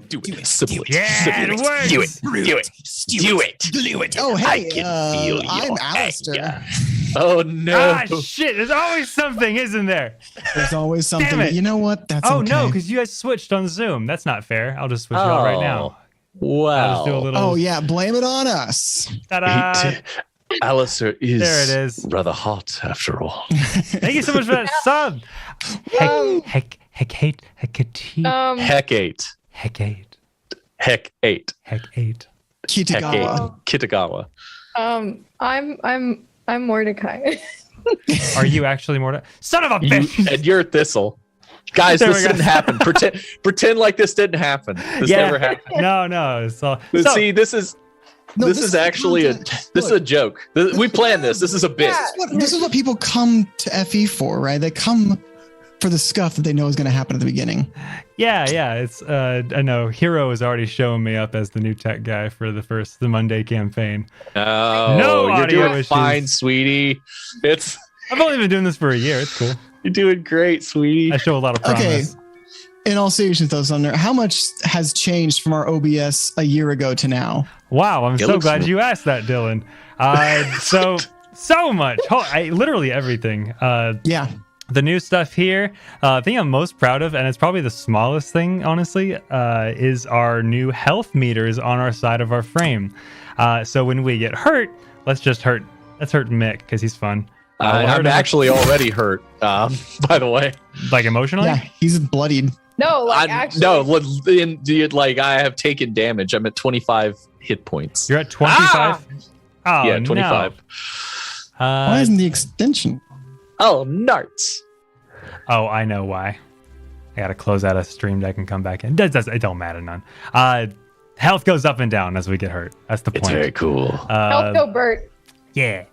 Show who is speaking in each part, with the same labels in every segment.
Speaker 1: Do it. Simulate.
Speaker 2: Yeah, it works.
Speaker 1: Do it.
Speaker 3: Do it. Oh, hey,
Speaker 1: I can feel
Speaker 3: I'm
Speaker 1: your
Speaker 3: Alistair.
Speaker 1: anger. Oh, no.
Speaker 2: Ah, shit. There's always something, isn't there?
Speaker 3: There's always something.
Speaker 2: Damn it.
Speaker 3: You know what? That's
Speaker 2: Oh,
Speaker 3: okay.
Speaker 2: no, because you guys switched on Zoom. That's not fair. I'll just switch it out right now.
Speaker 1: Wow.
Speaker 2: I'll just do a little.
Speaker 3: Oh, yeah. Blame it on us.
Speaker 2: Ta-da.
Speaker 1: Alistair is,
Speaker 2: There it is.
Speaker 1: rather hot after all.
Speaker 2: Thank you so much for that sub. Heck 8.
Speaker 1: Heck 8.
Speaker 2: Heck 8.
Speaker 3: Kitagawa.
Speaker 1: Kitagawa.
Speaker 4: I'm Mordecai.
Speaker 2: Are you actually more? Son of a bitch!
Speaker 1: And you're Thistle. Guys,
Speaker 2: There
Speaker 1: this
Speaker 2: we go.
Speaker 1: didn't happen. Pretend like this didn't happen. This never happened.
Speaker 2: No. It's all,
Speaker 1: See, this is actually this is a joke. We planned this. This is a bit.
Speaker 3: This is what people come to FE for, right? They come for the scuff that they know is going to happen at the beginning.
Speaker 2: Yeah. It's I know Hero is already showing me up as the new tech guy for the Monday campaign.
Speaker 1: No,
Speaker 2: No
Speaker 1: you're
Speaker 2: audio
Speaker 1: doing
Speaker 2: issues.
Speaker 1: fine, sweetie.
Speaker 2: I've only been doing this for a year. It's cool.
Speaker 1: You're doing great, sweetie.
Speaker 2: I show a lot of promise.
Speaker 3: Okay. In all seriousness, though, Sumner, how much has changed from our OBS a year ago to now?
Speaker 2: Wow, I'm so
Speaker 1: looks
Speaker 2: glad
Speaker 1: good.
Speaker 2: you asked that, Dylan. So much. Literally everything.
Speaker 3: Yeah.
Speaker 2: The new stuff here, the thing I'm most proud of, and it's probably the smallest thing, honestly, is our new health meters on our side of our frame. So when we get hurt, let's hurt Mick because he's fun.
Speaker 1: I'm actually already hurt, by the way.
Speaker 2: Like emotionally?
Speaker 3: Yeah, he's bloodied.
Speaker 4: No, like actually.
Speaker 1: I have taken damage. I'm at 25 hit points.
Speaker 2: You're at 25? Oh,
Speaker 1: Yeah, 25.
Speaker 2: No.
Speaker 3: Why isn't the extension?
Speaker 1: Oh, narts.
Speaker 2: Oh, I know why. I gotta close out a stream deck and come back in. It don't matter none. Health goes up and down as we get hurt. That's the point.
Speaker 1: It's very cool.
Speaker 4: Help go, Bert.
Speaker 2: Yeah.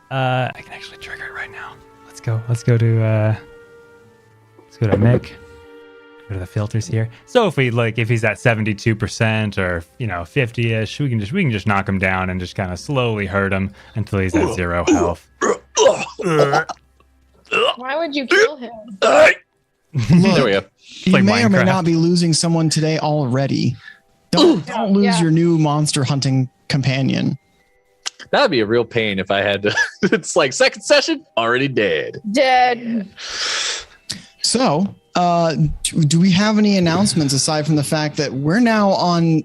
Speaker 2: I can actually trigger it right now. Let's go to Mick. Go to the filters here. So if he's at 72% or 50ish, we can just knock him down and just kind of slowly hurt him until he's at 0 health.
Speaker 4: Why would you kill him?
Speaker 1: There we go.
Speaker 3: You
Speaker 2: like
Speaker 3: may or may
Speaker 2: Minecraft.
Speaker 3: not be losing someone today already. Don't lose
Speaker 4: Yeah.
Speaker 3: your new monster hunting companion.
Speaker 1: That'd be a real pain if I had to. It's like second session, already dead.
Speaker 4: Dead.
Speaker 3: So, do we have any announcements aside from the fact that we're now on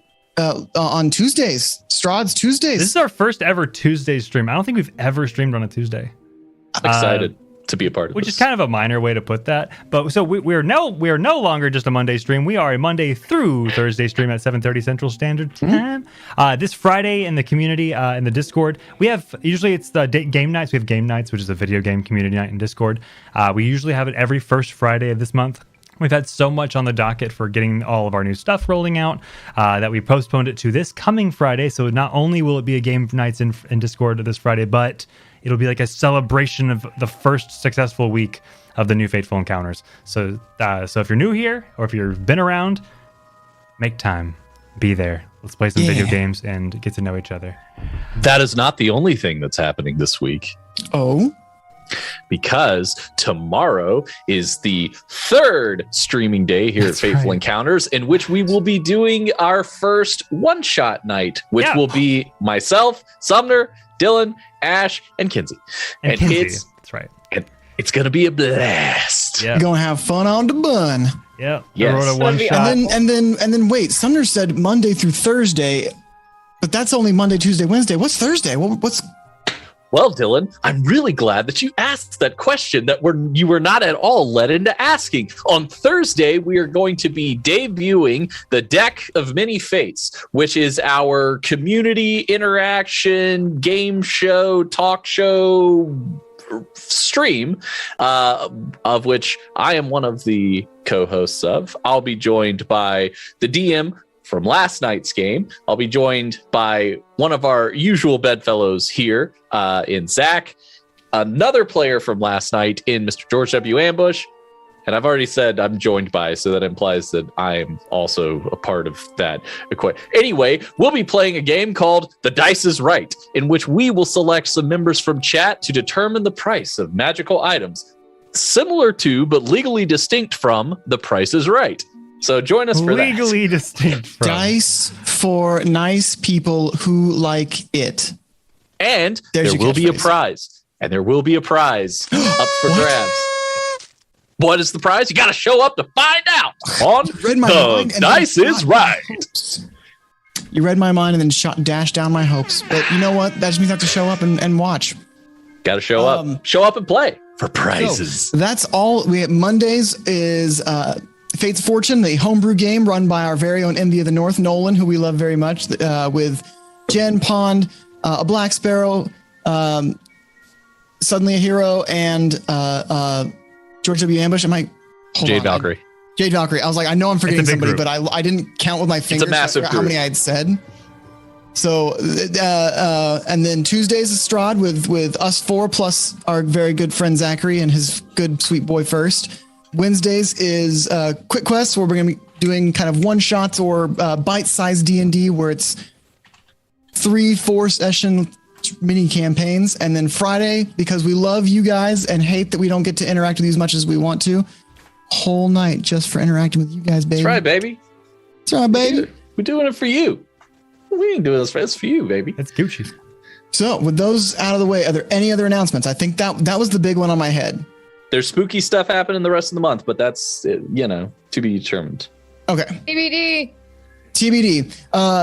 Speaker 3: Tuesdays, Strahd's Tuesdays?
Speaker 2: This is our first ever Tuesday stream. I don't think we've ever streamed on a Tuesday.
Speaker 1: I'm excited to be a part of
Speaker 2: Which
Speaker 1: this.
Speaker 2: is kind of a minor way to put that. But so we are no longer just a Monday stream. We are a Monday through Thursday stream at 7:30 Central Standard Time. This Friday in the community, in the Discord, we have, usually it's the game nights. We have game nights, which is a video game community night in Discord. We usually have it every first Friday of this month. We've had so much on the docket for getting all of our new stuff rolling out that we postponed it to this coming Friday. So not only will it be a game nights in Discord this Friday, but it'll be like a celebration of the first successful week of the new Fateful Encounters. So if you're new here or if you've been around, make time. Be there. Let's play some video games and get to know each other.
Speaker 1: That is not the only thing that's happening this week.
Speaker 3: Oh,
Speaker 1: Because tomorrow is the third streaming day here
Speaker 2: That's
Speaker 1: at Fateful
Speaker 2: right.
Speaker 1: Encounters, in which we will be doing our first one-shot night, which
Speaker 2: Yeah.
Speaker 1: will be myself, Sumner, Dylan, Ash, and Kinsey.
Speaker 2: And Kinsey. That's right.
Speaker 1: It's going to be a blast.
Speaker 2: Yeah.
Speaker 3: gonna have fun on the bun.
Speaker 2: Yeah.
Speaker 1: Yes.
Speaker 2: I wrote a
Speaker 1: That'd
Speaker 2: one
Speaker 4: be
Speaker 2: shot.
Speaker 3: And then wait, Sumner said Monday through Thursday, but that's only Monday, Tuesday, Wednesday. What's Thursday? What's
Speaker 1: Well, Dylan, I'm really glad that you asked that question that you were not at all led into asking. On Thursday, we are going to be debuting the Deck of Many Fates, which is our community interaction, game show, talk show stream, of which I am one of the co-hosts of. I'll be joined by the DM from last night's game. I'll be joined by one of our usual bedfellows here in Zach, another player from last night in Mr. George W. Ambush, and I've already said I'm joined by, so that implies that I am also a part of that equation. Anyway, we'll be playing a game called The Dice is Right, in which we will select some members from chat to determine the price of magical items, similar to, but legally distinct from, The Price is Right. So join us for
Speaker 2: Legally distinct from.
Speaker 3: Dice for nice people who like it.
Speaker 1: And
Speaker 3: There's
Speaker 1: there
Speaker 3: your
Speaker 1: will be a
Speaker 3: catchphrase.
Speaker 1: prize. And there will be a prize up for
Speaker 3: What?
Speaker 1: grabs. What is the prize? You got to show up to find out on
Speaker 3: Read my mind
Speaker 1: The
Speaker 3: and
Speaker 1: Dice
Speaker 3: then
Speaker 1: is
Speaker 3: shot my
Speaker 1: Right.
Speaker 3: hopes. You read my mind and then dashed down my hopes. But you know what? That just means I have to show up and watch.
Speaker 1: Got to show up. Show up and play for prizes.
Speaker 3: So that's all. We have Mondays is Fate's Fortune, the homebrew game run by our very own Envy of the North, Nolan, who we love very much, with Jen Pond, a Black Sparrow, Suddenly a Hero, and George W. Ambush.
Speaker 1: Jade Valkyrie.
Speaker 3: Jade Valkyrie. I was like, I know I'm forgetting
Speaker 2: big
Speaker 3: somebody,
Speaker 2: group.
Speaker 3: but I didn't count with my fingers.
Speaker 1: massive
Speaker 3: how
Speaker 1: group.
Speaker 3: many I had said. So, and then Tuesdays is Strahd with us four plus our very good friend Zachary and his good sweet boy First. Wednesdays is Quick Quests, where we're going to be doing kind of one shots or bite-sized D&D, where it's 3-4 session mini campaigns. And then Friday, because we love you guys and hate that we don't get to interact with you as much as we want to, whole night just for interacting with you guys, baby.
Speaker 1: That's right, baby.
Speaker 3: That's right, baby.
Speaker 1: We're doing it for you. We ain't doing this for it's for you, baby.
Speaker 2: It's Gucci.
Speaker 3: So with those out of the way, are there any other announcements? I think that was the big one on my head.
Speaker 1: There's spooky stuff happening the rest of the month, but that's to be determined.
Speaker 3: Okay. TBD.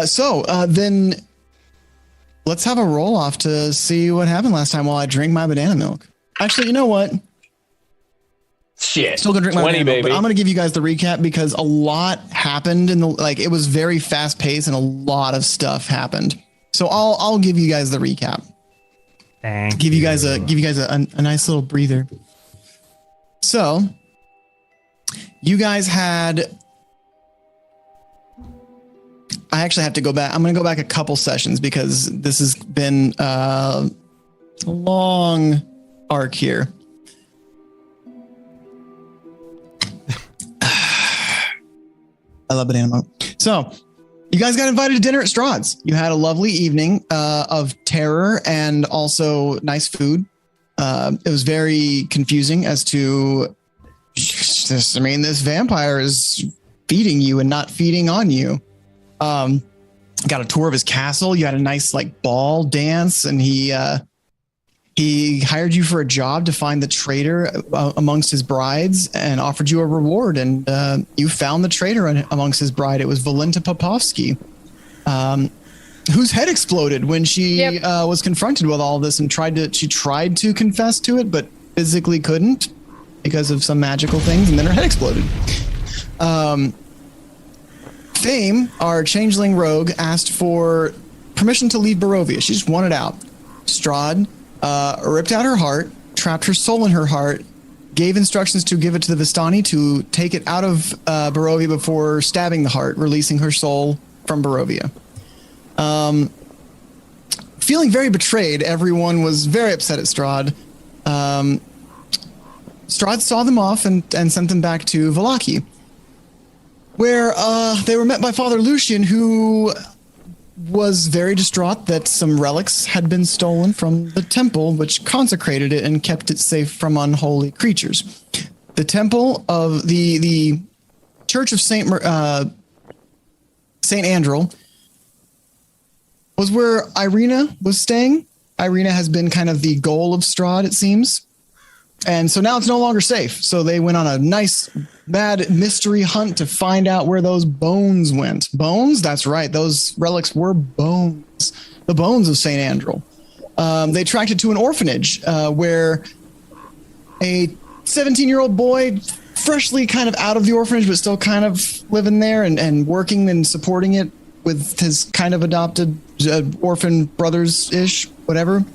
Speaker 3: So then let's have a roll off to see what happened last time while I drink my banana milk. Actually, you know what?
Speaker 1: Shit.
Speaker 3: Still gonna drink my
Speaker 1: 20,
Speaker 3: banana milk,
Speaker 1: baby.
Speaker 3: but I'm gonna give you guys the recap because a lot happened it was very fast paced and a lot of stuff happened. So I'll give you guys the recap. Give you guys a nice little breather. So you guys had. I actually have to go back. I'm going to go back a couple sessions because this has been a long arc here. I love banana milk. So you guys got invited to dinner at Strahd's. You had a lovely evening of terror and also nice food. It was very confusing as to, this vampire is feeding you and not feeding on you. Got a tour of his castle. You had a nice ball dance, and he hired you for a job to find the traitor amongst his brides and offered you a reward. And you found the traitor amongst his bride. It was Valinta Popovsky, whose head exploded when she was confronted with all this and tried to confess to it, but physically couldn't because of some magical things. And then her head exploded. Fame, our changeling rogue, asked for permission to leave Barovia. She just wanted out. Strahd ripped out her heart, trapped her soul in her heart, gave instructions to give it to the Vistani to take it out of Barovia before stabbing the heart, releasing her soul from Barovia. Feeling very betrayed, everyone was very upset at Strahd. Strahd saw them off and sent them back to Vallaki, where they were met by Father Lucian, who was very distraught that some relics had been stolen from the temple, which consecrated it and kept it safe from unholy creatures. The temple of the Church of Saint Andrel was where Irina was staying. Irina has been kind of the goal of Strahd, it seems. And so now it's no longer safe. So they went on a nice, mad mystery hunt to find out where those bones went. Bones? That's right. Those relics were bones. The bones of St. Andrel. They tracked it to an orphanage where a 17-year-old boy, freshly kind of out of the orphanage, but still kind of living there and working and supporting it with his kind of adopted orphan brothers-ish, whatever.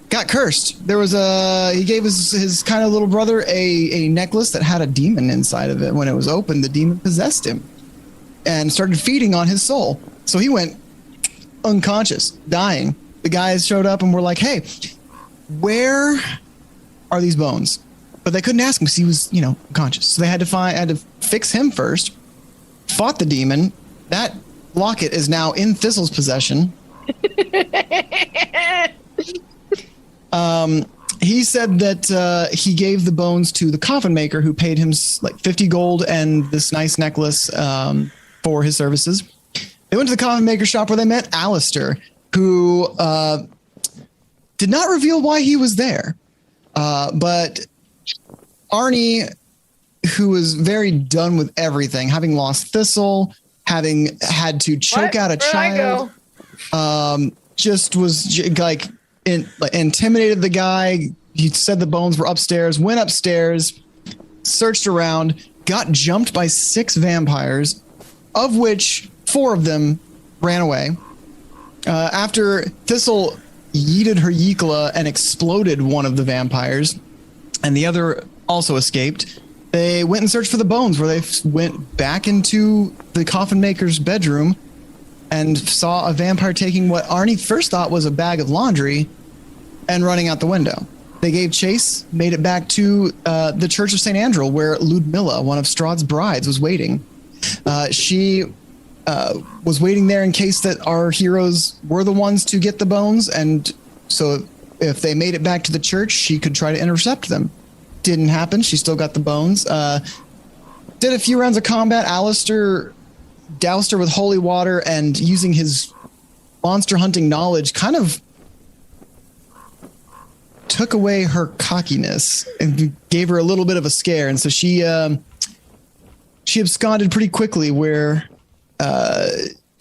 Speaker 3: Got cursed. There was he gave his kind of little brother a necklace that had a demon inside of it. When it was opened, the demon possessed him and started feeding on his soul. So he went unconscious, dying. The guys showed up and were like, hey, where are these bones? But they couldn't ask him because he was, unconscious. So they had to fix him first, fought the demon. That locket is now in Thistle's possession. he said that he gave the bones to the coffin maker, who paid him like 50 gold and this nice necklace for his services. They went to the coffin maker shop where they met Alistair, who did not reveal why he was there. But Arnie, who was very done with everything, having lost Thistle, having had to choke out a child, just was like intimidated the guy. He said the bones were upstairs, went upstairs, searched around, got jumped by 6 vampires, of which 4 of them ran away. After Thistle yeeted her Yeekla and exploded one of the vampires, and the other also escaped, they went and searched for the bones, where they went back into the coffin maker's bedroom and saw a vampire taking what Arnie first thought was a bag of laundry and running out the window. They gave chase, made it back to the Church of St. Andrew, where Ludmilla, one of Strahd's brides, was waiting. She was waiting there in case that our heroes were the ones to get the bones, and so if they made it back to the church, she could try to intercept them. Didn't happen. She still got the bones. Did a few rounds of combat. Alistair doused her with holy water, and using his monster hunting knowledge, kind of took away her cockiness and gave her a little bit of a scare. And so she absconded pretty quickly, where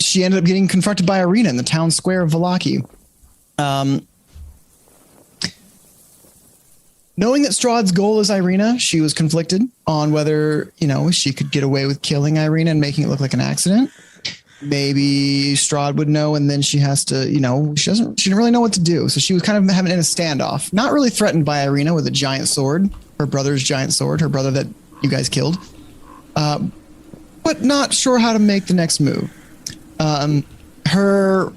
Speaker 3: she ended up getting confronted by Irina in the town square of Vallaki. Knowing that Strahd's goal is Irina, she was conflicted on whether, she could get away with killing Irina and making it look like an accident. Maybe Strahd would know, and then she has to, she didn't really know what to do. So she was kind of having in a standoff, not really threatened by Irina with a giant sword, her brother's giant sword, her brother that you guys killed, but not sure how to make the next move. Her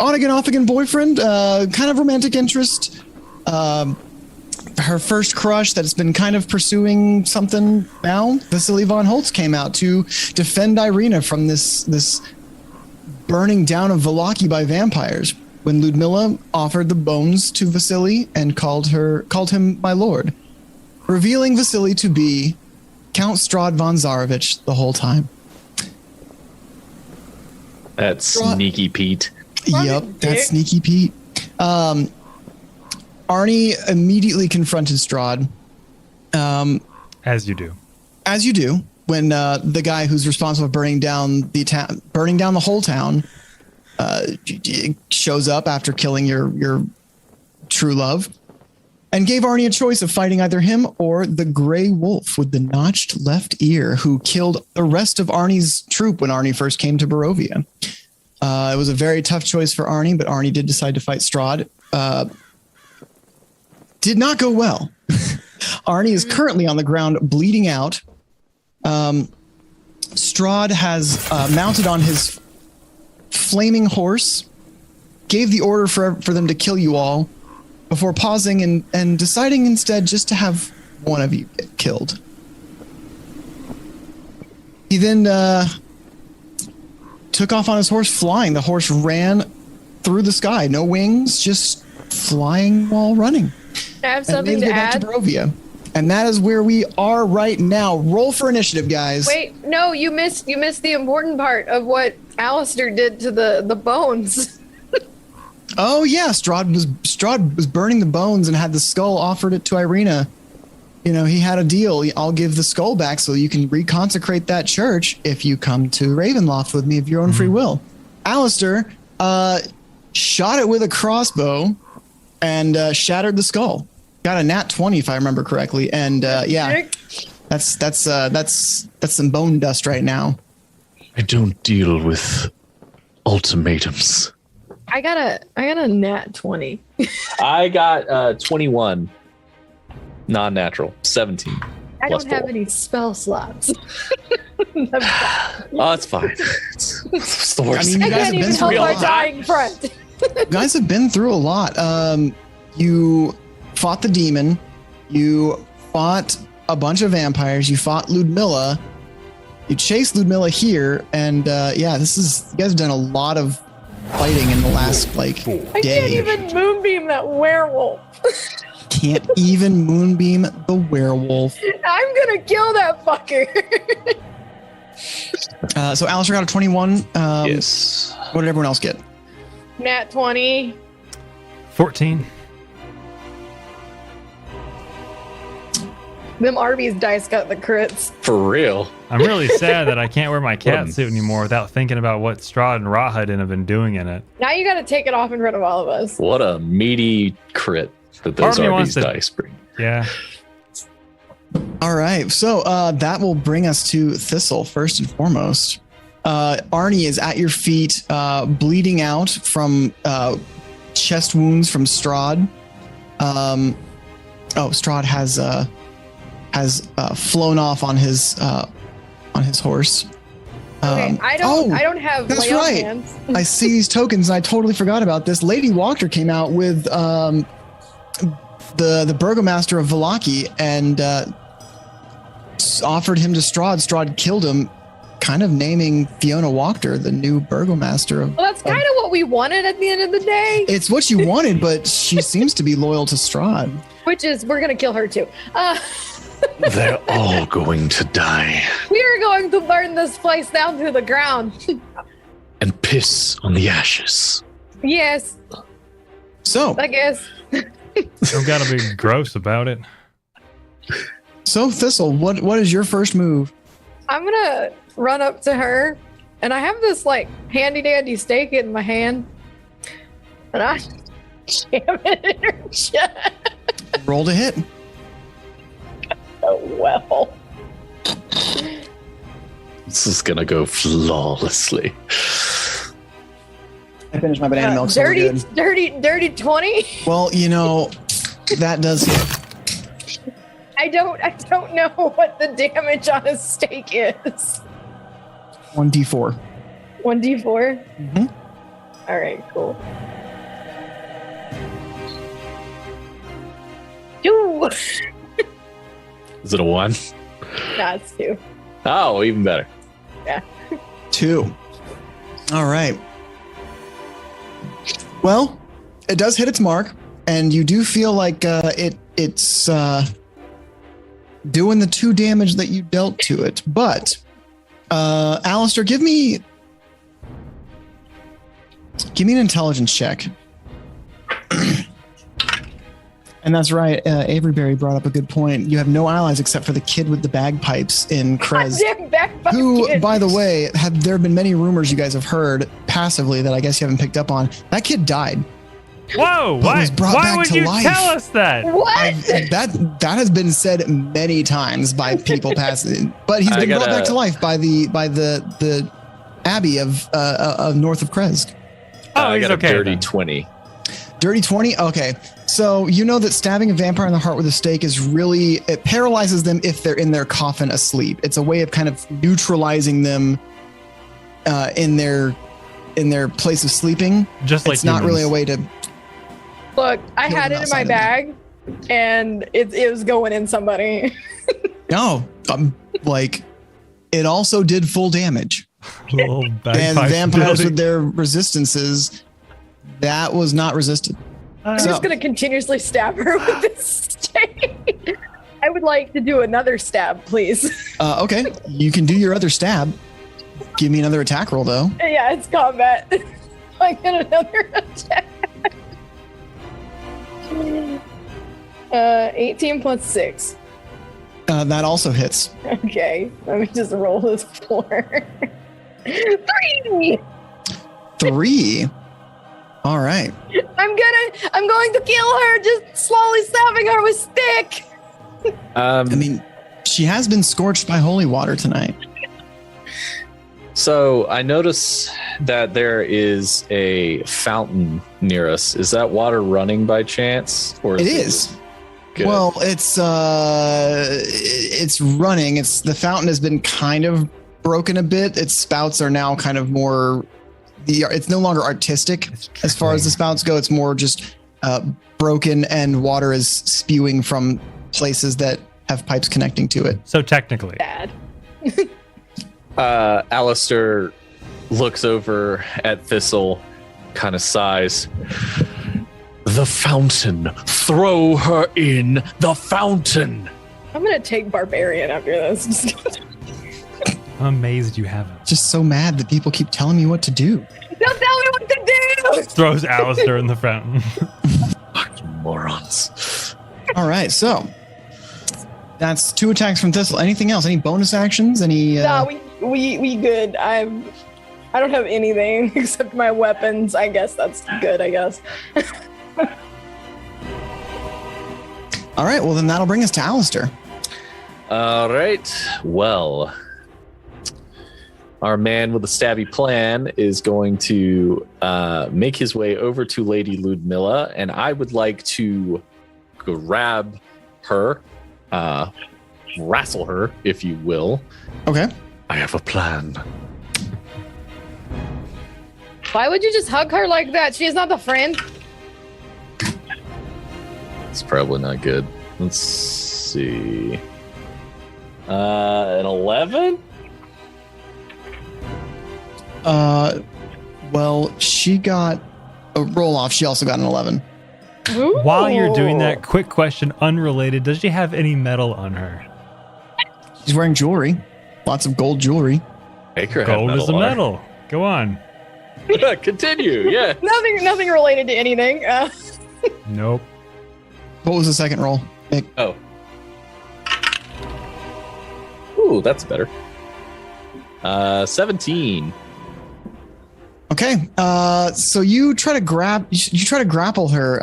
Speaker 3: on-again, off-again boyfriend, kind of romantic interest, her first crush that's been kind of pursuing something now, Vasily von Holtz, came out to defend Irina from this burning down of Vallaki by vampires, when Ludmilla offered the bones to Vasily and called him my lord, revealing Vasily to be Count Strahd von Zarovich the whole time.
Speaker 1: That's Sneaky Pete.
Speaker 3: Yep, that's Sneaky Pete. Arnie immediately confronted Strahd.
Speaker 2: As you do.
Speaker 3: As you do, when the guy who's responsible for burning down the whole town, shows up after killing your true love, and gave Arnie a choice of fighting either him or the gray wolf with the notched left ear, who killed the rest of Arnie's troop when Arnie first came to Barovia. It was a very tough choice for Arnie, but Arnie did decide to fight Strahd. Did not go well. Arnie is currently on the ground bleeding out. Strahd has mounted on his flaming horse, gave the order for them to kill you all, before pausing and deciding instead just to have one of you get killed. He then took off on his horse flying. The horse ran through the sky, no wings, just flying while running.
Speaker 4: I have something to
Speaker 3: back
Speaker 4: add.
Speaker 3: to Barovia. And that is where we are right now. Roll for initiative, guys.
Speaker 4: Wait, no, you missed the important part of what Alistair did to the bones.
Speaker 3: Oh yeah, Strahd was burning the bones and had the skull, offered it to Irina. He had a deal. I'll give the skull back so you can reconsecrate that church if you come to Ravenloft with me of your own free will. Alistair shot it with a crossbow and shattered the skull. Got a nat 20 if I remember correctly. And that's some bone dust right now.
Speaker 1: I don't deal with ultimatums.
Speaker 4: I got a nat 20.
Speaker 1: I got 21. Non-natural. 17.
Speaker 4: I
Speaker 1: plus
Speaker 4: don't have
Speaker 1: 4.
Speaker 4: any spell slots.
Speaker 1: Oh, it's fine. It's the worst.
Speaker 3: I mean,
Speaker 4: I
Speaker 3: you guys
Speaker 4: can't
Speaker 3: have
Speaker 4: even
Speaker 3: been
Speaker 4: help
Speaker 3: through a
Speaker 4: our
Speaker 3: lot.
Speaker 4: dying front.
Speaker 3: You guys have been through a lot. You fought the demon. You fought a bunch of vampires. You fought Ludmilla. You chased Ludmilla here. And you guys have done a lot of fighting in the last
Speaker 4: I can't
Speaker 3: day.
Speaker 4: even moonbeam that werewolf.
Speaker 3: Can't even moonbeam the werewolf.
Speaker 4: I'm gonna kill that fucker.
Speaker 3: So Alistair got a 21.
Speaker 1: Yes.
Speaker 3: What did everyone else get?
Speaker 4: Nat 20.
Speaker 2: 14.
Speaker 4: Them Arby's dice got the crits.
Speaker 1: For real.
Speaker 2: I'm really sad that I can't wear my cat suit anymore without thinking about what Strahd and Rahadin have been doing in it.
Speaker 4: Now you gotta take it off in front of all of us.
Speaker 1: What a meaty crit that
Speaker 2: Part
Speaker 1: those
Speaker 2: of me wants
Speaker 1: Arby's
Speaker 2: to-
Speaker 1: dice bring.
Speaker 2: Yeah.
Speaker 3: All right. So that will bring us to Thistle first and foremost. Arnie is at your feet, bleeding out from chest wounds from Strahd. Strahd has flown off on his horse.
Speaker 4: Okay, I don't have
Speaker 3: that's
Speaker 4: lay on
Speaker 3: right.
Speaker 4: hands.
Speaker 3: I see these tokens and I totally forgot about this. Lady Walker came out with the burgomaster of Vallaki and offered him to Strahd. Strahd killed him, kind of naming Fiona Walker the new burgomaster of.
Speaker 4: Well, that's kind of what we wanted at the end of the day.
Speaker 3: It's what you wanted, but she seems to be loyal to Strahd.
Speaker 4: Which is, we're gonna kill her too.
Speaker 1: They're all going to die
Speaker 4: We are going to burn this place down to the ground.
Speaker 1: and piss on the ashes.
Speaker 4: Yes,
Speaker 3: So,
Speaker 4: I guess.
Speaker 2: Don't gotta be gross about it.
Speaker 3: Thistle, what is your first move?
Speaker 4: I'm gonna run up to her, and I have this like handy dandy stake in my hand, and I jam it in her chest.
Speaker 3: Roll to hit.
Speaker 4: Oh well.
Speaker 1: This is gonna go flawlessly.
Speaker 3: I finished my banana milk, so we're
Speaker 4: dirty,
Speaker 3: good.
Speaker 4: dirty 20.
Speaker 3: Well, that does hit.
Speaker 4: I don't know what the damage on a stake is.
Speaker 3: 1d4.
Speaker 4: 1d4.
Speaker 3: Mhm.
Speaker 4: All right, cool. 2.
Speaker 1: Is it a 1?
Speaker 4: Nah, it's 2.
Speaker 1: Oh, even better.
Speaker 4: Yeah.
Speaker 3: 2. All right. Well, it does hit its mark, and you do feel like it's doing the 2 damage that you dealt to it. But, Alistair, give me an intelligence check. And that's right. Avery Berry brought up a good point. You have no allies except for the kid with the bagpipes in Krez.
Speaker 4: Goddamn backpack
Speaker 3: Who,
Speaker 4: kid.
Speaker 3: by the way, there have been many rumors you guys have heard passively that I guess you haven't picked up on. That kid died.
Speaker 2: Whoa!
Speaker 3: But
Speaker 2: Why?
Speaker 3: was brought
Speaker 2: Why
Speaker 3: back
Speaker 2: would
Speaker 3: to
Speaker 2: you
Speaker 3: life.
Speaker 2: tell us that?
Speaker 4: What?
Speaker 3: That has been said many times by people passing, but he's been brought back to life by the abbey of north of Krez.
Speaker 2: Oh,
Speaker 1: I
Speaker 2: he's
Speaker 1: got
Speaker 2: okay.
Speaker 1: a dirty
Speaker 2: then.
Speaker 1: 20.
Speaker 3: Dirty 20. Okay, so you know that stabbing a vampire in the heart with a stake it paralyzes them if they're in their coffin asleep. It's a way of kind of neutralizing them in their place of sleeping.
Speaker 2: Just like
Speaker 3: it's not really a way to.
Speaker 4: Look, I
Speaker 3: Kill
Speaker 4: had
Speaker 3: them
Speaker 4: it in my
Speaker 3: outside of
Speaker 4: bag, and it was going in somebody.
Speaker 3: No, it also did full damage.
Speaker 2: Little
Speaker 3: And
Speaker 2: bagpipes
Speaker 3: vampires
Speaker 2: building.
Speaker 3: with their resistances, that was not resisted.
Speaker 4: I'm
Speaker 3: So-
Speaker 4: just gonna continuously stab her with this stake. I would like to do another stab, please.
Speaker 3: Okay, you can do your other stab. Give me another attack roll, though.
Speaker 4: Yeah, it's combat. I get another attack. 18 plus 6.
Speaker 3: That also hits.
Speaker 4: Okay, let me just roll this 4. 3.
Speaker 3: 3. All right.
Speaker 4: I'm going to kill her, just slowly stabbing her with stick.
Speaker 3: I mean, she has been scorched by holy water tonight.
Speaker 1: So I notice that there is a fountain near us. Is that water running by chance? Or
Speaker 3: It is.
Speaker 1: Good.
Speaker 3: Well, it's running. The fountain has been kind of broken a bit. Its spouts are now kind of more. It's no longer artistic as far as the spouts go. It's more just broken, and water is spewing from places that have pipes connecting to it.
Speaker 2: So technically,
Speaker 4: Bad.
Speaker 1: Alistair looks over at Thistle kind of sighs. The fountain. Throw her in the fountain.
Speaker 4: I'm gonna take Barbarian after this.
Speaker 2: I'm amazed you haven't.
Speaker 3: Just so mad that people keep telling me what to do.
Speaker 4: Don't tell me what to do!
Speaker 2: Throws Alistair in the fountain.
Speaker 1: Fucking morons.
Speaker 3: All right, so that's 2 attacks from Thistle. Anything else? Any bonus actions? Any?
Speaker 4: No, we good. I don't have anything except my weapons. I guess that's good. I guess.
Speaker 3: All right, well then that'll bring us to Alistair.
Speaker 1: All right. Well, our man with the stabby plan is going to make his way over to Lady Ludmilla, and I would like to grab her, wrestle her, if you will.
Speaker 3: Okay.
Speaker 1: I have a plan.
Speaker 4: Why would you just hug her like that? She is not the friend.
Speaker 1: It's probably not good. Let's see. An 11?
Speaker 3: Well, she got a roll off. She also got an 11.
Speaker 4: Ooh.
Speaker 2: While you're doing that, quick question, unrelated. Does she have any metal on her?
Speaker 3: She's wearing jewelry. Lots of gold jewelry.
Speaker 1: Make her have
Speaker 2: Gold is a
Speaker 1: on her.
Speaker 2: metal. Go on.
Speaker 1: Continue, yeah.
Speaker 4: Nothing related to anything.
Speaker 2: Nope.
Speaker 3: What was the second roll? Nick?
Speaker 1: Oh. Ooh, that's better. 17.
Speaker 3: Okay. So you try to grapple her.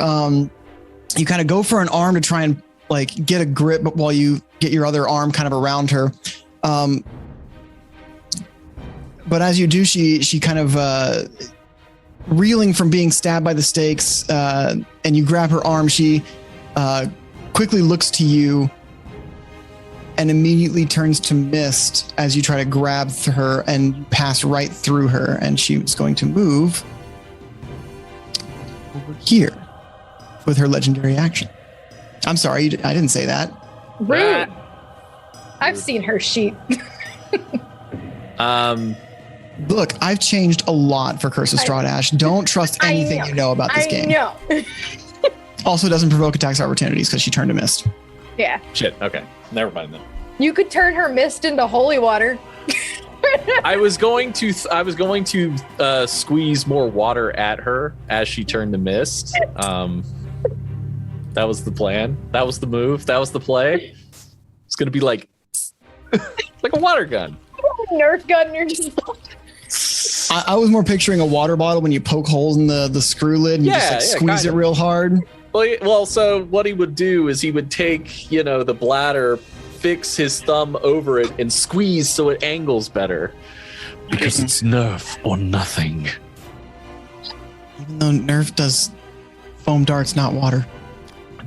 Speaker 3: You kind of go for an arm to try and like get a grip, but while you get your other arm kind of around her. But as you do, she kind of reeling from being stabbed by the stakes, and you grab her arm. She quickly looks to you and immediately turns to mist as you try to grab her and pass right through her. And she was going to move over here with her legendary action. I'm sorry, I didn't say that.
Speaker 4: Rude. I've seen her sheet.
Speaker 3: Look, I've changed a lot for Curse of Strahd Ash. Don't trust anything you know about this game.
Speaker 4: No.
Speaker 3: Also doesn't provoke attacks opportunities because she turned to mist.
Speaker 4: Yeah.
Speaker 1: Shit, okay. Never mind then.
Speaker 4: You could turn her mist into holy water.
Speaker 1: I was going to squeeze more water at her as she turned to mist. That was the plan. That was the move. That was the play. It's gonna be like like a water gun.
Speaker 4: Nerf gun, you're just.
Speaker 3: I was more picturing a water bottle when you poke holes in the screw lid and you just squeeze
Speaker 1: kind
Speaker 3: it
Speaker 1: of.
Speaker 3: real hard.
Speaker 1: Well, so what he would do is he would take, the bladder, fix his thumb over it, and squeeze so it angles better. Because it's Nerf or nothing.
Speaker 3: Even though Nerf does foam darts, not water.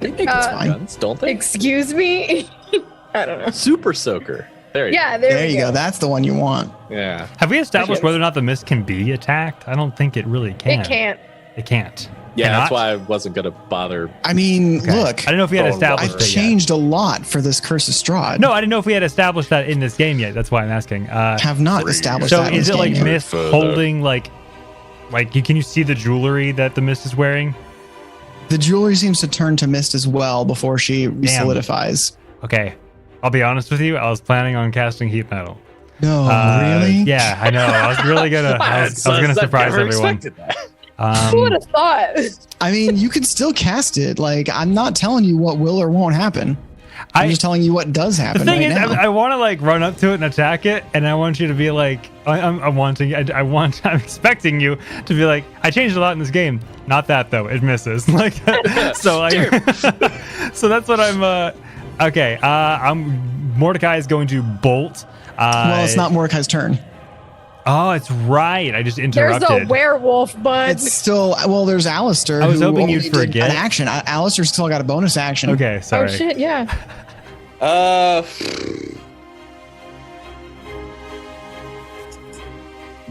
Speaker 1: They make
Speaker 3: fine.
Speaker 1: guns, don't they?
Speaker 4: Excuse me? I don't know.
Speaker 1: Super Soaker. There you
Speaker 4: Yeah,
Speaker 3: There you go. That's the one you want.
Speaker 1: go. Yeah.
Speaker 2: Have we established whether or not the mist can be attacked? I don't think it really can.
Speaker 4: It can't.
Speaker 2: It can't.
Speaker 1: Yeah,
Speaker 2: Cannot?
Speaker 1: that's why I wasn't going to bother.
Speaker 3: I mean,
Speaker 2: Okay.
Speaker 3: look,
Speaker 2: I don't know if we had
Speaker 1: Oh,
Speaker 2: established
Speaker 3: I've
Speaker 2: it yet.
Speaker 3: changed a lot for this Curse of Strahd.
Speaker 2: No, I didn't know if we had established that in this game yet. That's why I'm asking.
Speaker 3: Have not established
Speaker 2: So
Speaker 3: that. in
Speaker 2: is
Speaker 3: this
Speaker 2: it like
Speaker 3: game yet.
Speaker 2: mist
Speaker 1: Further.
Speaker 2: holding can you see the jewelry that the mist is wearing?
Speaker 3: The jewelry seems to turn to mist as well before she solidifies.
Speaker 2: Okay. I'll be honest with you. I was planning on casting heat metal.
Speaker 3: No, really?
Speaker 2: Yeah, I know. I was really gonna. I was gonna surprise everyone.
Speaker 4: Who would have thought?
Speaker 3: I mean, you can still cast it. Like, I'm not telling you what will or won't happen. I'm just telling you what does
Speaker 2: The
Speaker 3: happen
Speaker 2: thing
Speaker 3: right
Speaker 2: is,
Speaker 3: now.
Speaker 2: I want to run up to it and attack it, and I want you to be like, I'm expecting you to be like, I changed a lot in this game. Not that though, it misses. So so that's what I'm. Okay, Mordecai is going to bolt.
Speaker 3: Well, it's not Mordecai's turn.
Speaker 2: Oh, it's right. I just
Speaker 4: There's
Speaker 2: interrupted.
Speaker 4: a werewolf, bud.
Speaker 3: It's still, well, there's Alistair.
Speaker 2: I was
Speaker 3: who
Speaker 2: hoping
Speaker 3: only
Speaker 2: you'd
Speaker 3: did
Speaker 2: forget.
Speaker 3: an action. Alistair's still got a bonus action.
Speaker 2: Okay, sorry.
Speaker 4: Oh shit, yeah.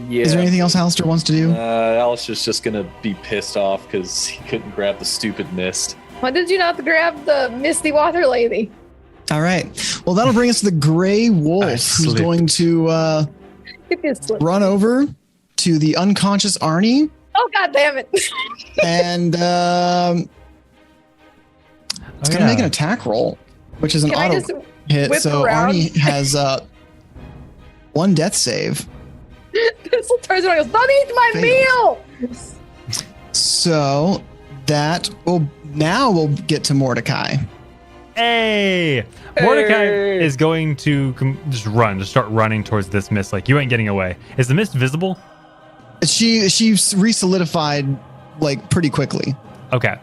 Speaker 1: Yeah.
Speaker 3: Is there anything else Alistair wants to do?
Speaker 1: Alistair's just going to be pissed off because he couldn't grab the stupid mist.
Speaker 4: Why did you not grab the misty water lady?
Speaker 3: All right. Well, that'll bring us to the Gray Wolf, who's
Speaker 1: slipped.
Speaker 3: going to
Speaker 4: It is slip.
Speaker 3: run over to the unconscious Arnie
Speaker 4: Oh God damn it!
Speaker 3: And it's going to make an attack roll, which is an
Speaker 4: Can I
Speaker 3: auto
Speaker 4: just
Speaker 3: hit.
Speaker 4: whip
Speaker 3: So
Speaker 4: around?
Speaker 3: Arnie has 1 death save.
Speaker 4: Thistle turns around and goes, "Don't eat my
Speaker 3: Fails.
Speaker 4: meal!"
Speaker 3: So that we'll get to Mordecai.
Speaker 2: Hey! Mordecai is going to just start running towards this mist. Like, you ain't getting away. Is the mist visible?
Speaker 3: She re-solidified like pretty quickly.
Speaker 2: Okay.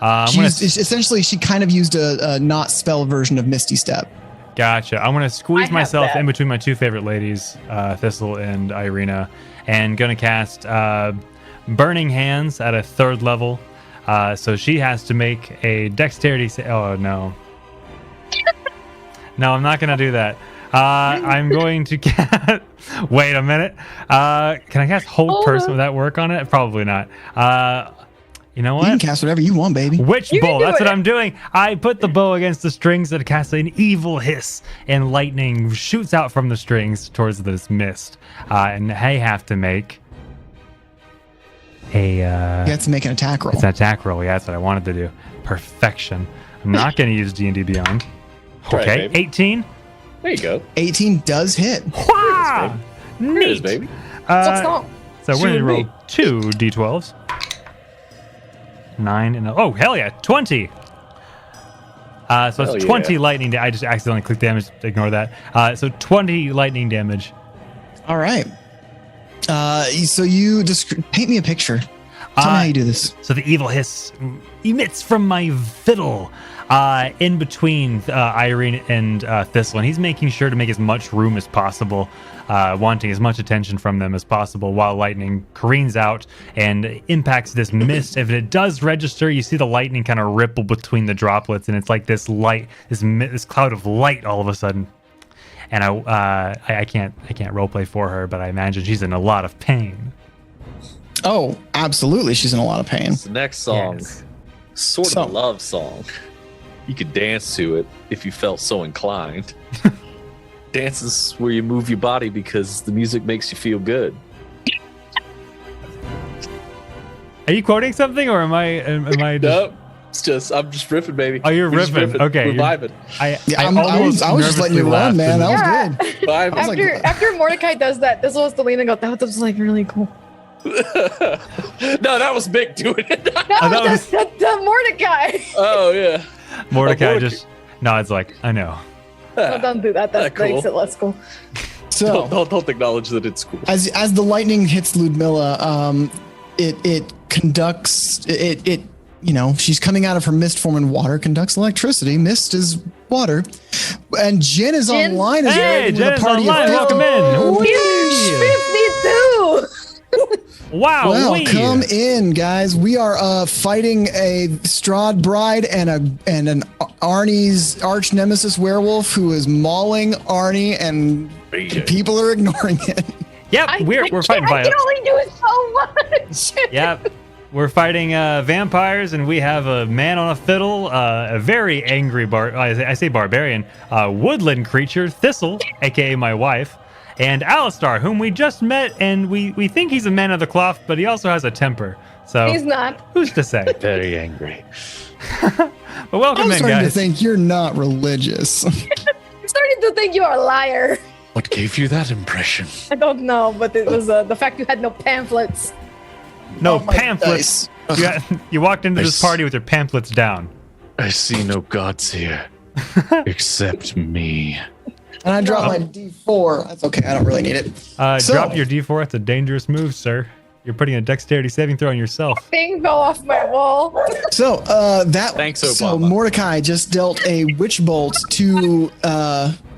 Speaker 3: Essentially, she kind of used a not spell version of Misty Step.
Speaker 2: Gotcha. I'm going to squeeze
Speaker 4: have
Speaker 2: myself
Speaker 4: that.
Speaker 2: in between my two favorite ladies, Thistle and Irina, and going to cast Burning Hands at a 3rd level. So she has to make a dexterity oh, no. No, I'm not going to do that. I'm going to cast... Wait a minute. Can I cast Hold Person? Would that work on it? Probably not. You know what?
Speaker 3: You can cast whatever you want, baby.
Speaker 2: Witch
Speaker 4: You can
Speaker 2: bow.
Speaker 4: do
Speaker 2: That's
Speaker 4: it.
Speaker 2: what I'm doing. I put the bow against the strings and cast an evil hiss, and lightning shoots out from the strings towards this mist. And I have to make a...
Speaker 3: You have to make an attack roll.
Speaker 2: It's an attack roll. Yeah, that's what I wanted to do. Perfection. I'm not going to use D&D Beyond.
Speaker 1: Right,
Speaker 2: Okay,
Speaker 1: baby.
Speaker 2: 18.
Speaker 1: There you go.
Speaker 3: 18 does hit.
Speaker 2: Wow!
Speaker 1: There it is,
Speaker 2: Neat.
Speaker 1: baby.
Speaker 4: What's not?
Speaker 2: So we're
Speaker 1: You
Speaker 2: going to
Speaker 1: and
Speaker 2: roll
Speaker 1: me.
Speaker 2: 2 D12s. 9 and oh, hell yeah, 20. So
Speaker 1: Hell
Speaker 2: it's
Speaker 1: yeah.
Speaker 2: 20 lightning damage. I just accidentally clicked damage. Ignore that. So 20 lightning damage.
Speaker 3: All right. So you just paint me a picture. Tell me how you do this.
Speaker 2: So the evil hiss emits from my fiddle in between Irene and Thistle, and he's making sure to make as much room as possible, wanting as much attention from them as possible, while lightning careens out and impacts this mist. If it does register, you see the lightning kind of ripple between the droplets, and it's like this light, this cloud of light all of a sudden. And I can't roleplay for her, but I imagine she's in a lot of pain.
Speaker 3: Oh, absolutely. She's in a lot of pain.
Speaker 1: This next song,
Speaker 2: Yes.
Speaker 1: sort
Speaker 3: So-
Speaker 1: of a love song. You could dance to it if you felt so inclined. Dance is where you move your body because the music makes you feel good.
Speaker 2: Are you quoting something, or am I just?
Speaker 1: Nope. It's just, I'm just riffing, baby.
Speaker 2: Oh, you're
Speaker 1: We're just
Speaker 2: riffing. Okay,
Speaker 1: We're
Speaker 2: you're-
Speaker 1: vibing.
Speaker 2: I
Speaker 3: I was just letting you run, man. That was
Speaker 4: Yeah.
Speaker 3: good.
Speaker 1: Vibing.
Speaker 3: was like-
Speaker 4: After Mordecai does that, this was the lean and go, that was like really cool.
Speaker 1: No, that was Mick doing it.
Speaker 4: No,
Speaker 2: that was-
Speaker 4: the Mordecai.
Speaker 1: Oh, yeah.
Speaker 2: Mordecai
Speaker 1: Mordecai-
Speaker 2: just nods like, I know.
Speaker 4: No, don't do that. That
Speaker 1: Cool.
Speaker 4: makes it less cool.
Speaker 3: So
Speaker 1: Don't acknowledge that it's cool.
Speaker 3: as the lightning hits Ludmilla, it conducts it. You know, she's coming out of her mist form, and water conducts electricity. Mist is water, and Jen is
Speaker 4: Jen?
Speaker 3: online. Is
Speaker 2: Hey,
Speaker 3: ready with
Speaker 2: Jen
Speaker 3: a
Speaker 2: is
Speaker 3: party
Speaker 2: online.
Speaker 3: of 50.
Speaker 2: Welcome in. Whee!
Speaker 4: 52.
Speaker 2: Wow.
Speaker 3: Welcome in, guys. We are fighting a Strahd bride and an Arnie's arch nemesis werewolf who is mauling Arnie, and people are ignoring it.
Speaker 2: Yep, we're fighting
Speaker 4: I
Speaker 2: by
Speaker 4: can only do so much.
Speaker 2: Yep. We're fighting vampires, and we have a man on a fiddle, a very angry I say barbarian, woodland creature, Thistle, aka my wife, and Alistar, whom we just met, and we think he's a man of the cloth, but he also has a temper. So
Speaker 4: He's not.
Speaker 2: who's to say?
Speaker 1: Very angry.
Speaker 2: But welcome
Speaker 3: I'm
Speaker 2: in,
Speaker 3: starting to
Speaker 2: guys.
Speaker 3: think you're not religious.
Speaker 4: I'm starting to think you are a liar.
Speaker 1: What gave you that impression?
Speaker 4: I don't know, but it was the fact you had no pamphlets.
Speaker 2: No
Speaker 3: Oh, my
Speaker 2: pamphlets.
Speaker 3: dice.
Speaker 2: You walked into this
Speaker 1: Nice.
Speaker 2: party with your pamphlets down.
Speaker 1: I see no gods here except me.
Speaker 3: And I dropped my D4. That's okay. I don't really need it. So-
Speaker 2: Drop your D4. It's a dangerous move, sir. You're putting a dexterity saving throw on yourself.
Speaker 4: Thing fell off my wall.
Speaker 3: So
Speaker 1: Thanks,
Speaker 3: so
Speaker 1: Obama.
Speaker 3: Mordecai just dealt a witch bolt to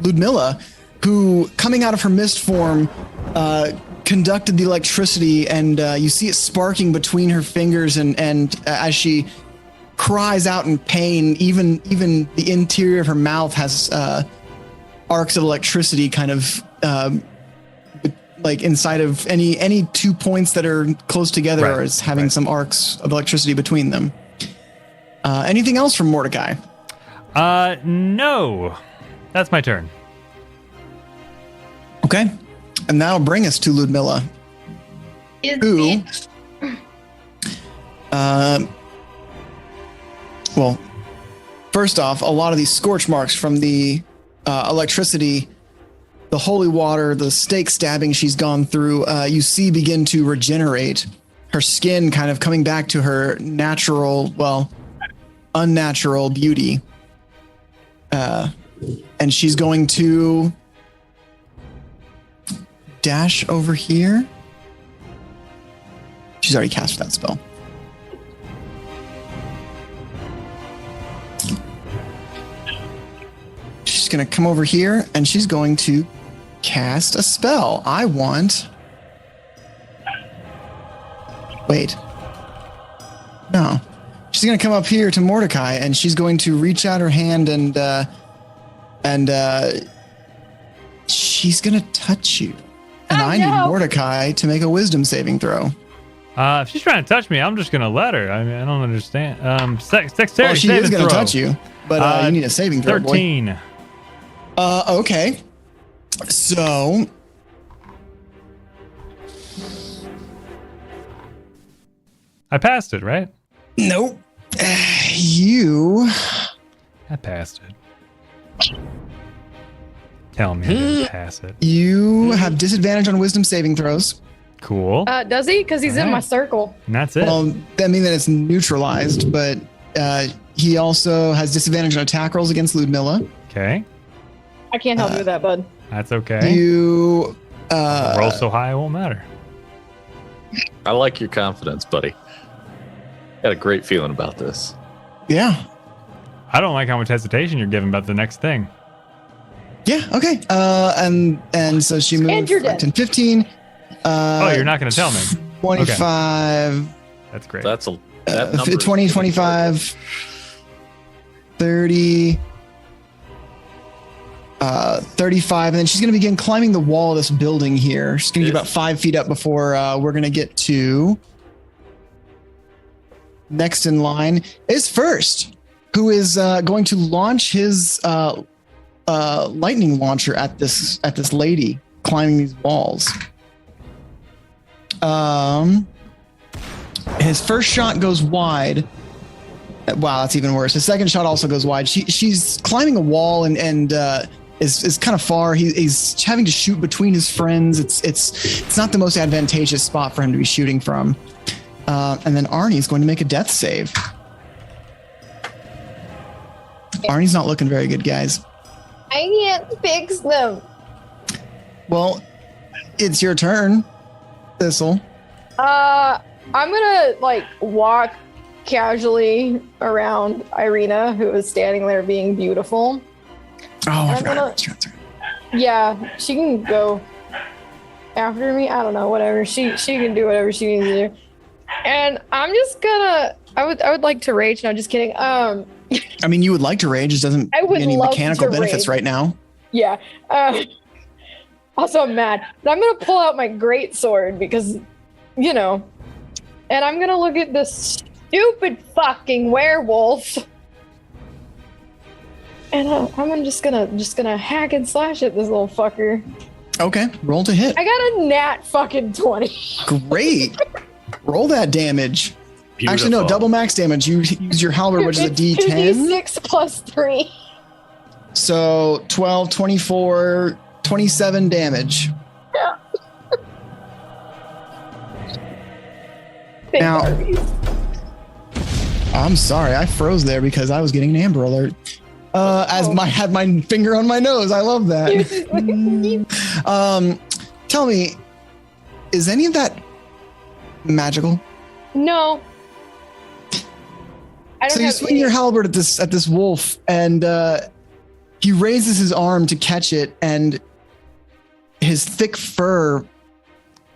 Speaker 3: Ludmilla, who, coming out of her mist form, conducted the electricity, and you see it sparking between her fingers, and as she cries out in pain, even the interior of her mouth has arcs of electricity kind of like inside of any 2 points that are close together,
Speaker 2: Right,
Speaker 3: is having some arcs of electricity between them. Anything else from Mordecai?
Speaker 2: No. That's my turn.
Speaker 3: Okay. And that'll bring us to Ludmilla.
Speaker 4: Is
Speaker 3: Who?
Speaker 4: it
Speaker 3: Well, first off, a lot of these scorch marks from the electricity, the holy water, the stake stabbing she's gone through, you see begin to regenerate. Her skin kind of coming back to her natural, well, unnatural beauty. And she's going to dash over here. She's already cast that spell. She's going to come over here and she's going to cast a spell. Wait. No. She's going to come up here to Mordecai and she's going to reach out her hand and she's going to touch you. And I need Mordecai to make a wisdom saving throw.
Speaker 2: If she's trying to touch me, I'm just going to let her. I mean, I don't understand. Dexterity
Speaker 3: well, she is going to touch you, but you need a saving throw.
Speaker 2: 13.
Speaker 3: Boy. Okay. So
Speaker 2: I passed it, right?
Speaker 3: nope. You.
Speaker 2: I passed it. Tell me I didn't pass it.
Speaker 3: You have disadvantage on wisdom saving throws.
Speaker 2: Cool.
Speaker 4: Does he? Because he's in my circle.
Speaker 2: And that's it.
Speaker 3: Well, I mean that it's neutralized, but he also has disadvantage on attack rolls against Ludmilla.
Speaker 2: Okay.
Speaker 4: I can't help you with that, bud.
Speaker 2: That's okay.
Speaker 3: You
Speaker 2: roll so high it won't matter.
Speaker 1: I like your confidence, buddy. Got a great feeling about this.
Speaker 3: Yeah.
Speaker 2: I don't like how much hesitation you're giving about the next thing.
Speaker 3: Yeah. Okay. And so she moved
Speaker 4: And you're dead.
Speaker 3: 10, 15.
Speaker 2: You're not going to tell me.
Speaker 3: 25.
Speaker 2: Okay. That's great.
Speaker 1: That number is
Speaker 3: 20, 25, 30, 35, and then she's going to begin climbing the wall of this building here. She's going to get about 5 feet up before we're going to get to next in line is First, who is going to launch his lightning launcher at this lady climbing these walls. His first shot goes wide. Wow, that's even worse. His second shot also goes wide. She's climbing a wall and is kind of far. He's having to shoot between his friends. It's not the most advantageous spot for him to be shooting from. And then Arnie's going to make a death save. Arnie's not looking very good, guys.
Speaker 4: I can't fix them.
Speaker 3: Well, it's your turn, Thistle.
Speaker 4: I'm gonna walk casually around Irina, who is standing there being beautiful.
Speaker 3: Oh, I forgot. It's your turn.
Speaker 4: Yeah, she can go after me. I don't know, whatever. She can do whatever she needs to do. And I'm just gonna. I would like to rage. No, just kidding.
Speaker 3: I mean, you would like to rage. It doesn't
Speaker 4: I would
Speaker 3: any
Speaker 4: love
Speaker 3: mechanical
Speaker 4: to
Speaker 3: benefits
Speaker 4: rage.
Speaker 3: right now.
Speaker 4: Yeah. Also, I'm mad. But I'm gonna pull out my great sword because, and I'm gonna look at this stupid fucking werewolf. And I'm just gonna hack and slash at this little fucker.
Speaker 3: Okay, roll to hit.
Speaker 4: I got a nat fucking 20.
Speaker 3: Great. Roll that damage.
Speaker 1: Beautiful.
Speaker 3: Actually, no, double max damage. You use your halberd, which is a D10.
Speaker 4: 2d6 plus 3.
Speaker 3: So 12, 24, 27 damage.
Speaker 4: Yeah.
Speaker 3: Now, I'm sorry, I froze there because I was getting an Amber Alert. As I had my finger on my nose. I love that. Tell me, is any of that magical?
Speaker 4: No. I don't
Speaker 3: So you
Speaker 4: have
Speaker 3: swing
Speaker 4: any-
Speaker 3: your halberd at this wolf, and he raises his arm to catch it, and his thick fur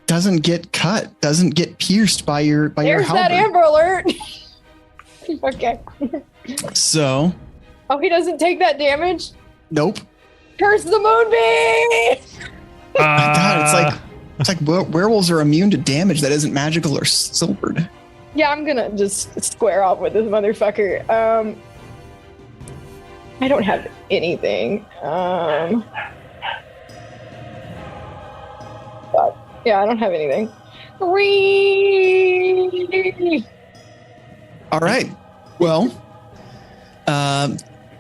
Speaker 3: doesn't get cut, doesn't get pierced by your
Speaker 4: There's
Speaker 3: halberd.
Speaker 4: that Amber Alert. Okay.
Speaker 3: So,
Speaker 4: Oh, he doesn't take that damage?
Speaker 3: nope.
Speaker 4: Curse the moonbeam!
Speaker 3: My God, it's like werewolves are immune to damage that isn't magical or silvered.
Speaker 4: Yeah, I'm gonna just square off with this motherfucker. I don't have anything. But yeah, I don't have anything.
Speaker 3: All right. Well,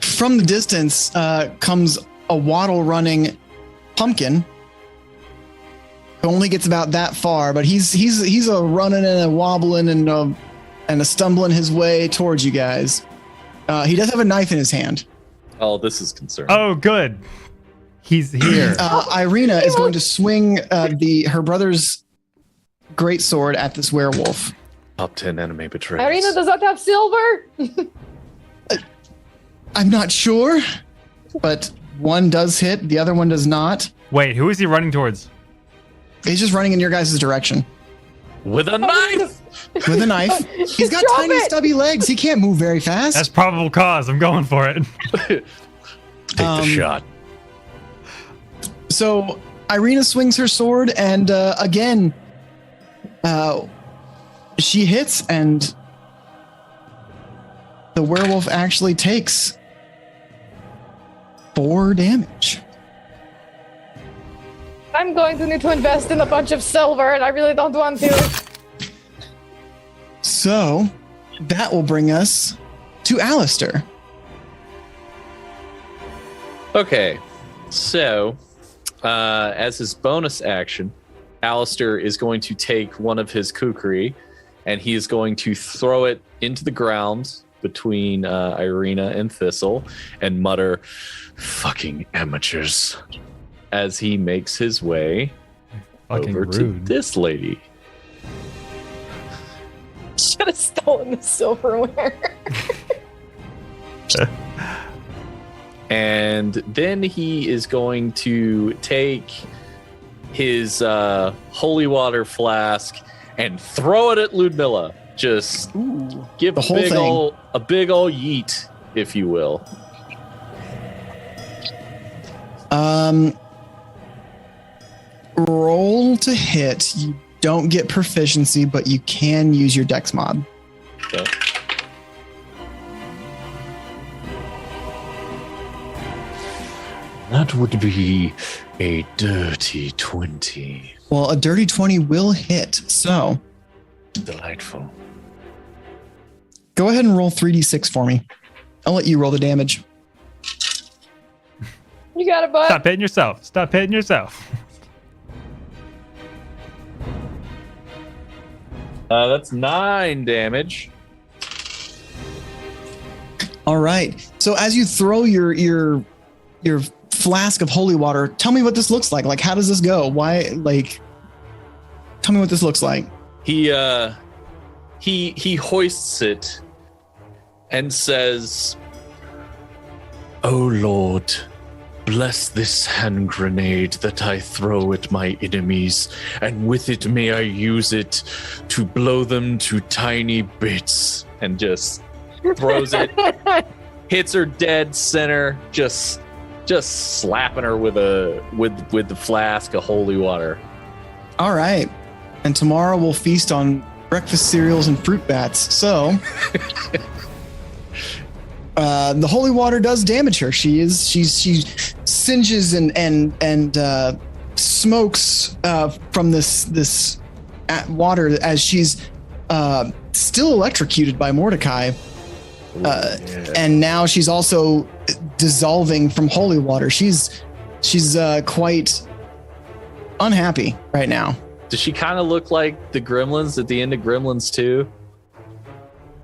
Speaker 3: from the distance comes a waddle running pumpkin. Who only gets about that far, but he's a running and a wobbling and a stumbling his way towards you guys. He does have a knife in his hand.
Speaker 1: Oh, this is concerning.
Speaker 2: Oh, good. He's here.
Speaker 3: Irina is going to swing her brother's great sword at this werewolf.
Speaker 1: Top 10 anime betrayals.
Speaker 4: Irina, does that have silver?
Speaker 3: I'm not sure, but one does hit, the other one does not.
Speaker 2: Wait, who is he running towards?
Speaker 3: He's just running in your guys' direction.
Speaker 1: With a knife!
Speaker 3: With a knife. He's got
Speaker 4: Drop
Speaker 3: tiny,
Speaker 4: it!
Speaker 3: stubby legs. He can't move very fast.
Speaker 2: That's probable cause. I'm going for it.
Speaker 1: Take the shot.
Speaker 3: So Irina swings her sword, and again, she hits, and the werewolf actually takes 4 damage.
Speaker 4: I'm going to need to invest in a bunch of silver, and I really don't want to.
Speaker 3: So that will bring us to Alistair.
Speaker 1: Okay, so as his bonus action, Alistair is going to take one of his kukri, and he is going to throw it into the ground between Irina and Thistle and mutter, "Fucking amateurs," as he makes his way
Speaker 2: Fucking
Speaker 1: over to
Speaker 2: rude.
Speaker 1: this lady.
Speaker 4: Should have stolen the silverware.
Speaker 1: And then he is going to take his holy water flask and throw it at Ludmilla. Just give
Speaker 3: The whole thing.
Speaker 1: a big ol' yeet, if you will.
Speaker 3: Roll to hit. You don't get proficiency, but you can use your dex mod.
Speaker 1: Okay. That would be a dirty 20.
Speaker 3: Well, a dirty 20 will hit. So
Speaker 1: Delightful.
Speaker 3: go ahead and roll 3d6 for me. I'll let you roll the damage.
Speaker 4: You got it, bud.
Speaker 2: Stop hitting yourself. Stop hitting yourself.
Speaker 1: That's 9 damage.
Speaker 3: All right. So as you throw your flask of holy water, tell me what this looks like. Like, how does this go? Why? Like, tell me what this looks like.
Speaker 1: He hoists it and says, "Oh Lord, bless this hand grenade that I throw at my enemies, and with it may I use it to blow them to tiny bits." And just throws it, hits her dead center, just slapping her with the flask of holy water.
Speaker 3: All right. And tomorrow we'll feast on breakfast cereals and fruit bats. So the holy water does damage her. She singes and smokes from this water as she's still electrocuted by Mordecai. And now she's also dissolving from holy water. She's quite unhappy right now.
Speaker 1: Does she kind of look like the gremlins at the end of Gremlins 2?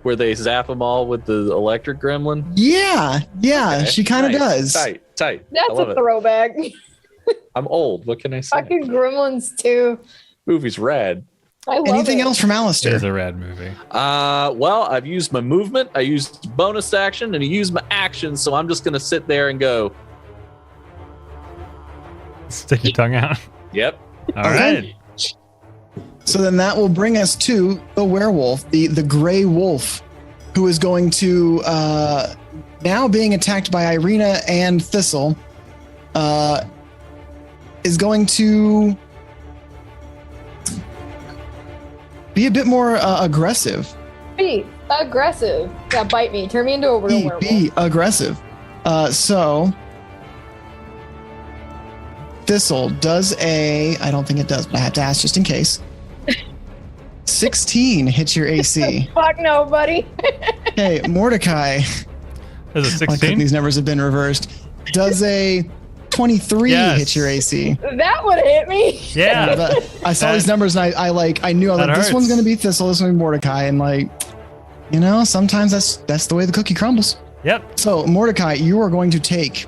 Speaker 1: Where they zap them all with the electric gremlin?
Speaker 3: Yeah,
Speaker 1: Okay,
Speaker 3: she kind of
Speaker 1: nice.
Speaker 3: does.
Speaker 1: Tight. I
Speaker 4: That's
Speaker 1: love
Speaker 4: a
Speaker 1: it.
Speaker 4: throwback.
Speaker 1: I'm old. What can I say?
Speaker 4: Fucking Gremlins too.
Speaker 1: Movie's rad.
Speaker 4: I love
Speaker 3: Anything
Speaker 4: it.
Speaker 3: else from
Speaker 2: It
Speaker 3: Alistair?
Speaker 2: is a rad movie.
Speaker 1: Well, I've used my movement, I used bonus action, and I used my action, so I'm just gonna sit there and go,
Speaker 2: Stick your tongue out.
Speaker 1: yep.
Speaker 2: All
Speaker 3: Okay.
Speaker 2: right.
Speaker 3: So then that will bring us to the werewolf, the gray wolf, who is going to now being attacked by Irina and Thistle, is going to be a bit more aggressive.
Speaker 4: Be aggressive. Yeah, bite me. Turn me into a real werewolf.
Speaker 3: Be aggressive. So Thistle does I don't think it does, but I have to ask just in case. 16 hits your AC.
Speaker 4: Fuck no, buddy.
Speaker 3: Okay, Mordecai.
Speaker 2: There's a
Speaker 3: I like that
Speaker 2: 16.
Speaker 3: these numbers have been reversed. Does a 23
Speaker 2: Yes.
Speaker 3: hit your AC?
Speaker 4: That would hit me.
Speaker 2: Yeah.
Speaker 3: I saw these numbers and I knew I was
Speaker 2: That
Speaker 3: like, this
Speaker 2: hurts.
Speaker 3: one's gonna be Thistle, this one's Mordecai, and like, you know, sometimes that's the way the cookie crumbles.
Speaker 2: Yep.
Speaker 3: So Mordecai, you are going to take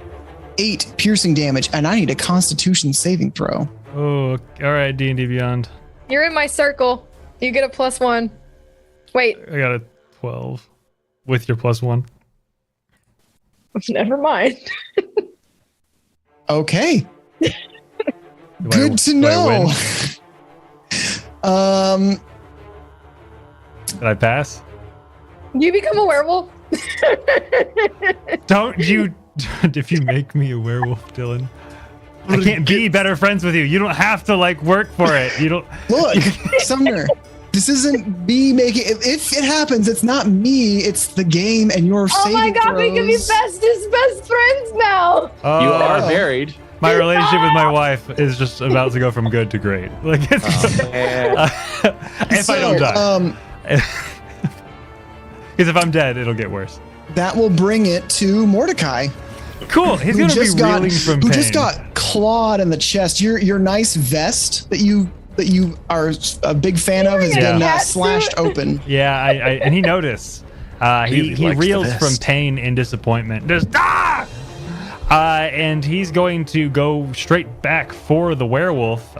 Speaker 3: 8 piercing damage, and I need a Constitution saving throw.
Speaker 2: Oh, all right. D&D Beyond.
Speaker 4: You're in my circle. You get a +1. Wait,
Speaker 2: I got a 12 with your +1.
Speaker 4: never mind.
Speaker 3: Okay,
Speaker 2: Do
Speaker 3: good to
Speaker 2: do I
Speaker 3: know.
Speaker 2: win? Did I pass?
Speaker 4: You become a werewolf.
Speaker 2: Don't you? If you make me a werewolf, Dylan, I can't be better friends with you. You don't have to like work for it. You don't.
Speaker 3: Look, Sumner, this isn't me making. If it happens, it's not me. It's the game, and your
Speaker 4: Oh my
Speaker 3: saving
Speaker 4: god, we can be
Speaker 3: throws.
Speaker 4: best friends now.
Speaker 1: You are
Speaker 3: Oh.
Speaker 1: married.
Speaker 2: My relationship with my wife is just about to go from good to great. Like, it's if I don't die, because if I'm dead, it'll get worse.
Speaker 3: That will bring it to Mordecai.
Speaker 2: Cool. He's
Speaker 3: who
Speaker 2: gonna be
Speaker 3: just got-
Speaker 2: reeling from
Speaker 3: who
Speaker 2: pain.
Speaker 3: just got clawed in the chest. Your nice vest that you are a big fan of has
Speaker 2: Yeah.
Speaker 3: been
Speaker 4: Cat
Speaker 3: slashed
Speaker 4: suit.
Speaker 3: open.
Speaker 2: Yeah, I and he noticed. He
Speaker 1: Really likes the
Speaker 2: reels
Speaker 1: vest.
Speaker 2: from pain and disappointment. Just and he's going to go straight back for the werewolf.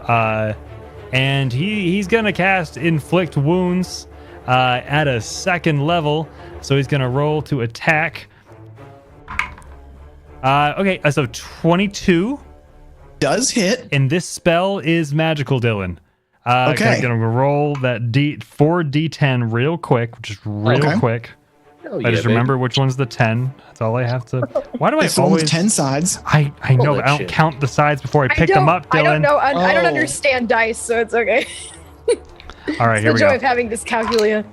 Speaker 2: And he's gonna cast inflict wounds at a 2nd level. So he's gonna roll to attack. Okay, so 22.
Speaker 3: Does hit.
Speaker 2: And this spell is magical, Dylan.
Speaker 3: Okay.
Speaker 2: I'm gonna roll that 4d10 real quick, just real
Speaker 3: Okay.
Speaker 2: quick.
Speaker 1: Hell
Speaker 2: I just
Speaker 1: baby.
Speaker 2: remember which one's the 10. That's all I have to. Why do I
Speaker 3: This one's
Speaker 2: always?
Speaker 3: 10 sides.
Speaker 2: I know,
Speaker 1: Roll
Speaker 2: but
Speaker 1: that
Speaker 2: I don't
Speaker 1: shit.
Speaker 2: count the sides before I
Speaker 4: I
Speaker 2: pick them up, Dylan.
Speaker 4: I don't know. I don't
Speaker 3: Oh.
Speaker 4: understand dice, so it's okay.
Speaker 2: All right,
Speaker 4: It's
Speaker 2: here
Speaker 4: the
Speaker 2: we
Speaker 4: joy
Speaker 2: go.
Speaker 4: of having dyscalculia.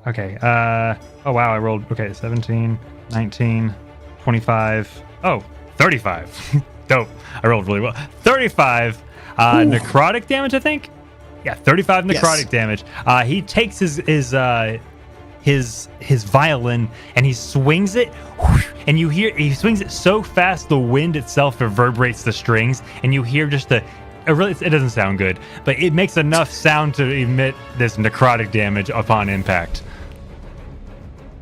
Speaker 2: Okay. Oh wow, I rolled. Okay, 17, 19, 25. Oh, 35. Dope. I rolled really well. 35 necrotic damage, I think. Yeah, 35 necrotic damage. He takes his violin and he swings it, and you hear he swings it so fast the wind itself reverberates the strings, and you hear just it doesn't sound good, but it makes enough sound to emit this necrotic damage upon impact.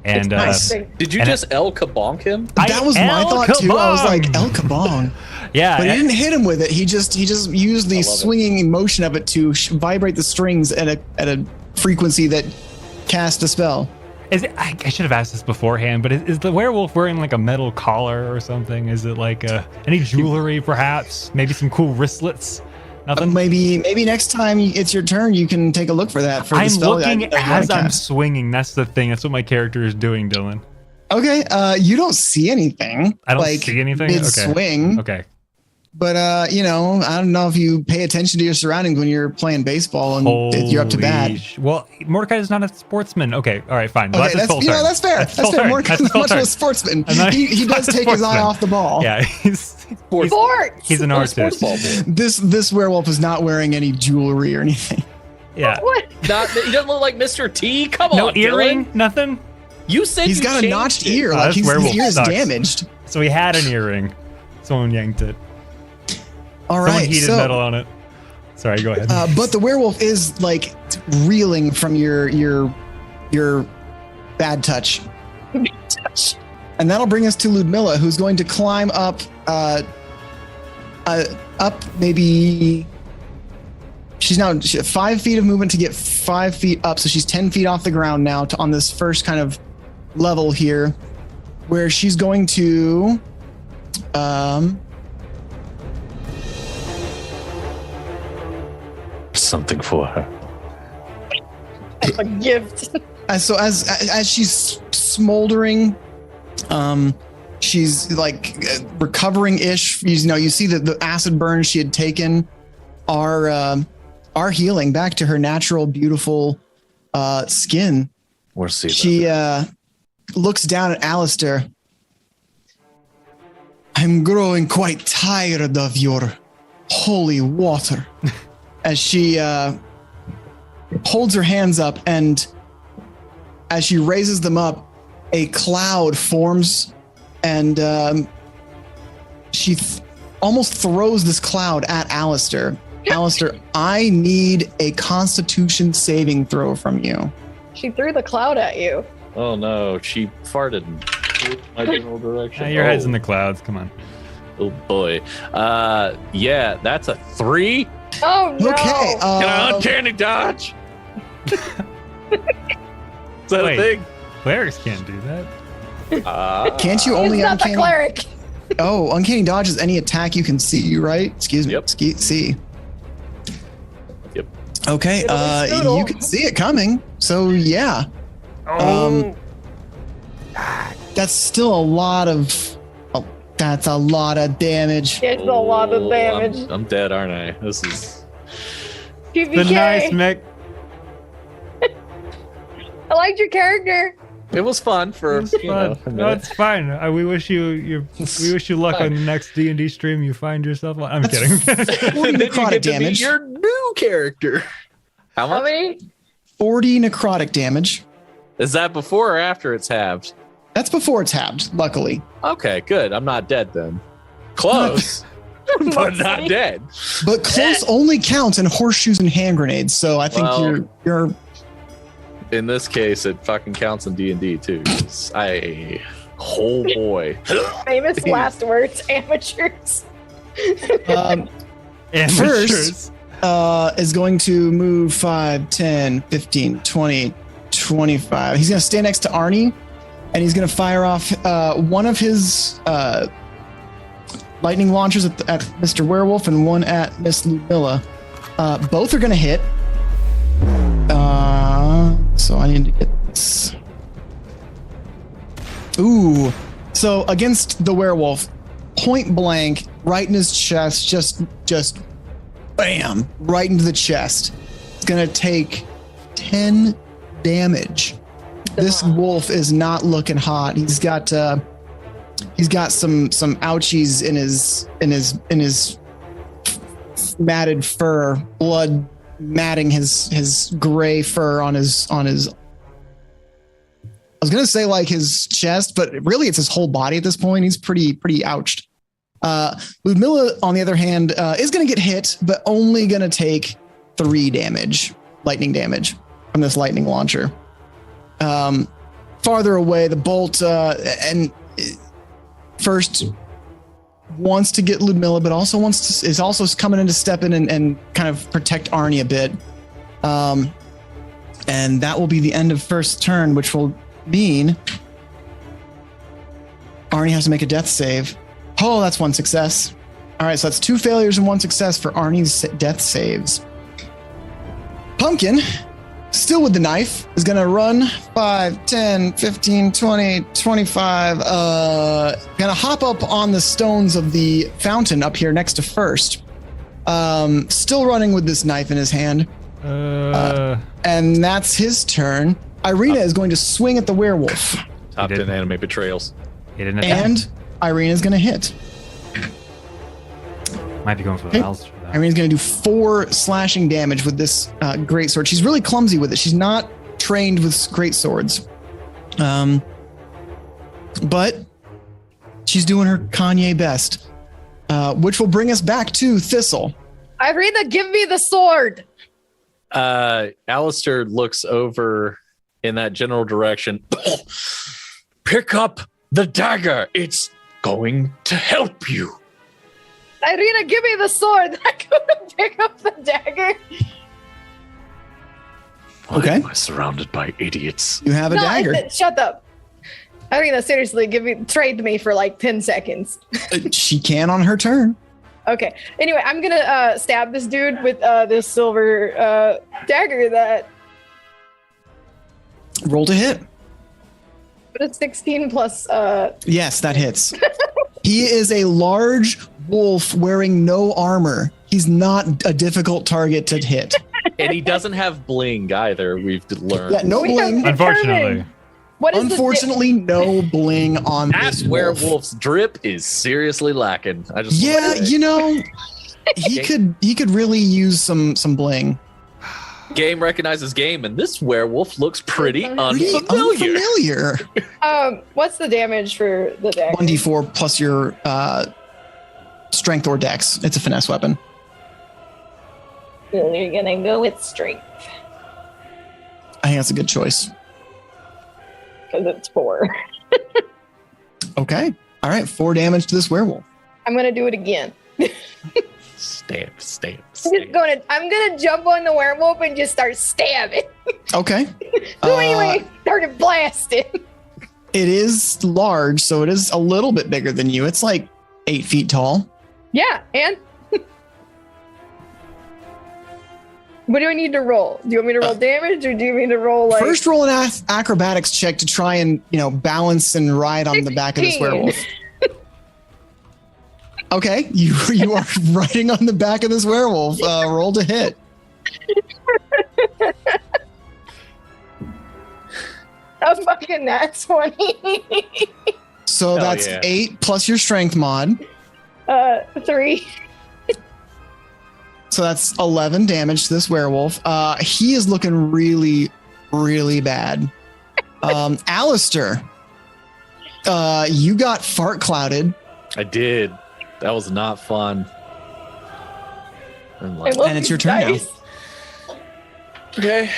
Speaker 2: And
Speaker 3: Nice.
Speaker 1: Did you
Speaker 2: And
Speaker 1: just El Kabonk him?
Speaker 3: That was my
Speaker 2: El
Speaker 3: thought too. I was like,
Speaker 2: Kabong!
Speaker 3: El Kabong.
Speaker 2: yeah,
Speaker 3: But he didn't hit him with it. He just used the
Speaker 1: love it.
Speaker 3: swinging motion of it to vibrate the strings at a frequency that cast a spell.
Speaker 2: Is it, I should have asked this beforehand, but is the werewolf wearing like a metal collar or something? Is it like any jewelry, perhaps? Maybe some cool wristlets? Nothing.
Speaker 3: Maybe next time it's your turn, you can take a look for that. For the
Speaker 2: I'm
Speaker 3: spell
Speaker 2: looking
Speaker 3: that you wanna
Speaker 2: as I'm
Speaker 3: cast.
Speaker 2: swinging. That's the thing. That's what my character is doing, Dylan.
Speaker 3: Okay, you don't see anything.
Speaker 2: I don't
Speaker 3: like,
Speaker 2: see anything?
Speaker 3: mid
Speaker 2: Okay.
Speaker 3: swing.
Speaker 2: Okay.
Speaker 3: But I don't know if you pay attention to your surroundings when you're playing baseball and you're up to bat.
Speaker 2: Well, Mordecai is not a sportsman. Okay. All right. Fine. Well,
Speaker 3: Okay,
Speaker 2: that's his full turn.
Speaker 3: that's fair. That's
Speaker 2: full
Speaker 3: fair.
Speaker 2: turn.
Speaker 3: Mordecai's
Speaker 2: That's his full
Speaker 3: much of
Speaker 2: turn.
Speaker 3: a sportsman.
Speaker 2: I'm not-
Speaker 3: He does
Speaker 2: that's a
Speaker 3: take his eye
Speaker 2: sportsman.
Speaker 3: off the ball.
Speaker 2: Yeah.
Speaker 4: Sports.
Speaker 2: He's an
Speaker 1: Sports
Speaker 2: artist.
Speaker 1: ball boy.
Speaker 3: This werewolf is not wearing any jewelry or anything.
Speaker 2: Yeah.
Speaker 4: What?
Speaker 1: Not, he doesn't look like Mr. T. Come
Speaker 2: No
Speaker 1: on,
Speaker 2: earring.
Speaker 1: Dylan.
Speaker 2: Nothing.
Speaker 1: You said
Speaker 3: He's
Speaker 1: you
Speaker 3: got a
Speaker 1: changed
Speaker 3: notched
Speaker 1: it.
Speaker 3: ear.
Speaker 2: Oh,
Speaker 3: Like
Speaker 2: this
Speaker 3: his
Speaker 2: werewolf
Speaker 3: ear is
Speaker 2: sucks.
Speaker 3: damaged.
Speaker 2: So he had an earring. Someone yanked it.
Speaker 3: All
Speaker 2: Someone
Speaker 3: right.
Speaker 2: heated
Speaker 3: So,
Speaker 2: metal on it. Sorry. Go ahead.
Speaker 3: but the werewolf is like reeling from your bad touch. And that'll bring us to Ludmilla, who's going to climb up maybe. She's now 5 feet of movement to get 5 feet up, so she's 10 feet off the ground now on this first kind of level here, where she's going to
Speaker 1: Something for her.
Speaker 4: A gift.
Speaker 3: so as she's smoldering, she's like recovering ish. You see that the acid burns she had taken are healing back to her natural, beautiful skin.
Speaker 1: We'll see.
Speaker 3: She looks down at Alistair. I'm growing quite tired of your holy water. As she holds her hands up, and as she raises them up, a cloud forms, and she almost throws this cloud at Alistair. Alistair, I need a Constitution saving throw from you.
Speaker 4: She threw the cloud at you.
Speaker 1: Oh no, she farted in my general direction.
Speaker 2: Your head's in the clouds. Come on.
Speaker 1: Oh boy. Yeah, that's a 3.
Speaker 4: Oh no.
Speaker 3: Okay.
Speaker 1: Can I uncanny dodge? Is that
Speaker 2: Wait.
Speaker 1: a thing?
Speaker 2: Clerics can't do that.
Speaker 3: Can't you
Speaker 4: He's
Speaker 3: only
Speaker 4: not the
Speaker 3: uncanny?
Speaker 4: cleric.
Speaker 3: Oh, uncanny dodge is any attack you can see, right? Excuse me.
Speaker 1: Yep.
Speaker 3: See.
Speaker 1: Yep.
Speaker 3: Okay.
Speaker 4: It'll be Scoodle.
Speaker 3: You can see it coming. So yeah. That's still a lot of. That's a lot of damage.
Speaker 4: It's a lot of damage.
Speaker 1: I'm dead, aren't I? This is.
Speaker 2: The
Speaker 4: PBK.
Speaker 2: nice Mick.
Speaker 4: I liked your character.
Speaker 1: It was fun for
Speaker 2: It's fun.
Speaker 1: a
Speaker 2: No,
Speaker 1: minute.
Speaker 2: it's fine. We wish you luck on the next D&D stream you find yourself on. I'm kidding.
Speaker 3: 40
Speaker 1: And then you
Speaker 3: necrotic
Speaker 1: get to meet
Speaker 3: damage.
Speaker 1: your new character. How
Speaker 4: How
Speaker 1: much?
Speaker 4: many?
Speaker 3: 40 necrotic damage.
Speaker 1: Is that before or after it's halved?
Speaker 3: That's before it's halved, luckily.
Speaker 1: Okay, good. I'm not dead then. Close, but not dead.
Speaker 3: But close only counts in horseshoes and hand grenades. So I think
Speaker 1: Well-
Speaker 3: you're
Speaker 1: In this case, it fucking counts in D&D too. Oh boy.
Speaker 4: Famous last words, amateurs.
Speaker 2: Amateurs.
Speaker 3: is going to move 5, 10, 15, 20, 25. He's going to stand next to Arnie, and he's going to fire off one of his lightning launchers at Mr. Werewolf and one at Miss Ludmilla. Both are going to hit. So I need to get this. Ooh. So against the werewolf, point blank, right in his chest, just bam, right into the chest. It's gonna take 10 damage. This wolf is not looking hot. He's got some ouchies in his matted fur, blood matting his gray fur on his I was gonna say like his chest, but really it's his whole body at this point. He's pretty ouched. Ludmilla, on the other hand, is gonna get hit, but only gonna take 3 damage, lightning damage from this lightning launcher. Farther away, the bolt and first wants to get Ludmilla, but also is also coming in to step in and kind of protect Arnie a bit. And that will be the end of first turn, which will mean Arnie has to make a death save. Oh, that's 1 success. All right, so that's 2 failures and 1 success for Arnie's death saves. Pumpkin, still with the knife, is going to run 5, 10, 15, 20, 25. Going to hop up on the stones of the fountain up here next to first. Still running with this knife in his hand. And that's his turn. Irina is going to swing at the werewolf.
Speaker 1: Top 10 anime betrayals.
Speaker 2: He didn't attack.
Speaker 3: And Irina's going to hit.
Speaker 2: Might be going for the mouse for that.
Speaker 3: Irina's going to do 4 slashing damage with this great sword. She's really clumsy with it. She's not trained with great swords. But she's doing her Kanye best, which will bring us back to Thistle.
Speaker 4: Irina, give me the sword.
Speaker 1: Alistair looks over in that general direction. Pick up the dagger. It's going to help you.
Speaker 4: Irina, give me the sword. I couldn't pick up the dagger.
Speaker 1: Why
Speaker 3: Okay.
Speaker 1: am I surrounded by idiots?
Speaker 3: You have a dagger.
Speaker 4: Shut up. Irina, seriously, trade me for like 10 seconds.
Speaker 3: She can on her turn.
Speaker 4: Okay. Anyway, I'm gonna stab this dude with this silver dagger that.
Speaker 3: Roll to hit.
Speaker 4: But it's 16 plus.
Speaker 3: Yes, that hits. He is a large wolf wearing no armor. He's not a difficult target to hit.
Speaker 1: And he doesn't have bling either, we've learned.
Speaker 3: Yeah, no
Speaker 4: We have
Speaker 3: bling.
Speaker 2: Unfortunately.
Speaker 4: What is
Speaker 3: Unfortunately, no bling on
Speaker 1: That
Speaker 3: this wolf.
Speaker 1: werewolf's drip is seriously lacking. I just
Speaker 3: Yeah, you know, he could really use some bling.
Speaker 1: Game recognizes game, and this werewolf looks pretty
Speaker 3: Pretty
Speaker 1: unfamiliar.
Speaker 3: unfamiliar.
Speaker 4: What's the damage for the deck?
Speaker 3: 1d4 plus your strength or dex. It's a finesse weapon.
Speaker 4: You're gonna go with strength
Speaker 3: I think that's a good choice.
Speaker 4: because it's 4.
Speaker 3: Okay. All right. 4 damage to this werewolf.
Speaker 4: I'm gonna do it again.
Speaker 1: Stamp.
Speaker 4: I'm gonna jump on the werewolf and just start stabbing.
Speaker 3: Okay.
Speaker 4: So anyway, started blasting.
Speaker 3: It is large, so it is a little bit bigger than you. It's like 8 feet tall.
Speaker 4: Yeah, and what do I need to roll? Do you want me to roll damage, or do you mean to roll like
Speaker 3: First, roll an acrobatics check to try and balance and ride on the back of this
Speaker 4: 16.
Speaker 3: werewolf. Okay, you are riding on the back of this werewolf. Roll to hit.
Speaker 4: a fucking nat 20?
Speaker 3: So
Speaker 1: Hell
Speaker 3: that's
Speaker 1: yeah.
Speaker 3: 8 plus your strength mod.
Speaker 4: 3.
Speaker 3: So that's 11 damage to this werewolf. He is looking really, really bad. Alistair, you got fart clouded.
Speaker 1: I did. That was not fun. I'm like,
Speaker 3: And it's your turn now.
Speaker 1: okay.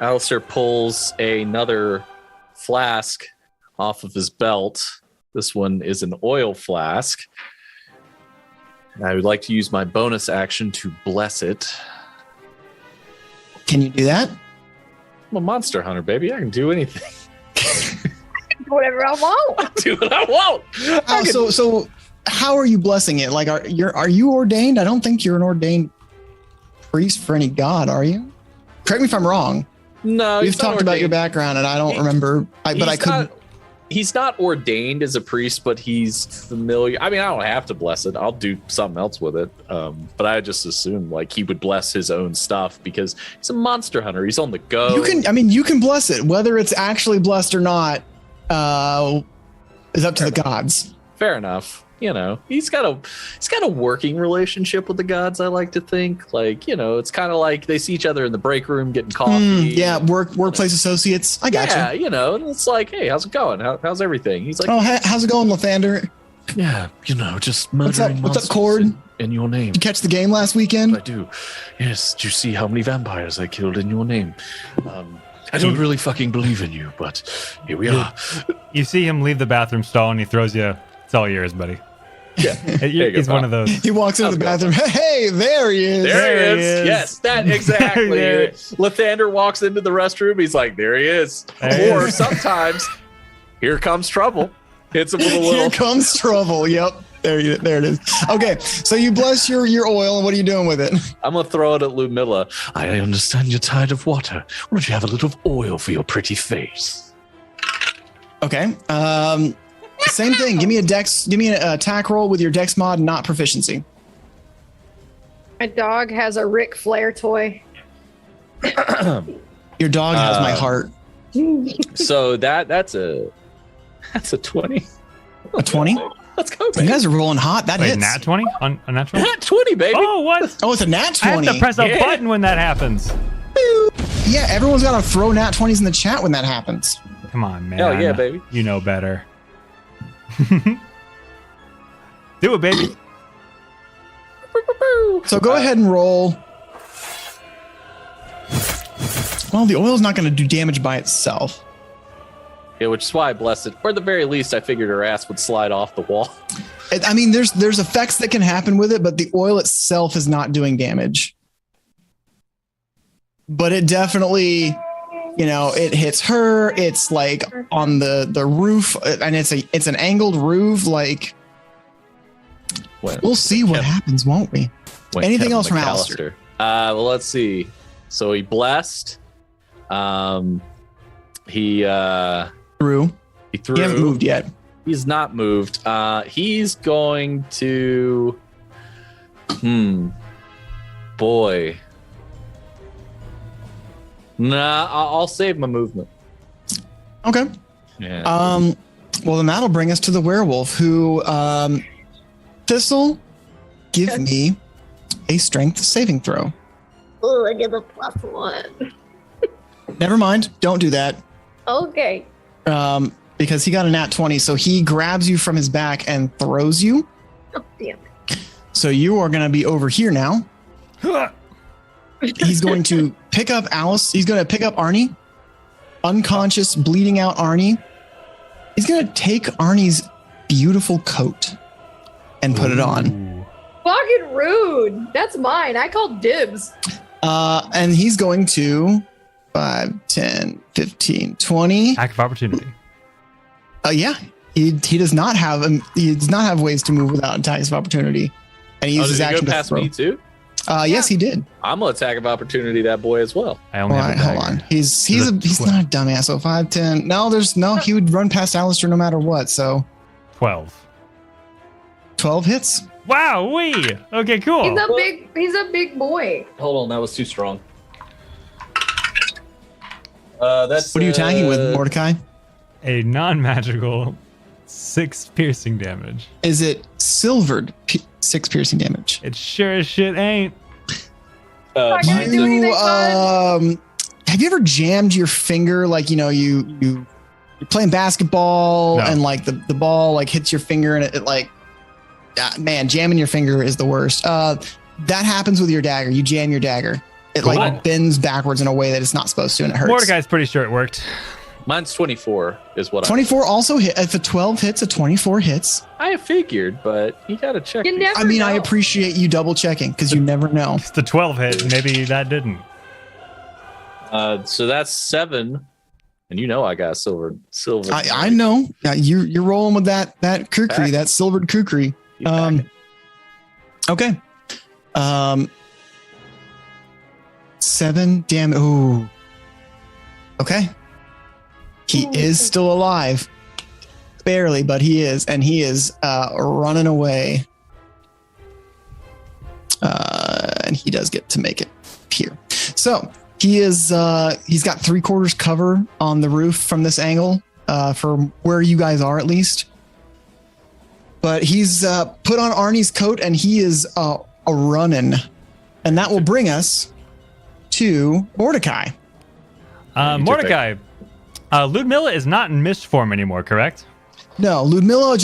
Speaker 1: Alistair pulls another flask off of his belt. This one is an oil flask. And I would like to use my bonus action to bless it.
Speaker 3: Can you do that?
Speaker 1: I'm a monster hunter, baby. I can do anything.
Speaker 4: Whatever I want.
Speaker 1: I'll do what I want.
Speaker 3: So how are you blessing it? Like, are you ordained? I don't think you're an ordained priest for any god, are you? Correct me if I'm wrong.
Speaker 1: No,
Speaker 3: We've
Speaker 1: he's not
Speaker 3: talked about your
Speaker 1: ordained.
Speaker 3: background, and I don't remember. But I could.
Speaker 1: He's not ordained as a priest, but he's familiar. I mean, I don't have to bless it. I'll do something else with it. But I just assumed like he would bless his own stuff because he's a monster hunter. He's on the go.
Speaker 3: You can bless it. Whether it's actually blessed or not is up to the gods.
Speaker 1: Fair enough. He's got a working relationship with the gods. I like to think, like, it's kind of like they see each other in the break room getting coffee.
Speaker 3: Yeah, workplace associates. I got you.
Speaker 1: Yeah, it's like, hey, how's it going? How's everything? He's like,
Speaker 3: Oh, how's it going, Lathander?
Speaker 1: yeah, just
Speaker 3: What's up?
Speaker 1: murdering
Speaker 3: What's up,
Speaker 1: monsters
Speaker 3: Cord?
Speaker 1: in your name.
Speaker 3: Did you catch the game last weekend?
Speaker 1: I do. Yes. Do you see how many vampires I killed in your name? I don't really fucking believe in you, but here we are.
Speaker 2: You see him leave the bathroom stall and he throws you. It's all yours, buddy.
Speaker 1: Yeah.
Speaker 2: He's one of those.
Speaker 3: He walks into the bathroom. Hey, there he is.
Speaker 1: There he is. Yes, that exactly.
Speaker 2: There.
Speaker 1: Lathander walks into the restroom. He's like, there he is.
Speaker 2: There
Speaker 1: Or
Speaker 2: he is.
Speaker 1: sometimes, here comes trouble. Hits him with a
Speaker 3: Here
Speaker 1: little.
Speaker 3: comes trouble. Yep. There it is. Okay, so you bless your oil, and what are you doing with it?
Speaker 1: I'm gonna throw it at Lumilla. I understand you're tired of water. Why don't you have a little oil for your pretty face?
Speaker 3: Okay. Same thing. Give me an attack roll with your dex mod, not proficiency.
Speaker 4: My dog has a Ric Flair toy.
Speaker 3: Your dog has my heart.
Speaker 1: So that's a 20.
Speaker 3: A 20?
Speaker 1: Let's go,
Speaker 3: You
Speaker 1: baby.
Speaker 3: guys are rolling hot. That
Speaker 2: Wait,
Speaker 3: hits.
Speaker 2: nat 20 on a natural?
Speaker 1: Nat 20, baby.
Speaker 2: Oh, what?
Speaker 3: Oh, it's a nat
Speaker 2: I have
Speaker 3: 20.
Speaker 2: to press a
Speaker 1: Yeah.
Speaker 2: button when that happens.
Speaker 3: Yeah, everyone's got to throw nat 20s in the chat when that happens.
Speaker 2: Come on, man.
Speaker 1: Hell yeah, baby.
Speaker 2: You know better. Do it, baby.
Speaker 3: So go ahead and roll. Well, the oil's not going to do damage by itself.
Speaker 1: Yeah, which is why I blessed it. Or at the very least, I figured her ass would slide off the wall.
Speaker 3: I mean, there's effects that can happen with it, but the oil itself is not doing damage. But it definitely, it hits her. It's like on the roof, and it's an angled roof. Like, we'll see what happens, won't we? Anything
Speaker 1: Kevin
Speaker 3: else from
Speaker 1: McAllister.
Speaker 3: Alistair?
Speaker 1: Well, let's see. So he blessed. He
Speaker 3: Through.
Speaker 1: he threw.
Speaker 3: You haven't moved yet.
Speaker 1: He's not moved. He's going to. Boy. Nah, I'll save my movement.
Speaker 3: Okay.
Speaker 1: Yeah.
Speaker 3: Well, then that'll bring us to the werewolf who, Thistle, give me a strength saving throw.
Speaker 4: Oh, I get the +1.
Speaker 3: Never mind. Don't do that.
Speaker 4: Okay.
Speaker 3: Because he got a nat 20, so he grabs you from his back and throws you.
Speaker 4: Oh, damn it.
Speaker 3: So you are going to be over here now. He's going to pick up Alice. He's going to pick up Arnie. Unconscious, bleeding out Arnie. He's going to take Arnie's beautiful coat and put it on.
Speaker 4: Fucking rude. That's mine. I called dibs.
Speaker 3: And he's going to 5, 10, 15, 20.
Speaker 2: Attack of opportunity.
Speaker 3: Yeah. He does not have ways to move without attacks of opportunity. And he uses
Speaker 1: did he
Speaker 3: action
Speaker 1: go
Speaker 3: to
Speaker 1: past
Speaker 3: throw.
Speaker 1: me too?
Speaker 3: Yes, he did.
Speaker 1: I'm gonna attack of opportunity that boy as well.
Speaker 2: I only
Speaker 3: All
Speaker 2: have
Speaker 3: right,
Speaker 2: a
Speaker 3: hold
Speaker 2: dagger.
Speaker 3: on. He's not a dumbass. So 5, 10. No, he would run past Alistair no matter what. So
Speaker 2: 12.
Speaker 3: 12 hits.
Speaker 2: Wow, okay, cool.
Speaker 4: He's a big boy.
Speaker 1: Hold on, that was too strong. That's
Speaker 3: What are you attacking with, Mordecai?
Speaker 2: A non-magical 6 piercing damage.
Speaker 3: Is it silvered 6 piercing damage?
Speaker 2: It sure as shit ain't.
Speaker 4: Not gonna do anything fun.
Speaker 3: Have you ever jammed your finger like you're playing basketball
Speaker 2: No.
Speaker 3: and like the ball like hits your finger and it like man, jamming your finger is the worst. That happens with your dagger. You jam your dagger. It
Speaker 2: Cool.
Speaker 3: like bends backwards in a way that it's not supposed to and it hurts.
Speaker 2: Mordecai's pretty sure it worked.
Speaker 1: Mine's 24 is what
Speaker 3: 24 also hit. If a 12 hits, a 24 hits.
Speaker 1: I figured, but you gotta check.
Speaker 4: You
Speaker 1: these.
Speaker 4: never
Speaker 3: I mean, I
Speaker 4: know.
Speaker 3: appreciate you double checking because you never know.
Speaker 2: It's the 12 hit. Maybe that didn't.
Speaker 1: So that's 7, and I got silver.
Speaker 3: I know. Yeah, you're rolling with that kukri, that silvered kukri.
Speaker 1: You back it.
Speaker 3: Okay. 7 damage. Ooh. Okay. He is still alive. Barely, but he is. And he is running away. And he does get to make it here. So he is he's got 3/4 cover on the roof from this angle, for where you guys are at least. But he's put on Arnie's coat and he is a running. And that will bring us to Mordecai.
Speaker 2: Mordecai, Ludmilla is not in mist form anymore, correct?
Speaker 3: No, Ludmilla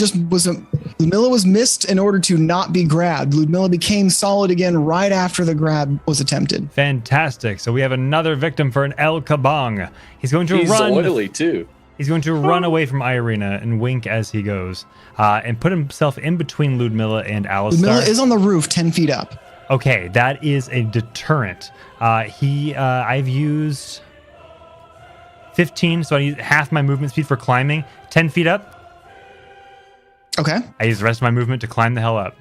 Speaker 3: was missed in order to not be grabbed. Ludmilla became solid again right after the grab was attempted.
Speaker 2: Fantastic. So we have another victim for an El Kabong. He's going to
Speaker 1: He's
Speaker 2: run.
Speaker 1: oily too.
Speaker 2: He's going to run away from Irina and wink as he goes, and put himself in between Ludmilla and Alistar.
Speaker 3: Ludmilla is on the roof 10 feet up.
Speaker 2: Okay, that is a deterrent. I've used 15, so I use half my movement speed for climbing. 10 feet up,
Speaker 3: Okay.
Speaker 2: I use the rest of my movement to climb the hell up.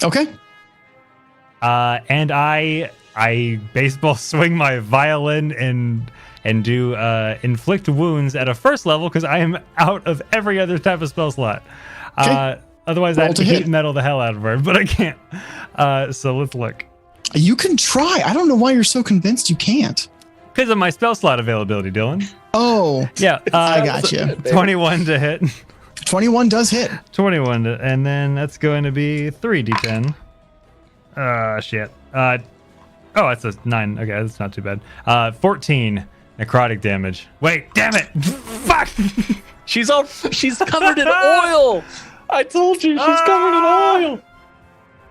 Speaker 3: Okay.
Speaker 2: And I baseball swing my violin and do inflict wounds at a first level because I am out of every other type of spell slot.
Speaker 3: Okay.
Speaker 2: Otherwise,
Speaker 3: Roll
Speaker 2: I'd
Speaker 3: to
Speaker 2: heat
Speaker 3: hit.
Speaker 2: metal the hell out of her, but I can't. So let's look.
Speaker 3: You can try. I don't know why you're so convinced you can't.
Speaker 2: Because of my spell slot availability, Dylan.
Speaker 3: Oh,
Speaker 2: Yeah,
Speaker 3: I got you.
Speaker 2: 21 to hit.
Speaker 3: 21 does hit.
Speaker 2: 21 to, and then that's going to be 3d10. Shit. Oh, that's a 9. Okay, that's not too bad. 14 necrotic damage. Wait, damn it! Fuck!
Speaker 1: She's covered in oil. I told you she's covered in oil.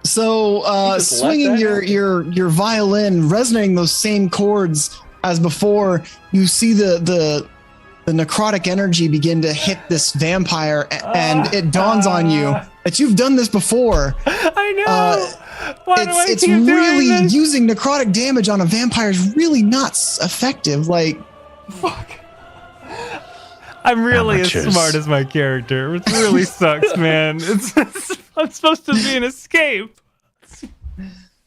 Speaker 3: So
Speaker 1: just let
Speaker 3: swinging
Speaker 1: that
Speaker 3: your violin, resonating those same chords as before, you see the necrotic energy begin to hit this vampire, and it dawns on you that you've done this before.
Speaker 2: I know. Why do I
Speaker 3: It's
Speaker 2: keep doing
Speaker 3: really
Speaker 2: this?
Speaker 3: using necrotic damage on a vampire is really not effective. Like,
Speaker 2: Fuck. I'm really as
Speaker 1: Amateurs.
Speaker 2: smart as my character. It really sucks, man. I'm supposed to be an escape.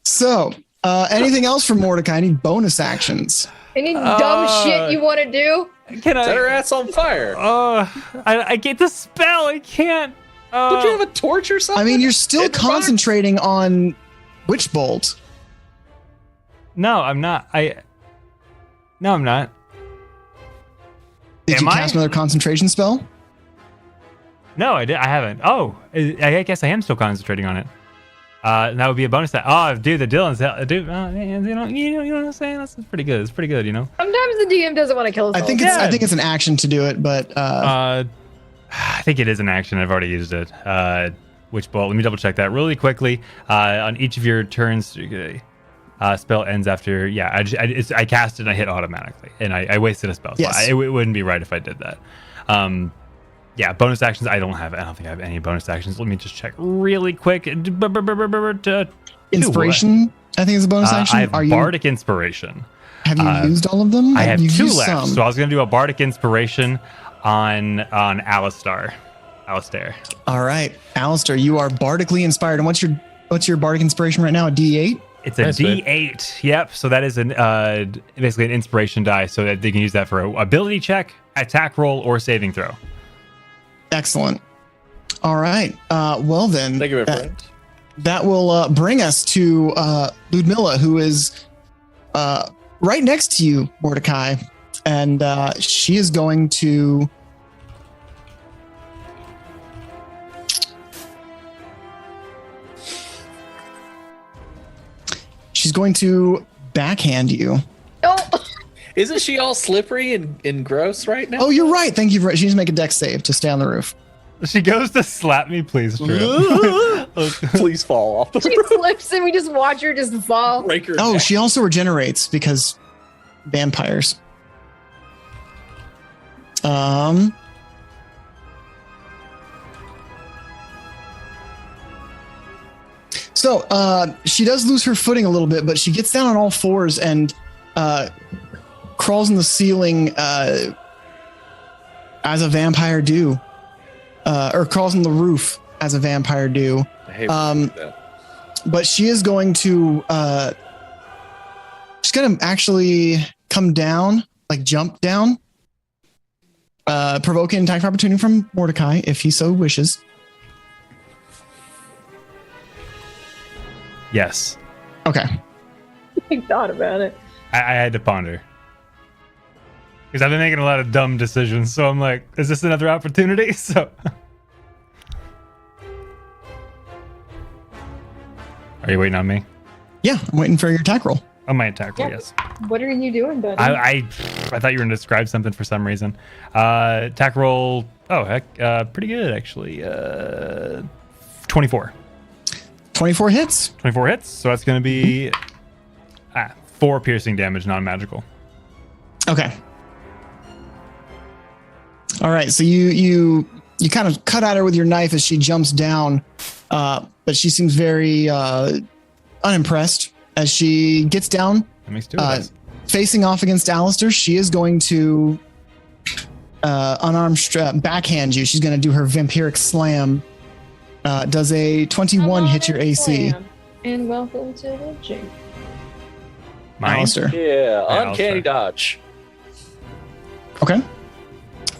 Speaker 3: so anything else from Mordecai? Any bonus actions?
Speaker 4: Any dumb shit you want to do?
Speaker 2: Can
Speaker 1: Set her
Speaker 2: I?
Speaker 1: ass on fire.
Speaker 2: I get the spell. I can't.
Speaker 1: Don't you have a torch or something?
Speaker 3: I mean, you're still
Speaker 1: In the box?
Speaker 3: concentrating on Witch Bolt.
Speaker 2: No, I'm not. No, I'm not.
Speaker 3: Did
Speaker 2: Am
Speaker 3: you
Speaker 2: I?
Speaker 3: cast another concentration spell?
Speaker 2: No, I haven't. Oh, I guess I am still concentrating on it. And that would be a bonus. Oh, dude, the Dylan's dude. You know what I'm saying? That's pretty good. It's pretty good. You know.
Speaker 4: Sometimes the DM doesn't want to kill us.
Speaker 3: I think it's an action to do it, but
Speaker 2: I think it is an action. I've already used it. Which bolt? Let me double check that really quickly. On each of your turns, spell ends after. Yeah, I cast it and I hit automatically, and I wasted a spell.
Speaker 3: Yes.
Speaker 2: So it wouldn't be right if I did that. Yeah, bonus actions. I don't think I have any bonus actions. Let me just check really quick.
Speaker 3: Inspiration, I think, is a bonus action.
Speaker 2: I have Bardic Inspiration.
Speaker 3: Have you used all of them?
Speaker 2: I have
Speaker 3: You've
Speaker 2: 2
Speaker 3: used
Speaker 2: left.
Speaker 3: some.
Speaker 2: So I was going to do a Bardic Inspiration on Alistair.
Speaker 3: All right, Alistair, you are bardically inspired. And what's your Bardic Inspiration right now? A D8?
Speaker 2: It's a D8. Man. Yep. So that is basically an inspiration die, so that they can use that for an ability check, attack roll, or saving throw.
Speaker 3: Excellent. All right. Well then,
Speaker 1: Thank you, my friend.
Speaker 3: That will bring us to Ludmilla, who is right next to you, Mordecai, and she is going to. She's going to backhand you.
Speaker 4: Oh.
Speaker 1: Isn't she all slippery and gross right now?
Speaker 3: Oh, you're right. Thank you. She needs to make a dex save to stay on the roof.
Speaker 2: She goes to slap me, please, Drew.
Speaker 1: Please fall off the
Speaker 4: She slips and we just watch her just fall.
Speaker 1: break her
Speaker 3: Oh,
Speaker 1: neck.
Speaker 3: she also regenerates because vampires. So she does lose her footing a little bit, but she gets down on all fours and crawls in the ceiling as a vampire do, or crawls on the roof as a vampire do.
Speaker 1: I hate that.
Speaker 3: But she is going to she's going to actually come down, like jump down, provoking an attack of opportunity from Mordecai if he so wishes.
Speaker 2: Yes.
Speaker 3: Okay.
Speaker 4: I thought about it.
Speaker 2: I had to ponder. Because I've been making a lot of dumb decisions, so I'm like, is this another opportunity? So. Are you waiting on me?
Speaker 3: Yeah, I'm waiting for your attack roll.
Speaker 2: On my attack roll,
Speaker 4: Yeah.
Speaker 2: yes.
Speaker 4: What are you doing, buddy?
Speaker 2: I thought you were going to describe something for some reason. Attack roll, oh, heck, pretty good, actually. 24.
Speaker 3: 24 hits.
Speaker 2: 24 hits, so that's going to be 4 piercing damage, non-magical.
Speaker 3: Okay. All right, so you kind of cut at her with your knife as she jumps down, but she seems very unimpressed as she gets down.
Speaker 2: That makes 2 of us.
Speaker 3: Facing off against Alistair, she is going to unarmed backhand you. She's going to do her vampiric slam. Does a 21 hit your AC?
Speaker 4: And welcome to the gym.
Speaker 2: Mine?
Speaker 3: Alistair.
Speaker 1: Yeah,
Speaker 2: Yeah,
Speaker 1: uncanny
Speaker 2: I'll
Speaker 1: dodge.
Speaker 3: Okay.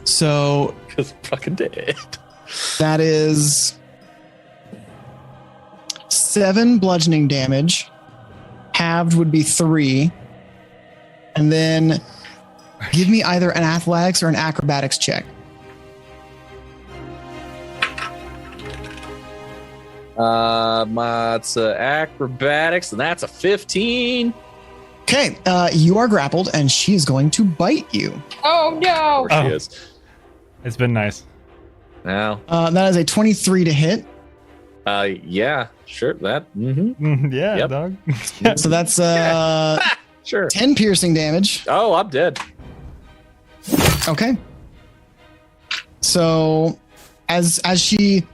Speaker 3: So
Speaker 1: Because I'm fucking dead.
Speaker 3: that is 7 bludgeoning damage. Halved would be 3. And then give me either an athletics or an acrobatics check.
Speaker 1: It's acrobatics, and that's a 15.
Speaker 3: Okay, you are grappled, and she is going to bite you.
Speaker 4: Oh no!
Speaker 1: There
Speaker 2: Oh.
Speaker 1: she is.
Speaker 2: It's been nice.
Speaker 1: Now,
Speaker 3: That is a 23 to hit.
Speaker 1: yeah, sure. That,
Speaker 2: Yeah,
Speaker 1: Yep.
Speaker 2: dog.
Speaker 3: So that's
Speaker 1: sure.
Speaker 3: 10 piercing damage.
Speaker 1: Oh, I'm dead.
Speaker 3: Okay. So as she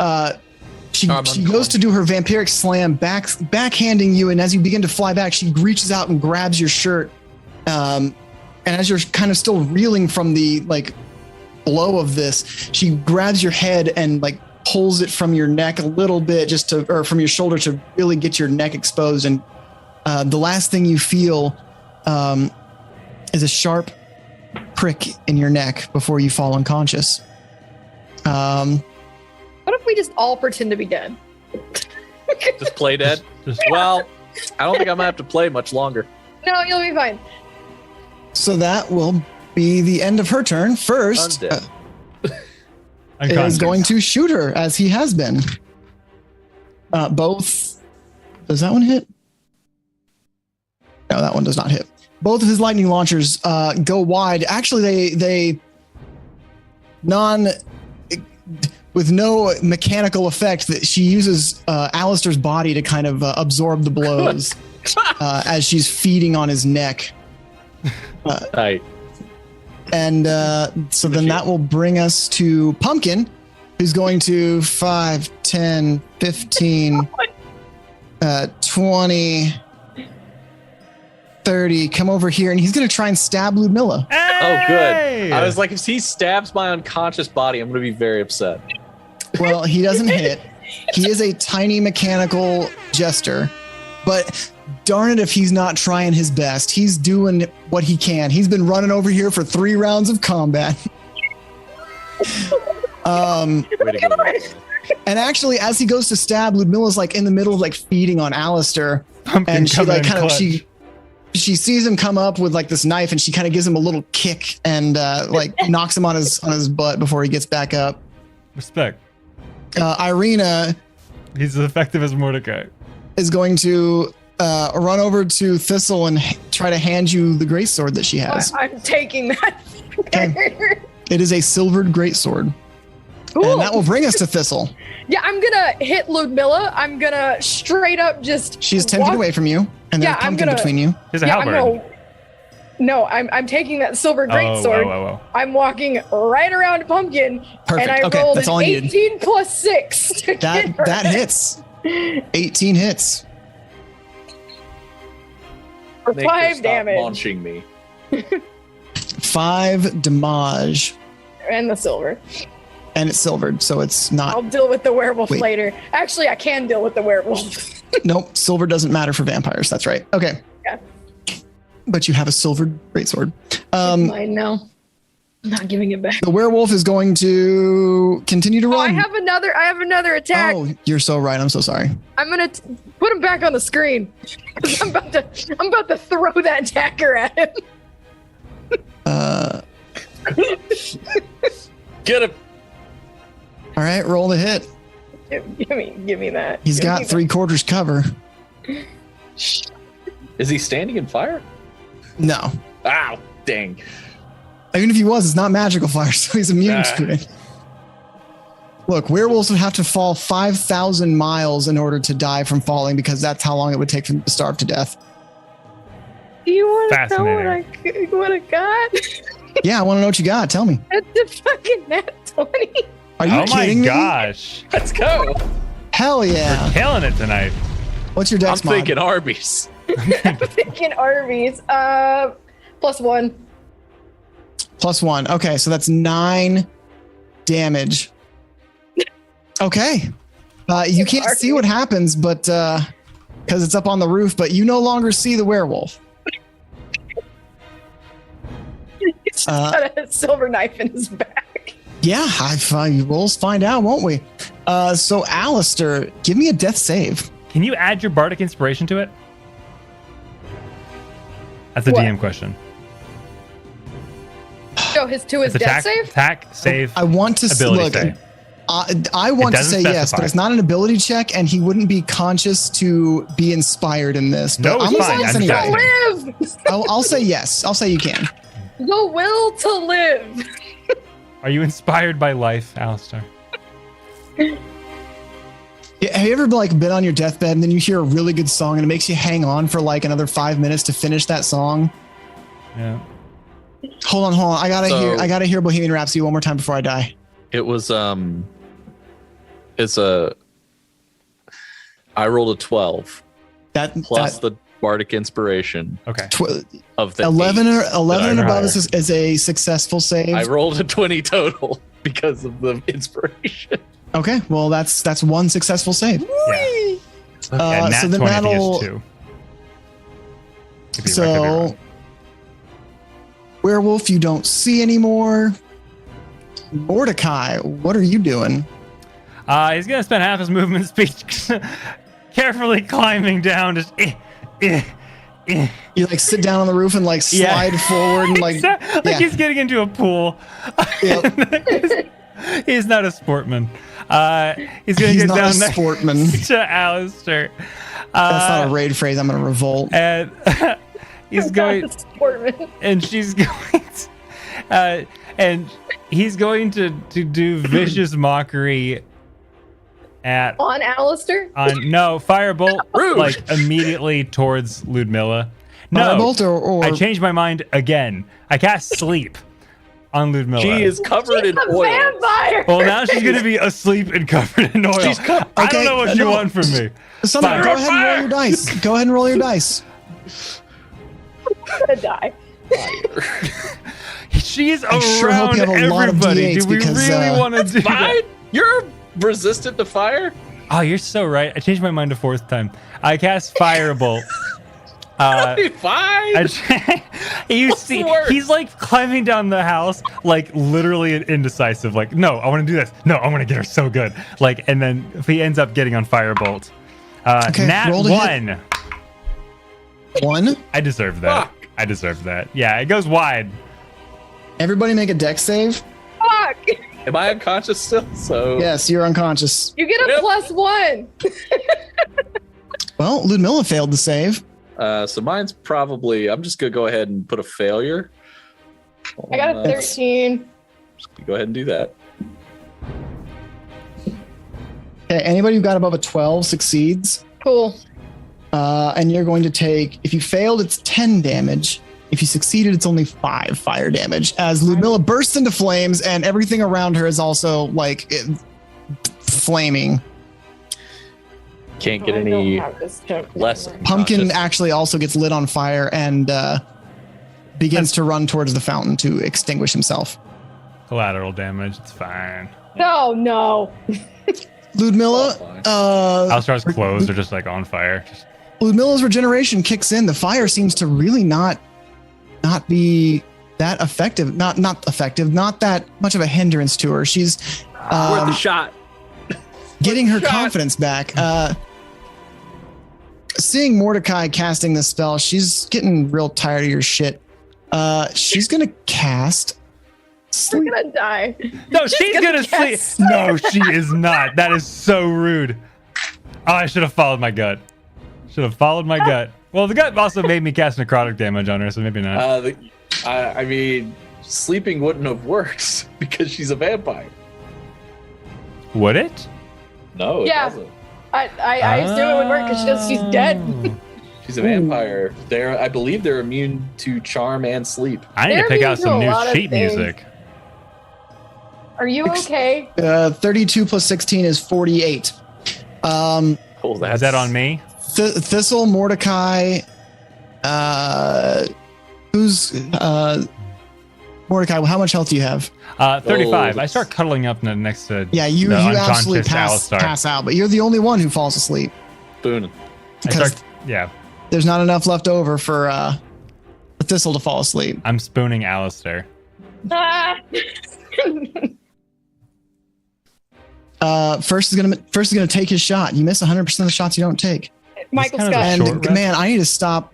Speaker 3: goes to do her vampiric slam, backhanding you, and as you begin to fly back, she reaches out and grabs your shirt. And as you're kind of still reeling from the blow of this, she grabs your head and pulls it from your neck a little bit or from your shoulder to really get your neck exposed. And the last thing you feel is a sharp prick in your neck before you fall unconscious.
Speaker 4: What if we just all pretend to be dead?
Speaker 1: Just play dead.
Speaker 2: Just
Speaker 1: Well, I don't think I'm gonna have to play much longer.
Speaker 4: No, you'll be fine.
Speaker 3: So that will be the end of her turn. First,
Speaker 1: Undead.
Speaker 3: is
Speaker 2: unconscious.
Speaker 3: going to shoot her as he has been. Both Does that one hit? No, that one does not hit. Both of his lightning launchers go wide. Actually, they with no mechanical effect, that she uses Alistair's body to kind of absorb the blows as she's feeding on his neck.
Speaker 1: Right.
Speaker 3: And so then that will bring us to Pumpkin, who's going to 5, 10, 15, 20, 30, come over here, and he's going to try and stab Ludmilla.
Speaker 1: Oh, good. I was like, if he stabs my unconscious body, I'm going to be very upset.
Speaker 3: Well, he doesn't hit. He is a tiny mechanical jester, but darn it if he's not trying his best. He's doing what he can. He's been running over here for 3 rounds of combat.
Speaker 1: Way to go.
Speaker 3: And actually, as he goes to stab, Ludmilla's like in the middle of like feeding on Alistair,
Speaker 2: Pumpkin
Speaker 3: and she
Speaker 2: coming
Speaker 3: like
Speaker 2: in
Speaker 3: kind of
Speaker 2: clutch.
Speaker 3: she sees him come up with like this knife, and she kind of gives him a little kick and like knocks him on his butt before he gets back up.
Speaker 2: Respect.
Speaker 3: Irina
Speaker 2: He's as effective as Mordecai.
Speaker 3: is going to run over to Thistle and try to hand you the greatsword that she has.
Speaker 4: I'm taking that.
Speaker 3: Okay. It is a silvered greatsword. And that will bring us to Thistle.
Speaker 4: Yeah, I'm gonna hit Ludmilla. I'm gonna straight up just.
Speaker 3: She's 10 feet away from you, and there's
Speaker 4: Yeah,
Speaker 3: a
Speaker 4: I'm
Speaker 3: pumpkin
Speaker 4: gonna-
Speaker 3: between you.
Speaker 2: Here's a
Speaker 4: Yeah,
Speaker 2: halberd.
Speaker 4: No, I'm taking that silver greatsword.
Speaker 2: Whoa.
Speaker 4: I'm walking right around Pumpkin,
Speaker 3: Perfect.
Speaker 4: and I
Speaker 3: Okay,
Speaker 4: rolled
Speaker 3: that's
Speaker 4: an
Speaker 3: all I needed.
Speaker 4: 18 plus 6. to hit her.
Speaker 3: That hits. 18 hits.
Speaker 4: For
Speaker 1: Make her
Speaker 4: 5
Speaker 1: stop
Speaker 4: damage.
Speaker 1: launching me.
Speaker 3: 5 damage.
Speaker 4: And the silver.
Speaker 3: And it's silvered, so it's
Speaker 4: I'll
Speaker 3: not.
Speaker 4: deal with the werewolf
Speaker 3: Wait.
Speaker 4: later. Actually, I can deal with the werewolf.
Speaker 3: Nope, silver doesn't matter for vampires. That's right. Okay.
Speaker 4: Yeah.
Speaker 3: But you have a silvered greatsword.
Speaker 4: Mine now. I'm not giving it back.
Speaker 3: The werewolf is going to continue to
Speaker 4: Oh,
Speaker 3: run.
Speaker 4: I have another attack.
Speaker 3: Oh, you're so right. I'm so sorry.
Speaker 4: I'm gonna put him back on the screen. I'm about to throw that dagger at him.
Speaker 1: Get him.
Speaker 3: All right, roll the hit.
Speaker 4: Give me that.
Speaker 3: He's
Speaker 4: Give
Speaker 3: got
Speaker 4: me that.
Speaker 3: 3/4 cover.
Speaker 1: Is he standing in fire?
Speaker 3: No.
Speaker 1: Ow, dang.
Speaker 3: Even if he was, it's not magical fire, so he's immune
Speaker 1: Nah.
Speaker 3: to it. Look, werewolves would have to fall 5,000 miles in order to die from falling, because that's how long it would take for them to starve to death.
Speaker 4: Do you want to know
Speaker 2: Fascinating.
Speaker 4: what I got?
Speaker 3: Yeah, I want to know what you got. Tell me.
Speaker 4: It's a fucking nat 20.
Speaker 3: Are you
Speaker 2: Oh my
Speaker 3: kidding me?
Speaker 2: gosh.
Speaker 1: Let's go.
Speaker 3: Hell yeah.
Speaker 2: Killing it tonight.
Speaker 3: What's your
Speaker 1: I'm
Speaker 3: dex mod?
Speaker 1: thinking Arby's.
Speaker 4: I'm thinking Arby's. +1.
Speaker 3: +1. Okay, so that's 9 damage. Okay. You can't see what happens, but because it's up on the roof, but you no longer see the werewolf.
Speaker 4: He's got a silver knife in his back.
Speaker 3: Yeah, we'll find out, won't we? So, Alistair, give me a death save.
Speaker 2: Can you add your bardic inspiration to it? That's a
Speaker 4: What?
Speaker 2: DM question.
Speaker 4: Show his death
Speaker 2: It's
Speaker 4: save?
Speaker 2: attack, save.
Speaker 3: I want to
Speaker 2: Ability
Speaker 3: look.
Speaker 2: save.
Speaker 3: I want to
Speaker 2: doesn't
Speaker 3: say yes,
Speaker 2: specify.
Speaker 3: but it's not an ability check, and he wouldn't be conscious to be inspired in this. But
Speaker 2: No, it's
Speaker 3: I'm gonna say
Speaker 2: fine.
Speaker 3: yes
Speaker 2: I'm
Speaker 3: anyway.
Speaker 2: just
Speaker 4: Live!
Speaker 3: I'll say yes. I'll say you can.
Speaker 4: The will to live.
Speaker 2: Are you inspired by life, Alistair?
Speaker 3: Yeah, have you ever been on your deathbed and then you hear a really good song and it makes you hang on for like another 5 minutes to finish that song?
Speaker 2: Yeah.
Speaker 3: Hold on. I
Speaker 1: So-
Speaker 3: gotta hear Bohemian Rhapsody one more time before I die.
Speaker 1: It was I rolled a 12
Speaker 3: That
Speaker 1: plus the bardic inspiration
Speaker 2: Okay.
Speaker 1: of the
Speaker 3: 11
Speaker 1: 8
Speaker 3: or
Speaker 1: that
Speaker 3: 11
Speaker 1: I
Speaker 3: and above
Speaker 1: rolled.
Speaker 3: is a successful save.
Speaker 1: I rolled a 20 total because of the inspiration.
Speaker 3: Okay, well that's one successful save.
Speaker 2: Yeah, nat
Speaker 3: so then
Speaker 2: 20, I think
Speaker 3: that'll
Speaker 2: is 2. Could be right, could be wrong.
Speaker 3: so werewolf you don't see anymore. Mordecai, what are you doing?
Speaker 2: He's gonna spend half his movement speed carefully climbing down. Just
Speaker 3: You like sit down on the roof and like slide forward and like
Speaker 2: like
Speaker 3: yeah.
Speaker 2: he's getting into a pool.
Speaker 3: Yep.
Speaker 2: He's not a sportman. He's going to
Speaker 3: He's
Speaker 2: get
Speaker 3: not
Speaker 2: down
Speaker 3: a sportman.
Speaker 2: to Alistair.
Speaker 3: That's not a raid phrase. I'm gonna revolt.
Speaker 2: And he's going,
Speaker 4: Sportman.
Speaker 2: and she's going, and he's going to do vicious mockery at
Speaker 4: On Alistair?
Speaker 2: no firebolt,
Speaker 1: Rude.
Speaker 2: like immediately towards Ludmilla. No,
Speaker 3: Firebolt or
Speaker 2: I changed my mind again. I cast sleep on Ludmilla.
Speaker 1: She is covered
Speaker 4: She's
Speaker 1: in
Speaker 4: a
Speaker 1: oil.
Speaker 4: vampire.
Speaker 2: Well, now she's gonna be asleep and covered in oil. I don't know what you
Speaker 3: no.
Speaker 2: want from me.
Speaker 3: Someone, go
Speaker 2: Fire.
Speaker 3: ahead and roll your dice. Go ahead and roll your dice.
Speaker 4: I'm gonna die.
Speaker 2: She's
Speaker 3: I sure hope
Speaker 2: around
Speaker 3: you have a lot of
Speaker 2: everybody.
Speaker 3: D8s
Speaker 2: Do we
Speaker 3: because,
Speaker 2: really want to do
Speaker 1: Fine.
Speaker 2: that?
Speaker 1: You're resistant to fire.
Speaker 2: Oh, you're so right. I changed my mind a fourth time. I cast Firebolt.
Speaker 1: Fine.
Speaker 2: You
Speaker 1: What's
Speaker 2: see,
Speaker 1: the word?
Speaker 2: he's like climbing down the house, like literally indecisive. Like, no, I want to do this. No, I want to get her so good. Like, and then he ends up getting on Firebolt.
Speaker 3: Okay,
Speaker 2: Nat
Speaker 3: roll to hit.
Speaker 2: 1.
Speaker 3: 1.
Speaker 2: I deserve that.
Speaker 1: Fuck.
Speaker 2: I deserve that. Yeah, it goes wide.
Speaker 3: Everybody make a dex save.
Speaker 4: Fuck.
Speaker 1: Am I unconscious still? So
Speaker 3: Yes, you're unconscious.
Speaker 4: You get a
Speaker 1: Yep.
Speaker 4: +1.
Speaker 3: Well, Ludmilla failed to save.
Speaker 1: So mine's probably. I'm just gonna go ahead and put a failure.
Speaker 4: I got a 13.
Speaker 1: Just go ahead and do that.
Speaker 3: Okay, anybody who got above a 12 succeeds.
Speaker 4: Cool.
Speaker 3: And you're going to take, if you failed, it's 10 damage. If you succeeded, it's only 5 fire damage. As Ludmilla bursts into flames and everything around her is also like flaming.
Speaker 1: Can't get
Speaker 4: I don't
Speaker 1: any
Speaker 4: have this joke
Speaker 1: less.
Speaker 4: anymore.
Speaker 3: Pumpkin
Speaker 1: unconscious.
Speaker 3: actually also gets lit on fire and begins to run towards the fountain to extinguish himself.
Speaker 2: Collateral damage. It's fine.
Speaker 4: No.
Speaker 3: Ludmilla,
Speaker 2: Alistar's clothes are just like on fire.
Speaker 3: Ludmilla's regeneration kicks in. The fire seems to really not be that effective. Not that much of a hindrance to her. She's
Speaker 1: Worth a shot.
Speaker 3: getting her
Speaker 1: shot.
Speaker 3: confidence back. Seeing Mordecai casting this spell, she's getting real tired of your shit. She's gonna cast
Speaker 4: We're
Speaker 3: sleep.
Speaker 4: gonna die.
Speaker 2: No, she's gonna sleep.
Speaker 4: cast
Speaker 2: No, she is not. That is so rude. Oh, I should have followed my gut. Should have followed my gut. Well, the gut also made me cast necrotic damage on her, so maybe not.
Speaker 1: I mean, sleeping wouldn't have worked because she's a vampire.
Speaker 2: Would it?
Speaker 1: No, it
Speaker 4: Yeah.
Speaker 1: doesn't.
Speaker 4: I assume it would work because she's dead.
Speaker 2: Oh.
Speaker 1: She's a vampire. I believe they're immune to charm and sleep.
Speaker 2: I need to
Speaker 4: They're
Speaker 2: pick
Speaker 4: immune
Speaker 2: out
Speaker 4: to
Speaker 2: some
Speaker 4: a
Speaker 2: new
Speaker 4: lot of
Speaker 2: sheet
Speaker 4: things.
Speaker 2: music.
Speaker 4: Are you okay?
Speaker 3: 32 plus 16 is 48.
Speaker 1: Oh,
Speaker 2: Is that on me?
Speaker 3: Thistle, Mordecai, who's Mordecai? How much health do you have?
Speaker 2: 35.
Speaker 1: Oh,
Speaker 2: I start cuddling up next to
Speaker 3: Yeah, you
Speaker 2: the
Speaker 3: absolutely
Speaker 2: unconscious Alistar.
Speaker 3: pass out, but you're the only one who falls asleep
Speaker 1: Boone.
Speaker 3: because
Speaker 2: Yeah,
Speaker 3: there's not enough left over for Thistle to fall asleep.
Speaker 2: I'm spooning Alistair.
Speaker 4: Ah.
Speaker 3: First is gonna take his shot. You miss 100% of the shots you don't take.
Speaker 4: Michael
Speaker 2: kind of a
Speaker 4: Scott.
Speaker 2: short
Speaker 3: And
Speaker 2: rest.
Speaker 3: man, I need to stop.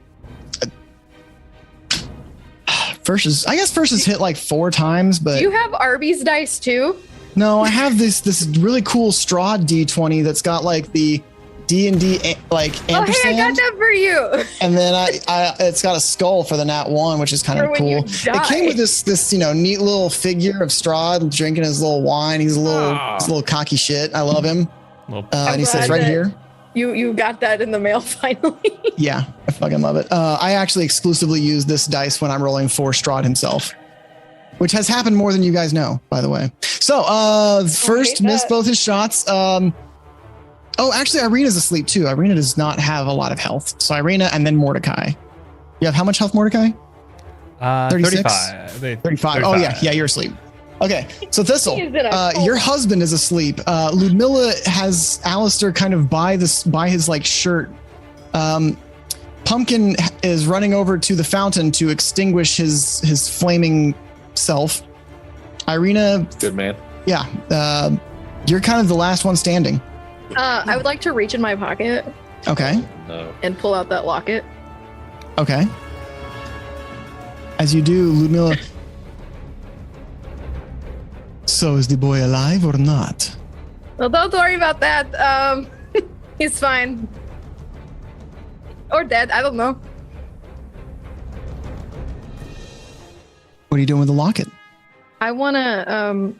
Speaker 3: First is hit like 4 times, but
Speaker 4: Do you have Arby's dice too?
Speaker 3: no, I have this really cool Strahd D20 that's got like the D&D like
Speaker 4: Oh, hey, I
Speaker 3: ampersand,
Speaker 4: got that for you.
Speaker 3: and then I it's got a skull for the nat 1, which is kind
Speaker 4: For
Speaker 3: of
Speaker 4: when you
Speaker 3: cool. It came
Speaker 4: die.
Speaker 3: with this neat little figure of Strahd drinking his little wine. He's a little cocky shit. I love him.
Speaker 2: Well,
Speaker 3: And he
Speaker 4: glad
Speaker 3: says right
Speaker 4: that-
Speaker 3: here.
Speaker 4: You got that in the mail finally.
Speaker 3: Yeah, I fucking love it. I actually exclusively use this dice when I'm rolling for Strahd himself, which has happened more than you guys know, by the way. So, first
Speaker 4: hate
Speaker 3: missed
Speaker 4: that.
Speaker 3: both his shots. Oh, actually, Irina's asleep too. Irina does not have a lot of health. So Irina and then Mordecai. You have how much health, Mordecai? 36?
Speaker 2: 35.
Speaker 3: 35. Oh, yeah, you're asleep. Okay, so Thistle,
Speaker 4: He's in a coma.
Speaker 3: your husband is asleep. Ludmilla has Alistair kind of by his like shirt. Pumpkin is running over to the fountain to extinguish his flaming self. Irina,
Speaker 1: Good man.
Speaker 3: yeah, you're kind of the last one standing.
Speaker 4: I would like to reach in my pocket
Speaker 3: Okay,
Speaker 1: No.
Speaker 4: and pull out that locket.
Speaker 3: okay. As you do, Ludmilla So is the boy alive or not?
Speaker 4: Well, don't worry about that. He's fine. Or dead, I don't know.
Speaker 3: What are you doing with the locket?
Speaker 4: I want to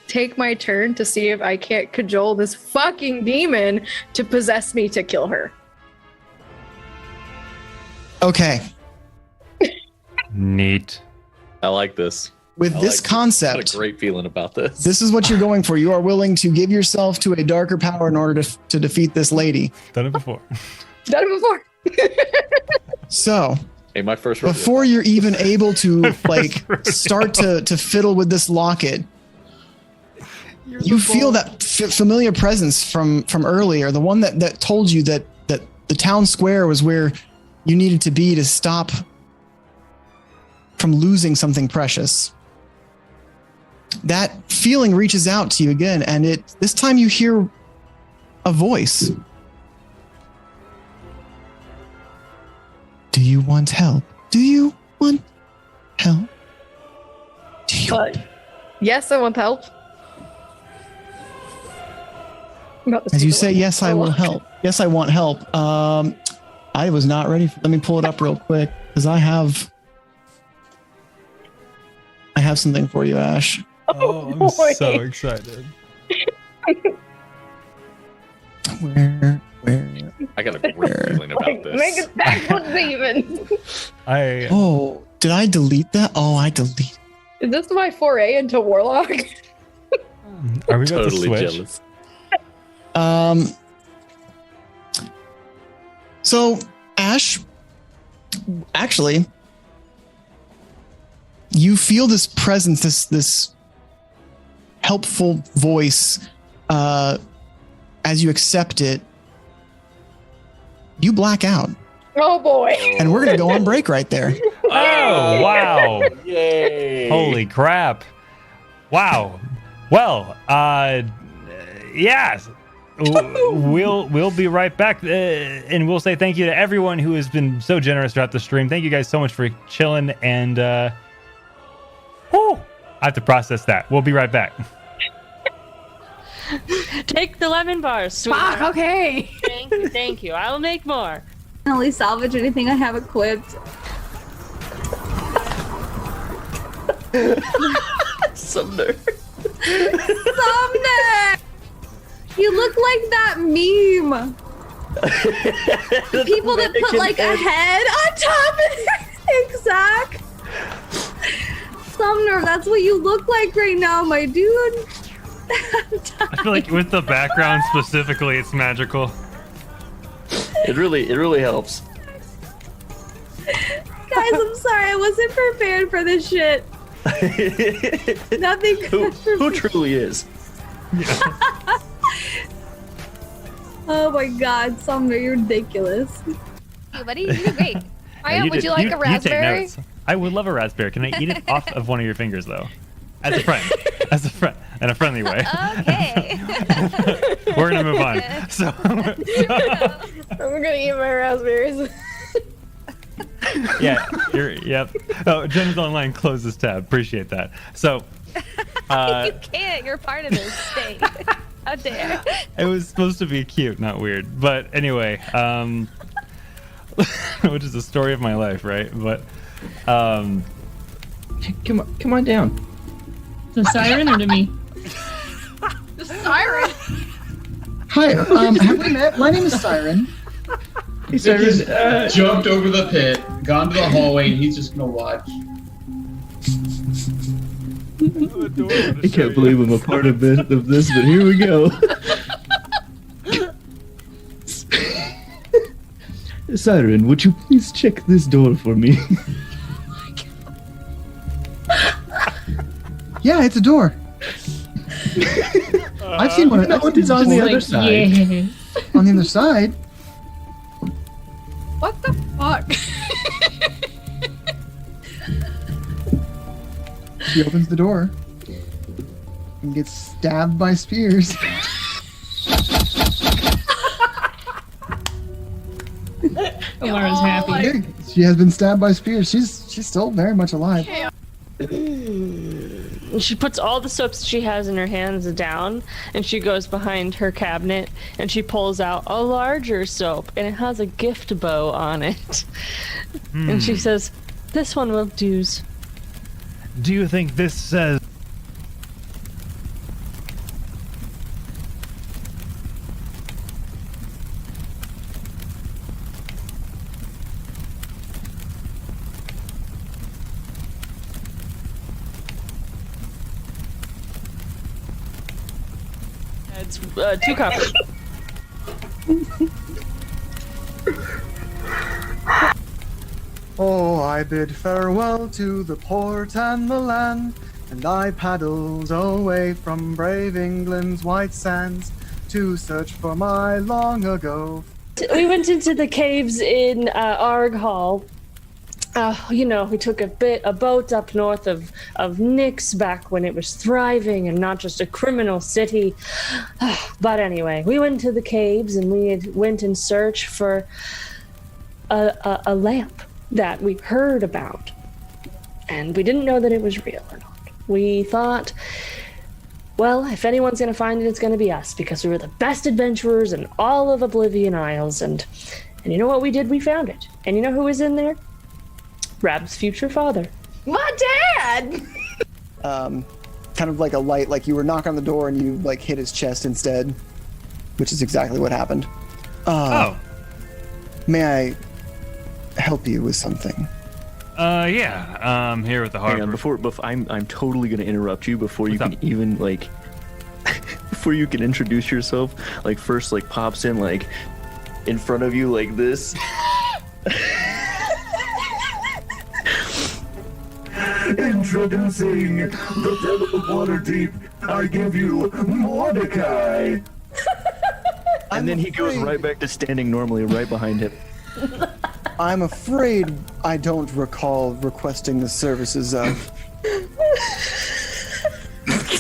Speaker 4: take my turn to see if I can't cajole this fucking demon to possess me to kill her.
Speaker 3: Okay.
Speaker 2: Neat.
Speaker 1: I like this.
Speaker 3: With
Speaker 1: I
Speaker 3: this
Speaker 1: like
Speaker 3: concept,
Speaker 1: Got a great feeling about this.
Speaker 3: this is what you're going for. You are willing to give yourself to a darker power in order to defeat this lady.
Speaker 2: Done it before.
Speaker 4: Done it before.
Speaker 3: So,
Speaker 1: Hey, my first rodeo.
Speaker 3: before you're even able to start to fiddle with this locket, you feel that familiar presence from earlier, the one that told you that the town square was where you needed to be to stop from losing something precious. That feeling reaches out to you again, and this time you hear a voice. Do you want help? Do you want help? Do you?
Speaker 4: Yes, I want help.
Speaker 3: As you say, yes, I will help. Yes, I want help. I was not ready. Let me pull it up real quick because I have something for you, Ash.
Speaker 2: Oh, I'm so excited.
Speaker 3: Where?
Speaker 1: I got a great feeling about this.
Speaker 4: Make it backwards even.
Speaker 3: Oh, did I delete that? Oh, I deleted.
Speaker 4: Is this my foray into Warlock?
Speaker 2: Are we about to
Speaker 1: Totally
Speaker 2: switch?
Speaker 1: jealous.
Speaker 3: So, Ash, actually, you feel this presence, this helpful voice, as you accept it, you black out.
Speaker 4: Oh boy.
Speaker 3: And we're going to go on break right there.
Speaker 2: Oh, wow.
Speaker 1: Yay!
Speaker 2: Holy crap. Wow. Well, yeah. We'll be right back, and we'll say thank you to everyone who has been so generous throughout the stream. Thank you guys so much for chilling, and I have to process that. We'll be right back.
Speaker 5: Take the lemon bars, sweetheart.
Speaker 6: Fuck, okay.
Speaker 5: Thank you. I will make more.
Speaker 6: Only salvage anything I have equipped.
Speaker 1: Sumner.
Speaker 6: Sumner! You look like that meme. The people that put like a head on top of it. Exact. Sumner, that's what you look like right now, my dude.
Speaker 2: I feel like with the background specifically, it's magical.
Speaker 1: It really helps.
Speaker 6: Guys, I'm sorry, I wasn't prepared for this shit. Nothing
Speaker 1: Who truly is?
Speaker 6: Oh my god, Sumner, you're ridiculous.
Speaker 7: Hey, buddy, you did great.
Speaker 2: Yeah,
Speaker 7: Ariel, would you like a
Speaker 2: You take
Speaker 7: raspberry?
Speaker 2: notes. I would love a raspberry. Can I eat it off of one of your fingers, though? As a friend. As a friend. In a friendly way.
Speaker 7: Okay.
Speaker 2: We're going to move on. So,
Speaker 4: I'm gonna eat my raspberries.
Speaker 2: yeah, yep. Oh, Jen's online. Close this tab. Appreciate that. So,
Speaker 7: You can't. You're part of this state. How dare.
Speaker 2: it was supposed to be cute, not weird. But anyway, which is the story of my life, right? But,
Speaker 8: Hey, come on down.
Speaker 9: The siren or to me?
Speaker 4: The siren.
Speaker 3: Hi, have we met? My name is Siren.
Speaker 8: He's
Speaker 10: Jumped over the pit, gone to the hallway, and he's just gonna watch.
Speaker 8: I can't believe I'm a part of this, but here we go. Siren, would you please check this door for me?
Speaker 3: Yeah, it's a door. I've seen one.
Speaker 8: What is on the other side?
Speaker 9: Yeah.
Speaker 3: On the other side.
Speaker 4: What the fuck?
Speaker 3: She opens the door and gets stabbed by spears.
Speaker 9: Laura's happy.
Speaker 3: She has been stabbed by spears. She's still very much alive.
Speaker 5: And she puts all the soaps she has in her hands down, and she goes behind her cabinet, and she pulls out a larger soap, and it has a gift bow on it. And she says, "This one will do."
Speaker 2: Do you think this says...
Speaker 5: It's 2 copper.
Speaker 11: Oh, I bid farewell to the port and the land, and I paddled away from brave England's white sands to search for my long ago.
Speaker 5: We went into the caves in Arghall. We took a boat up north of Nyx back when it was thriving and not just a criminal city. But anyway, we went to the caves and we went in search for a lamp that we heard about. And we didn't know that it was real or not. We thought, well, if anyone's going to find it, it's going to be us, because we were the best adventurers in all of Oblivion Isles. And you know what we did? We found it. And you know who was in there? Rab's future father.
Speaker 4: My dad!
Speaker 3: Kind of like a light, like you were knocking on the door and you like hit his chest instead, which is exactly what happened. May I help you with something?
Speaker 2: Yeah. Here with the harbor.
Speaker 8: Hang on, before I'm totally gonna interrupt you before you can even like before you can introduce yourself. Like first, like pops in like in front of you like this.
Speaker 12: Introducing the devil of Waterdeep. I give you Mordecai.
Speaker 8: And then he goes right back to standing normally right behind him.
Speaker 3: I'm afraid I don't recall requesting the services of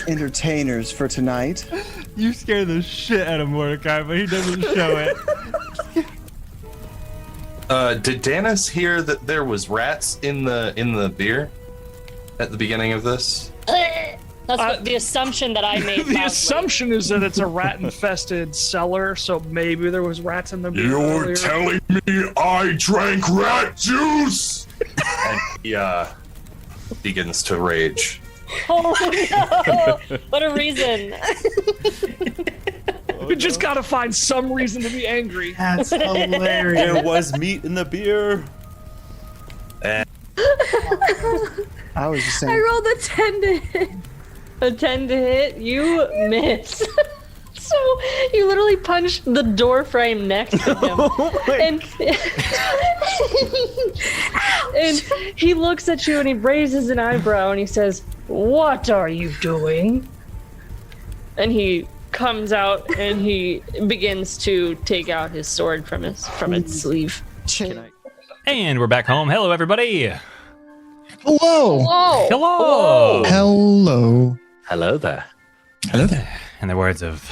Speaker 3: entertainers for tonight.
Speaker 2: You scare the shit out of Mordecai, but he doesn't show it.
Speaker 13: Did Danis hear that there was rats in the beer at the beginning of this?
Speaker 5: That's what the assumption that I made.
Speaker 14: The assumption is that it's a rat-infested cellar, so maybe there was rats in the beer.
Speaker 12: You're
Speaker 14: earlier.
Speaker 12: telling me I drank rat juice?
Speaker 13: And he begins to rage.
Speaker 5: Oh no! What a reason!
Speaker 14: We just gotta find some reason to be angry.
Speaker 3: That's hilarious.
Speaker 15: There was meat in the beer.
Speaker 3: I was just saying.
Speaker 6: I rolled a 10 to hit.
Speaker 5: A 10 to hit, you miss. So you literally punched the door frame next to him. And he looks at you and he raises an eyebrow and he says, "What are you doing?" And he comes out and he begins to take out his sword from its sleeve.
Speaker 2: And we're back home. Hello, everybody.
Speaker 3: Hello.
Speaker 2: Hello.
Speaker 3: Hello.
Speaker 1: Hello there.
Speaker 3: Hello there.
Speaker 2: In the words of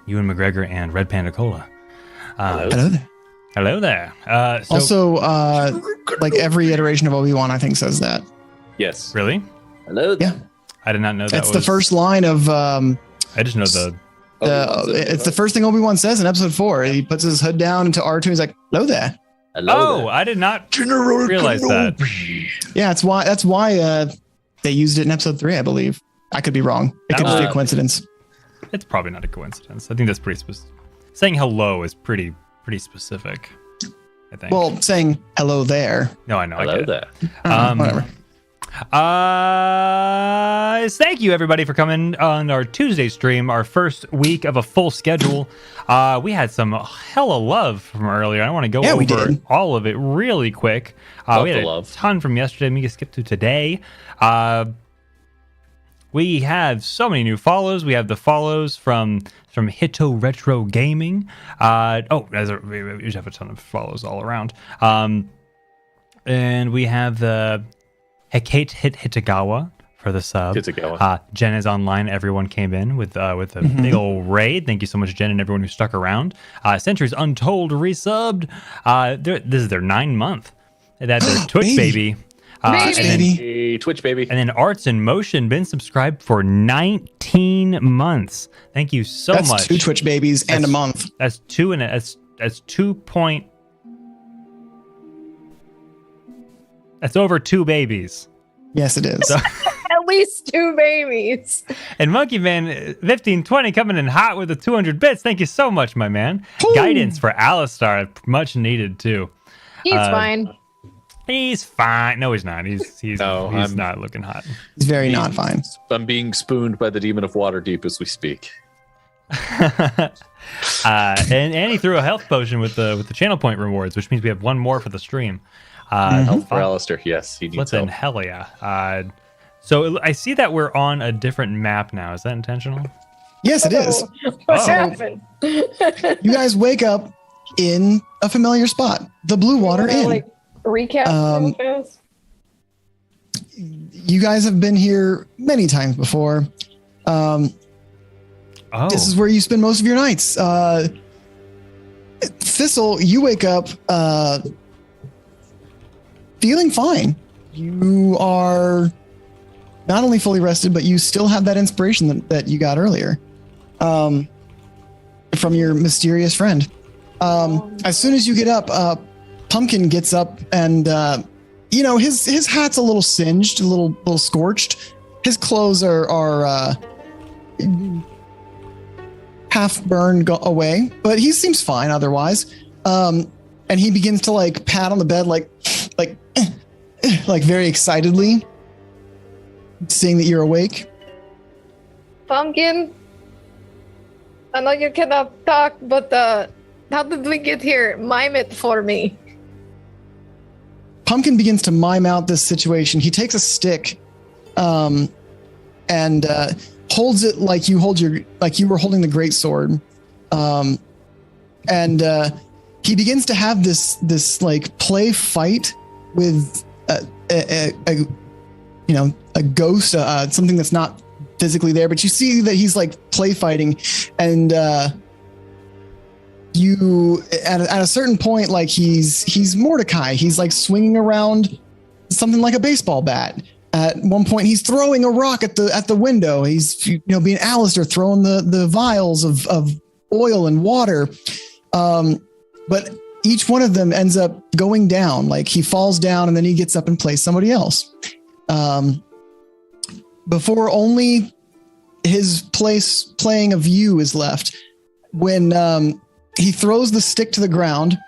Speaker 2: Ewan McGregor and Red Panda Cola.
Speaker 3: Hello there.
Speaker 2: Hello there.
Speaker 3: Also, like every iteration of Obi-Wan, I think says that.
Speaker 1: Yes.
Speaker 2: Really?
Speaker 1: Hello.
Speaker 3: Yeah.
Speaker 2: I did not know that.
Speaker 3: It's the first line of.
Speaker 2: I just know the.
Speaker 3: It's the first thing Obi-Wan says in Episode 4. He puts his hood down into R2. He's like, "Hello there."
Speaker 1: Hello there.
Speaker 2: I did not realize that.
Speaker 3: Yeah, that's why they used it in Episode 3, I believe. I could be wrong. It could just be a coincidence.
Speaker 2: It's probably not a coincidence. I think that's pretty specific. Saying hello is pretty specific, I think.
Speaker 3: Well, saying hello there.
Speaker 2: No, I know.
Speaker 1: Hello
Speaker 2: I get
Speaker 1: there.
Speaker 3: Whatever.
Speaker 2: Thank you everybody for coming on our Tuesday stream, our first week of a full schedule. We had some hella love from earlier. I want to go over all of it really quick. We had a ton from yesterday. We can skip to today. We have so many new follows. We have the follows from Hito Retro Gaming. We usually have a ton of follows all around. And we have the Hekate Hitagawa for the sub. Jen is online. Everyone came in with a big old raid. Thank you so much, Jen, and everyone who stuck around. Centuries Untold resubbed. This is their 9 month. That's their Twitch baby. And then,
Speaker 1: Hey, Twitch baby.
Speaker 2: and then Arts in Motion been subscribed for 19 months. Thank you so
Speaker 3: That's
Speaker 2: much.
Speaker 3: 2 Twitch babies and a month.
Speaker 2: That's 2 and that's 2 point. That's over 2 babies.
Speaker 3: Yes, it is.
Speaker 4: At least 2 babies.
Speaker 2: And Monkey Man 1520 coming in hot with the 200 bits. Thank you so much, my man. Guidance for Alistar, much needed too.
Speaker 4: He's fine.
Speaker 2: He's fine. No, he's not. He's not looking hot.
Speaker 3: He's very not fine.
Speaker 1: I'm being spooned by the demon of Waterdeep as we speak.
Speaker 2: And he threw a health potion with the channel point rewards, which means we have one more for the stream.
Speaker 1: Health for Alistair. Yes, he needs
Speaker 2: Listen,
Speaker 1: help.
Speaker 2: hell yeah. So I see that we're on a different map now. Is that intentional?
Speaker 3: Yes, it is.
Speaker 4: What happened?
Speaker 3: You guys wake up in a familiar spot, the Blue Water Inn.
Speaker 4: Like, recap real fast?
Speaker 3: You guys have been here many times before. This is where you spend most of your nights. Thistle, you wake up feeling fine. You are not only fully rested, but you still have that inspiration that you got earlier from your mysterious friend. As soon as you get up, Pumpkin gets up and his hat's a little singed, a little scorched. His clothes are half burned away, but he seems fine otherwise. And he begins to like pat on the bed like very excitedly, seeing that you're awake.
Speaker 4: Pumpkin, I know you cannot talk, but how did we get here? Mime it for me.
Speaker 3: Pumpkin begins to mime out this situation. He takes a stick, and holds it like you were holding the greatsword, and he begins to have this like play fight with a ghost, something that's not physically there, but you see that he's like play fighting, and you at a certain point, like he's Mordecai. He's like swinging around something like a baseball bat. At one point, he's throwing a rock at the window. He's being Alistair, throwing the vials of oil and water. But each one of them ends up going down. Like he falls down and then he gets up and plays somebody else. Before only his playing of you is left, when he throws the stick to the ground,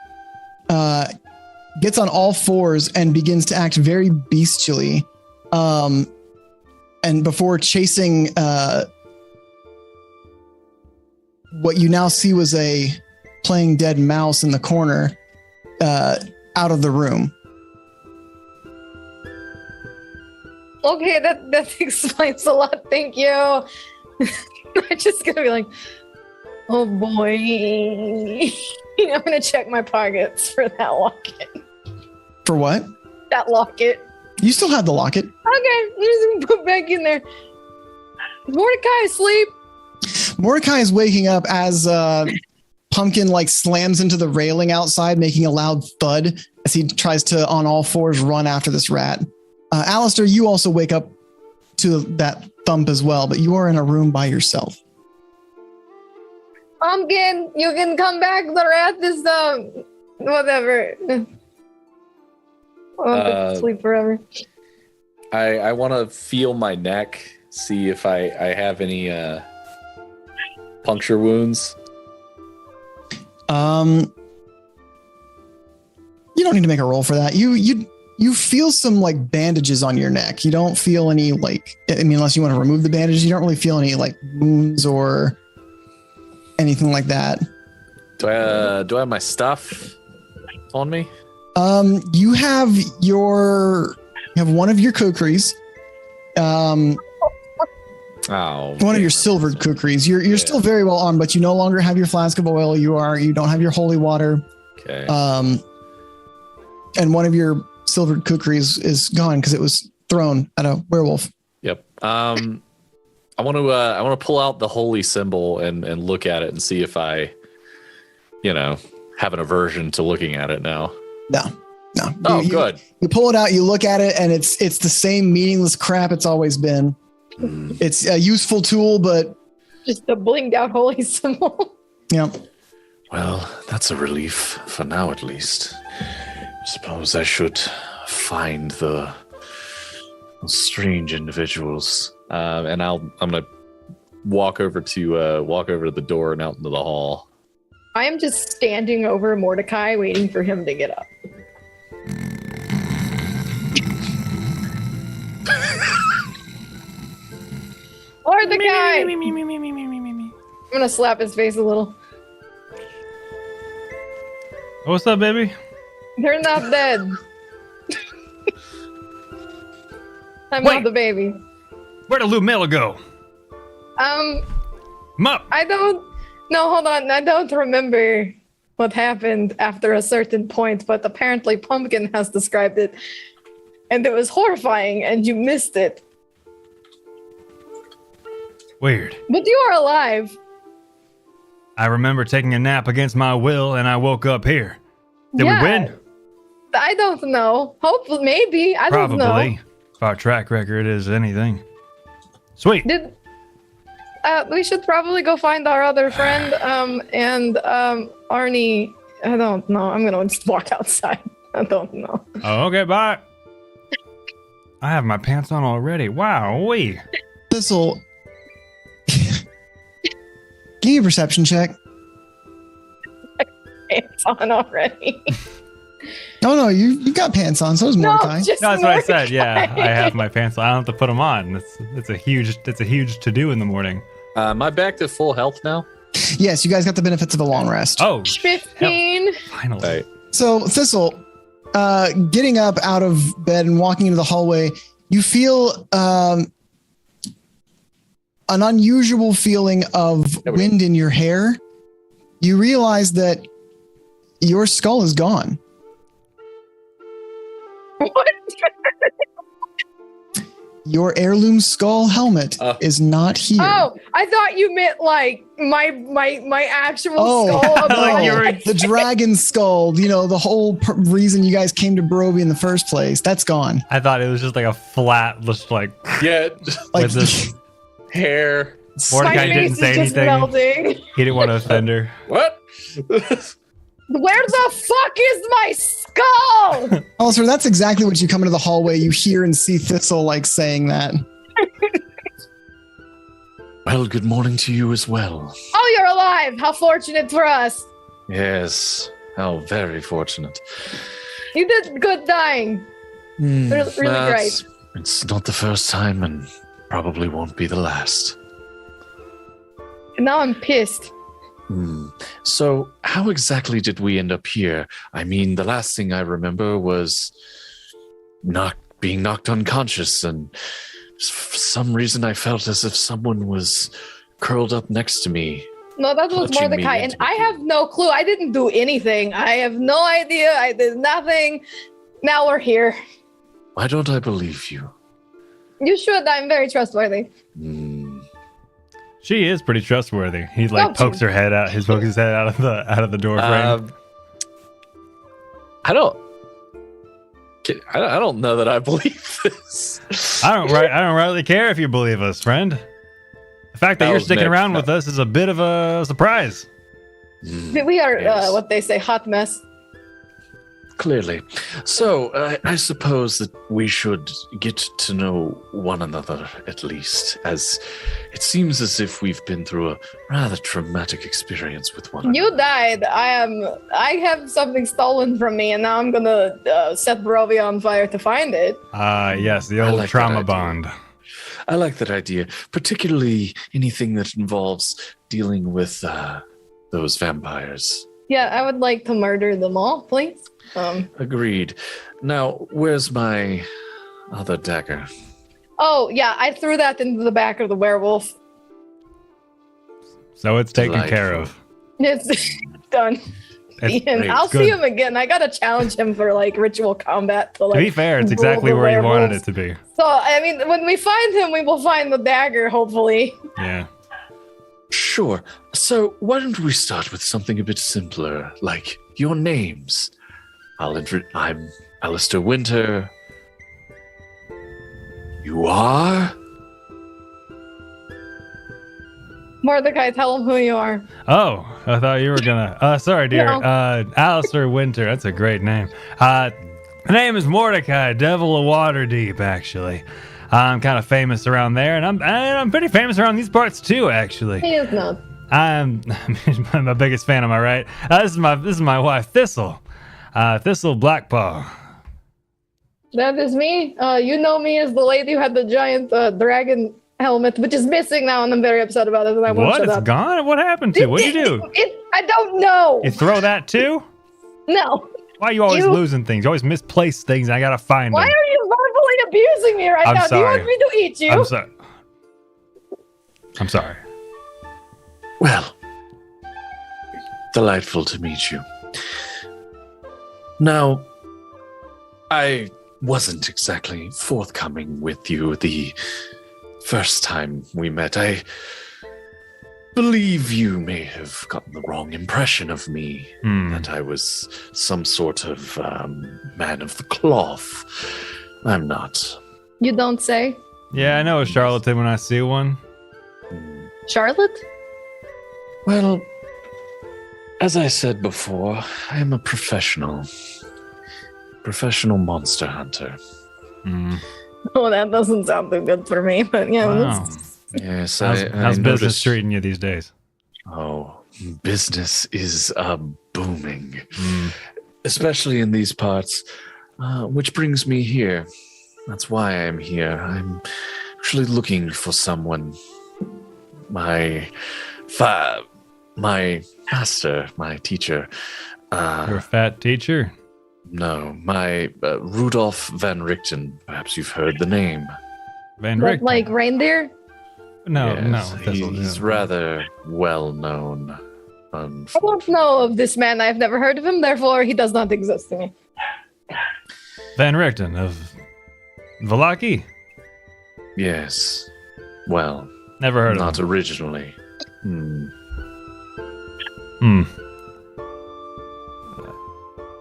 Speaker 3: gets on all fours and begins to act very bestially. And before chasing what you now see was a playing dead mouse in the corner out of the room.
Speaker 4: Okay, that explains a lot. Thank you. I'm just gonna be like, oh boy. I'm gonna check my pockets for that locket.
Speaker 3: For what?
Speaker 4: That locket.
Speaker 3: You still have the locket.
Speaker 4: Okay, I'm just gonna put it back in there. Is Mordecai asleep?
Speaker 3: Mordecai is waking up as Pumpkin like slams into the railing outside, making a loud thud as he tries to on all fours run after this rat. Alistair, you also wake up to that thump as well, but you are in a room by yourself.
Speaker 4: Pumpkin, you can come back. The rat is whatever. I'll sleep forever.
Speaker 1: I want to feel my neck, see if I have any puncture wounds.
Speaker 3: You don't need to make a roll for that. You feel some like bandages on your neck. You don't feel any unless you want to remove the bandages, you don't really feel any like wounds or anything like that.
Speaker 1: Do I have my stuff on me?
Speaker 3: You have one of your kukris. One of your silvered kukris. You're still very well armed, but you no longer have your flask of oil. You don't have your holy water.
Speaker 1: Okay.
Speaker 3: And one of your silvered kukris is gone because it was thrown at a werewolf.
Speaker 1: Yep. I want to pull out the holy symbol and look at it and see if I, have an aversion to looking at it now.
Speaker 3: No, No.
Speaker 1: Oh,
Speaker 3: you,
Speaker 1: good.
Speaker 3: You pull it out, you look at it, and it's the same meaningless crap it's always been. It's a useful tool, but
Speaker 4: just a blinged out holy symbol.
Speaker 3: Yeah.
Speaker 1: Well, that's a relief for now, at least. Suppose I should find the strange individuals, and I'm gonna walk over to the door and out into the hall.
Speaker 4: I am just standing over Mordecai, waiting for him to get up. Mordecai! I'm gonna slap his face a little.
Speaker 2: What's up, baby?
Speaker 4: They're not dead. I'm not the baby.
Speaker 2: Where'd Lumela go? Mup.
Speaker 4: I don't. No, hold on. I don't remember what happened after a certain point, but apparently Pumpkin has described it, and it was horrifying, and you missed it.
Speaker 2: Weird.
Speaker 4: But you are alive.
Speaker 2: I remember taking a nap against my will, and I woke up here. Did we win?
Speaker 4: I don't know. Hopefully, maybe. I don't know.
Speaker 2: Probably. If our track record is anything. Sweet.
Speaker 4: We should probably go find our other friend, and Arnie. I don't know. I'm gonna just walk outside. I don't know.
Speaker 2: Oh, okay, bye. I have my pants on already. Wow,
Speaker 3: This'll. Give me a perception check.
Speaker 4: Pants on already.
Speaker 3: No, you got pants on. So does Mordecai.
Speaker 2: No, that's what I said. Yeah, I have my pants on. I don't have to put them on. It's a huge to do in the morning.
Speaker 1: Am I back to full health now?
Speaker 3: Yes, you guys got the benefits of a long rest.
Speaker 2: Oh,
Speaker 4: 15.
Speaker 2: Finally.
Speaker 1: Right.
Speaker 3: So Thistle, getting up out of bed and walking into the hallway, you feel an unusual feeling of wind in your hair. You realize that your skull is gone.
Speaker 4: What?
Speaker 3: Your heirloom skull helmet is not here.
Speaker 4: Oh, I thought you meant like my actual skull.
Speaker 3: The dragon skull. You know, the whole reason you guys came to Broby in the first place. That's gone.
Speaker 2: I thought it was just like a flat, just like
Speaker 3: like
Speaker 2: this
Speaker 1: hair.
Speaker 2: Mordecai didn't say anything.
Speaker 4: Melting.
Speaker 2: He didn't want to offend her.
Speaker 1: What?
Speaker 4: Where the fuck is my skull?
Speaker 3: Oh, sir, that's exactly what you come into the hallway. You hear and see Thistle like saying that.
Speaker 1: Well, good morning to you as well.
Speaker 4: Oh, you're alive. How fortunate for us.
Speaker 1: Yes. How very fortunate.
Speaker 4: You did good dying. Really great.
Speaker 1: It's not the first time and probably won't be the last.
Speaker 4: And now I'm pissed.
Speaker 1: So, how exactly did we end up here? I mean, the last thing I remember was being knocked unconscious, and for some reason I felt as if someone was curled up next to me.
Speaker 4: No, that was
Speaker 1: Clutching me
Speaker 4: Mordecai, and
Speaker 1: into
Speaker 4: I have no clue. I didn't do anything. I have no idea. I did nothing. Now we're here.
Speaker 1: Why don't I believe you?
Speaker 4: You should. I'm very trustworthy.
Speaker 2: She is pretty trustworthy. He like pokes her head out. He pokes his head out of the door frame.
Speaker 1: I don't know that I believe this.
Speaker 2: I don't really care if you believe us, friend. The fact that you're sticking around with us is a bit of a surprise.
Speaker 4: We are what they say, hot mess.
Speaker 1: Clearly. So, I suppose that we should get to know one another, at least, as it seems as if we've been through a rather traumatic experience with one another.
Speaker 4: You died. I have something stolen from me, and now I'm gonna set Broby on fire to find it.
Speaker 2: Yes, the old trauma bond.
Speaker 1: I like that idea, particularly anything that involves dealing with those vampires.
Speaker 4: Yeah, I would like to murder them all, please.
Speaker 1: Agreed. Now, where's my other dagger?
Speaker 4: Oh, yeah, I threw that into the back of the werewolf.
Speaker 2: So it's taken care of.
Speaker 4: It's done.
Speaker 2: Great.
Speaker 4: I'll see him again. I gotta challenge him for like ritual combat. To
Speaker 2: be fair, it's exactly where you wanted it to be.
Speaker 4: So, I mean, when we find him, we will find the dagger, hopefully.
Speaker 2: Yeah.
Speaker 1: Sure. So why don't we start with something a bit simpler, like your names? I'm Alistair Winter. You are?
Speaker 4: Mordecai, tell him who you are.
Speaker 2: Oh, I thought you were gonna. Sorry, dear.
Speaker 4: No.
Speaker 2: Alistair Winter. That's a great name. My name is Mordecai, Devil of Waterdeep. Actually, I'm kind of famous around there, and I'm pretty famous around these parts too. Actually,
Speaker 4: He is not.
Speaker 2: I'm my biggest fan. Am I right? This is my wife, Thistle. Thistle Blackpaw.
Speaker 4: That is me. You know me as the lady who had the giant dragon helmet, which is missing now, and I'm very upset about it. And I won't
Speaker 2: What?
Speaker 4: shut
Speaker 2: It's
Speaker 4: up.
Speaker 2: gone? What happened to it? What'd you do?
Speaker 4: I don't know.
Speaker 2: You throw that too?
Speaker 4: No.
Speaker 2: Why are you always losing things? You always misplace things, and I gotta find
Speaker 4: Why
Speaker 2: them.
Speaker 4: are you verbally abusing me right
Speaker 2: I'm
Speaker 4: now?
Speaker 2: sorry.
Speaker 4: Do you want me to eat you?
Speaker 2: I'm sorry. I'm sorry.
Speaker 1: Well, delightful to meet you. Now, I wasn't exactly forthcoming with you the first time we met. I believe you may have gotten the wrong impression of me, that I was some sort of man of the cloth. I'm not.
Speaker 4: You don't say.
Speaker 2: Yeah, I know a charlatan when I see one.
Speaker 4: Charlotte?
Speaker 1: Well, as I said before, I am a professional monster hunter.
Speaker 4: Oh, that doesn't sound too good for me, but yeah.
Speaker 2: Wow.
Speaker 1: Yes,
Speaker 2: How's
Speaker 1: I
Speaker 2: business
Speaker 1: noticed.
Speaker 2: treating you these days?
Speaker 1: Oh, business is booming, especially in these parts, which brings me here. That's why I'm here. I'm actually looking for someone. My master, my teacher.
Speaker 2: You're a fat teacher?
Speaker 1: No, my Rudolph Van Richten. Perhaps you've heard the name.
Speaker 2: Van
Speaker 4: But like reindeer?
Speaker 2: No,
Speaker 1: Yes,
Speaker 2: no.
Speaker 1: he's rather well known.
Speaker 4: I don't know of this man. I've never heard of him, therefore he does not exist to me.
Speaker 2: Van Richten of Valaki?
Speaker 1: Yes. Well,
Speaker 2: never heard of
Speaker 1: not
Speaker 2: him.
Speaker 1: originally.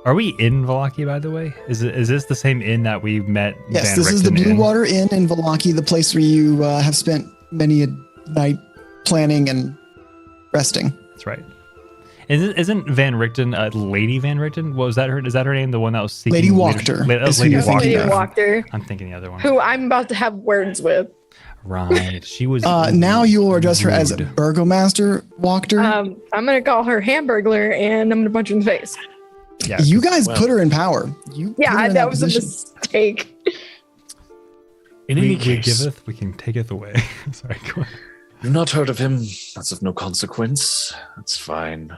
Speaker 2: Are we in Valaki, by the way? Is this the same inn that we met?
Speaker 3: Yes,
Speaker 2: Van
Speaker 3: this is the
Speaker 2: Richten
Speaker 3: Blue
Speaker 2: in?
Speaker 3: Water Inn in Valaki, the place where you have spent many a night planning and resting.
Speaker 2: That's right. Isn't Van Richten Lady Van Richten? What was that her? Is that her name? The one that was seeking
Speaker 3: Lady Wachter
Speaker 2: That was
Speaker 3: is who
Speaker 2: Lady
Speaker 3: you're thinking
Speaker 2: Wachter.
Speaker 3: of.
Speaker 4: Walker,
Speaker 2: I'm thinking the other one.
Speaker 4: who I'm about to have words with.
Speaker 2: Right. She was.
Speaker 3: Now you will address her as
Speaker 2: rude.
Speaker 3: Burgomaster Wachter.
Speaker 4: I'm gonna call her Hamburglar, and I'm gonna punch her in the face.
Speaker 2: Yeah,
Speaker 3: you guys put her in power. You put her in
Speaker 4: that was
Speaker 3: position.
Speaker 4: a mistake.
Speaker 1: In any case,
Speaker 2: giveth, we can taketh away. Sorry, go on.
Speaker 1: you've not heard of him. That's of no consequence. That's fine.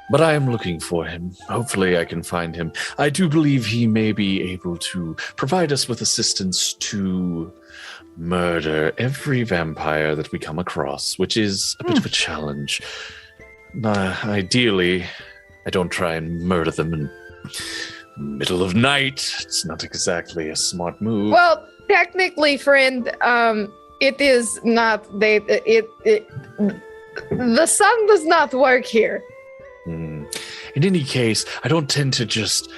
Speaker 1: But I am looking for him. Hopefully I can find him. I do believe he may be able to provide us with assistance to murder every vampire that we come across, which is a bit of a challenge. Ideally, I don't try and murder them in the middle of night. It's not exactly a smart move.
Speaker 4: Well, technically, friend, it is not. The sun does not work here.
Speaker 1: In any case, I don't tend to just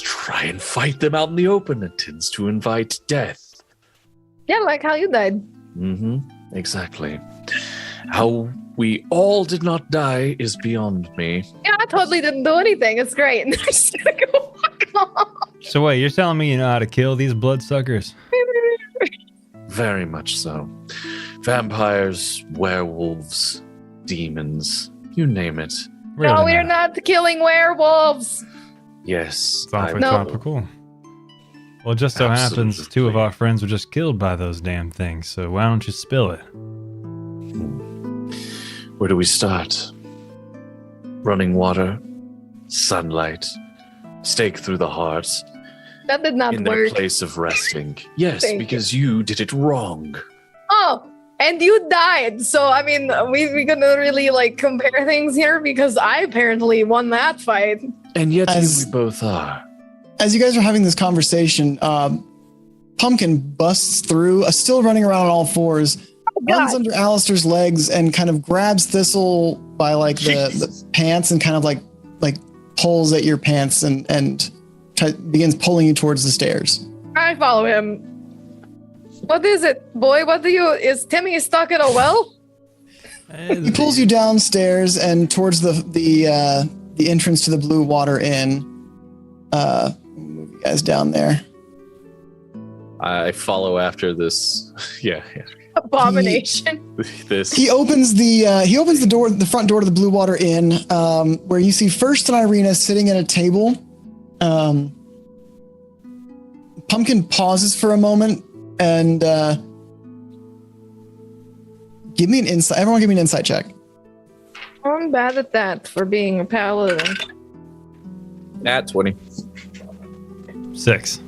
Speaker 1: try and fight them out in the open. It tends to invite death.
Speaker 4: Yeah, like how you died.
Speaker 1: Exactly. How we all did not die is beyond me.
Speaker 4: Yeah, I totally didn't do anything. It's great. And I'm just gonna go walk off.
Speaker 2: So wait, you're telling me you know how to kill these bloodsuckers?
Speaker 1: Very much so. Vampires, werewolves, demons, you name it.
Speaker 4: No, we're not killing werewolves.
Speaker 1: Yes.
Speaker 2: It's awfully topical. Well, it just so happens two of our friends were just killed by those damn things, so why don't you spill it?
Speaker 1: Where do we start? Running water, sunlight, stake through the heart,
Speaker 4: That did not
Speaker 1: in their
Speaker 4: work.
Speaker 1: place of resting. Yes,
Speaker 4: Thank
Speaker 1: because you did it wrong.
Speaker 4: Oh, and you died. So I mean, we gonna really like compare things here because I apparently won that fight.
Speaker 1: And yet we both are.
Speaker 3: As you guys are having this conversation, Pumpkin busts through, still running around on all fours, runs under Alistair's legs and kind of grabs Thistle by like the pants and kind of like pulls at your pants and begins pulling you towards the stairs.
Speaker 4: I follow him. What is it, boy? Is Timmy stuck in a well?
Speaker 3: He pulls you downstairs and towards the entrance to the Blue Water Inn. Move you guys down there.
Speaker 1: I follow after this. Yeah.
Speaker 4: Abomination.
Speaker 3: He opens the door, the front door to the Blue Water Inn, where you see First and Irina sitting at a table. Pumpkin pauses for a moment and give me an insight. Everyone, give me an insight check.
Speaker 4: I'm bad at that for being a paladin.
Speaker 1: At 20.
Speaker 2: 6.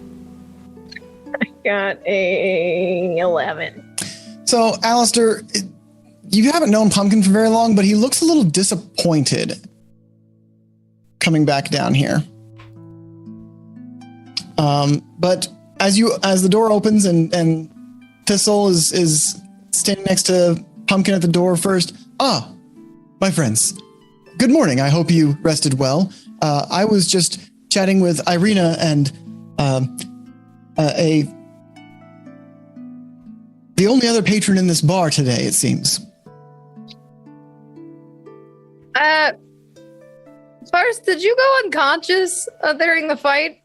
Speaker 4: I got a 11.
Speaker 3: So, Alistair, you haven't known Pumpkin for very long, but he looks a little disappointed coming back down here. But as the door opens and Thistle is standing next to Pumpkin at the door first. Ah, my friends. Good morning. I hope you rested well. I was just chatting with Irina and the only other patron in this bar today, it seems.
Speaker 4: First, did you go unconscious during the fight?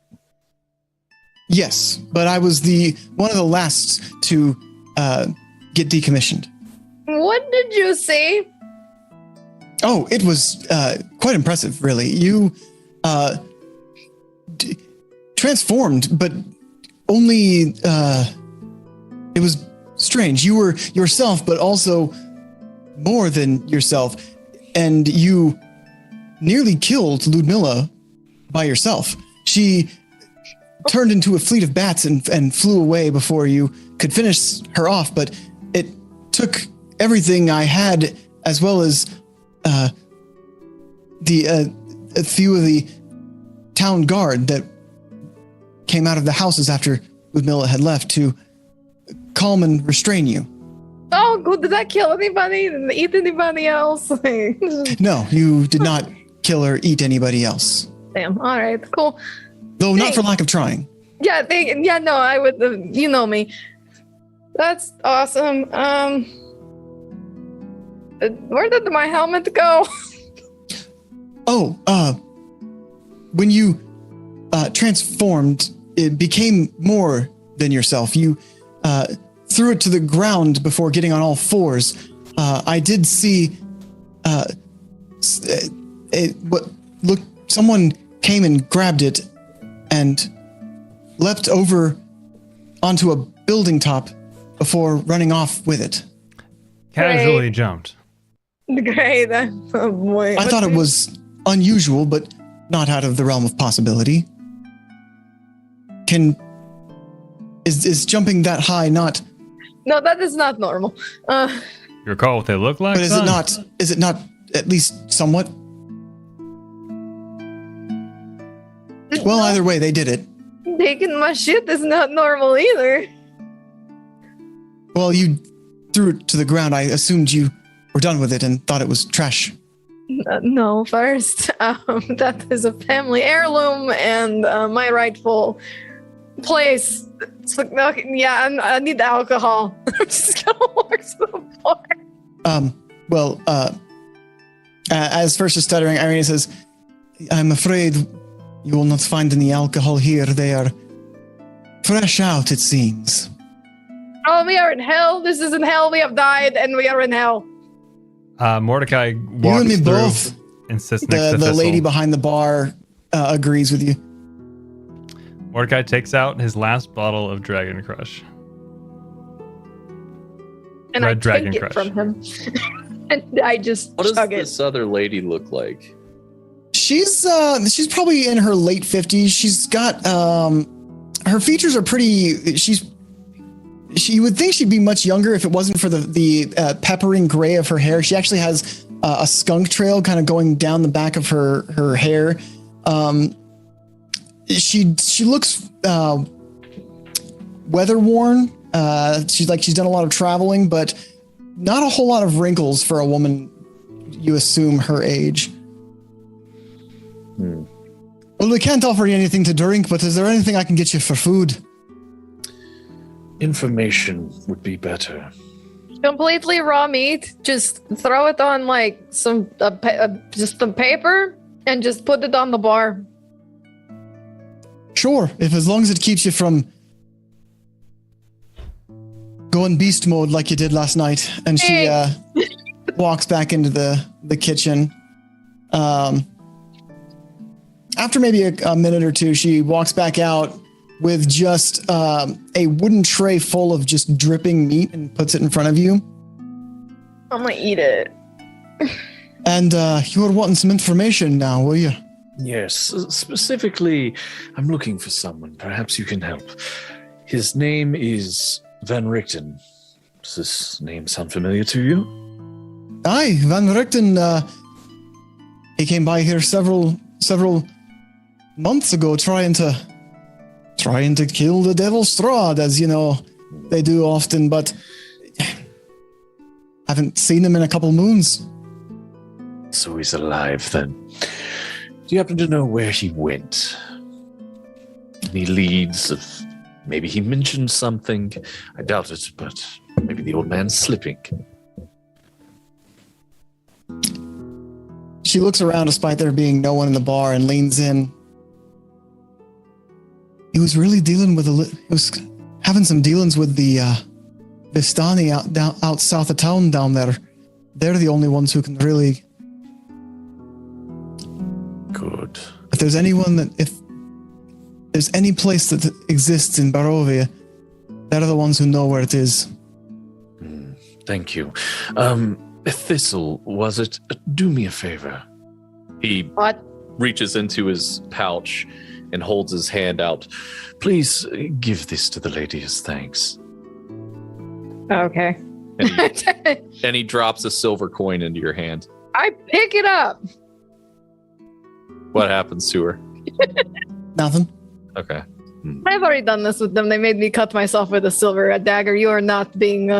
Speaker 3: Yes, but I was one of the last to get decommissioned.
Speaker 4: What did you see?
Speaker 3: Oh, it was quite impressive, really. You transformed, but only it was strange. You were yourself, but also more than yourself, and you nearly killed Ludmilla by yourself. She turned into a fleet of bats and flew away before you could finish her off, but it took everything I had, as well as a few of the town guard that came out of the houses after Ludmilla had left to calm and restrain you.
Speaker 4: Oh, good. Did that kill anybody? Did they eat anybody else?
Speaker 3: No, you did not kill or eat anybody else.
Speaker 4: Damn. All right. Cool.
Speaker 3: Though not for lack of trying.
Speaker 4: Yeah. No, I would. You know me. That's awesome. Where did my helmet go?
Speaker 3: When you transformed, it became more than yourself. You threw it to the ground before getting on all fours. I did see someone came and grabbed it and leapt over onto a building top before running off with it.
Speaker 2: Casually jumped.
Speaker 4: Great. Oh boy.
Speaker 3: I thought it was unusual, but not out of the realm of possibility. Is jumping that high not?
Speaker 4: No, that is not normal.
Speaker 2: You recall what they look like?
Speaker 3: But is it not at least somewhat? Well, either way, they did it.
Speaker 4: Taking my shit is not normal either.
Speaker 3: Well, you threw it to the ground. I assumed you were done with it and thought it was trash.
Speaker 4: No, first, that is a family heirloom and my rightful place. So, yeah, I need alcohol. I'm just gonna walk to the bar.
Speaker 3: As First is stuttering, Irene says, I'm afraid you will not find any alcohol here. They are fresh out, it seems.
Speaker 4: Oh, we are in hell. This isn't hell. We have died and we are in hell.
Speaker 2: Mordecai walks
Speaker 3: you and me
Speaker 2: through
Speaker 3: both.
Speaker 2: And sits next to
Speaker 3: the
Speaker 2: Thistle.
Speaker 3: lady behind the bar agrees with you.
Speaker 2: Mordecai takes out his last bottle of Dragon Crush.
Speaker 4: And
Speaker 2: Red
Speaker 4: I
Speaker 2: Dragon
Speaker 4: take
Speaker 2: Crush.
Speaker 4: it from him. And I just
Speaker 1: What does
Speaker 4: chug it.
Speaker 1: this other lady look like?
Speaker 3: She's probably in her late 50s. She's got her features are pretty. You would think she'd be much younger if it wasn't for the peppering gray of her hair. She actually has a skunk trail kind of going down the back of her hair. She looks weather worn. She's done a lot of traveling, but not a whole lot of wrinkles for a woman. You assume her age. Well, we can't offer you anything to drink, but is there anything I can get you for food?
Speaker 1: Information would be better.
Speaker 4: Completely raw meat. Just throw it on like just some paper and just put it on the bar.
Speaker 3: Sure, if as long as it keeps you from going beast mode like you did last night. And she walks back into the kitchen. After maybe a minute or two, she walks back out with just a wooden tray full of just dripping meat and puts it in front of you.
Speaker 4: I'm gonna eat it.
Speaker 3: And you were wanting some information now, were you?
Speaker 1: Yes, specifically, I'm looking for someone. Perhaps you can help. His name is Van Richten. Does this name sound familiar to you?
Speaker 3: Aye, Van Richten. He came by here several months ago trying to kill the devil Strahd, as you know they do often, but haven't seen him in a couple moons.
Speaker 1: So he's alive then. Do you happen to know where he went? Any leads of maybe he mentioned something? I doubt it, but maybe the old man's slipping.
Speaker 3: She looks around despite there being no one in the bar and leans in. He was really dealing with he was having some dealings with the Vistani out south of town down there. They're the only ones who can really.
Speaker 1: Good.
Speaker 3: If there's any place that exists in Barovia, they're the ones who know where it is.
Speaker 1: Thank you. Thistle, was it? Do me a favor. He reaches into his pouch and holds his hand out. Please give this to the lady as thanks.
Speaker 4: Okay.
Speaker 1: And he drops a silver coin into your hand.
Speaker 4: I pick it up.
Speaker 1: What happens to her?
Speaker 3: Nothing.
Speaker 1: Okay.
Speaker 4: I've already done this with them. They made me cut myself with a silver dagger. You are not being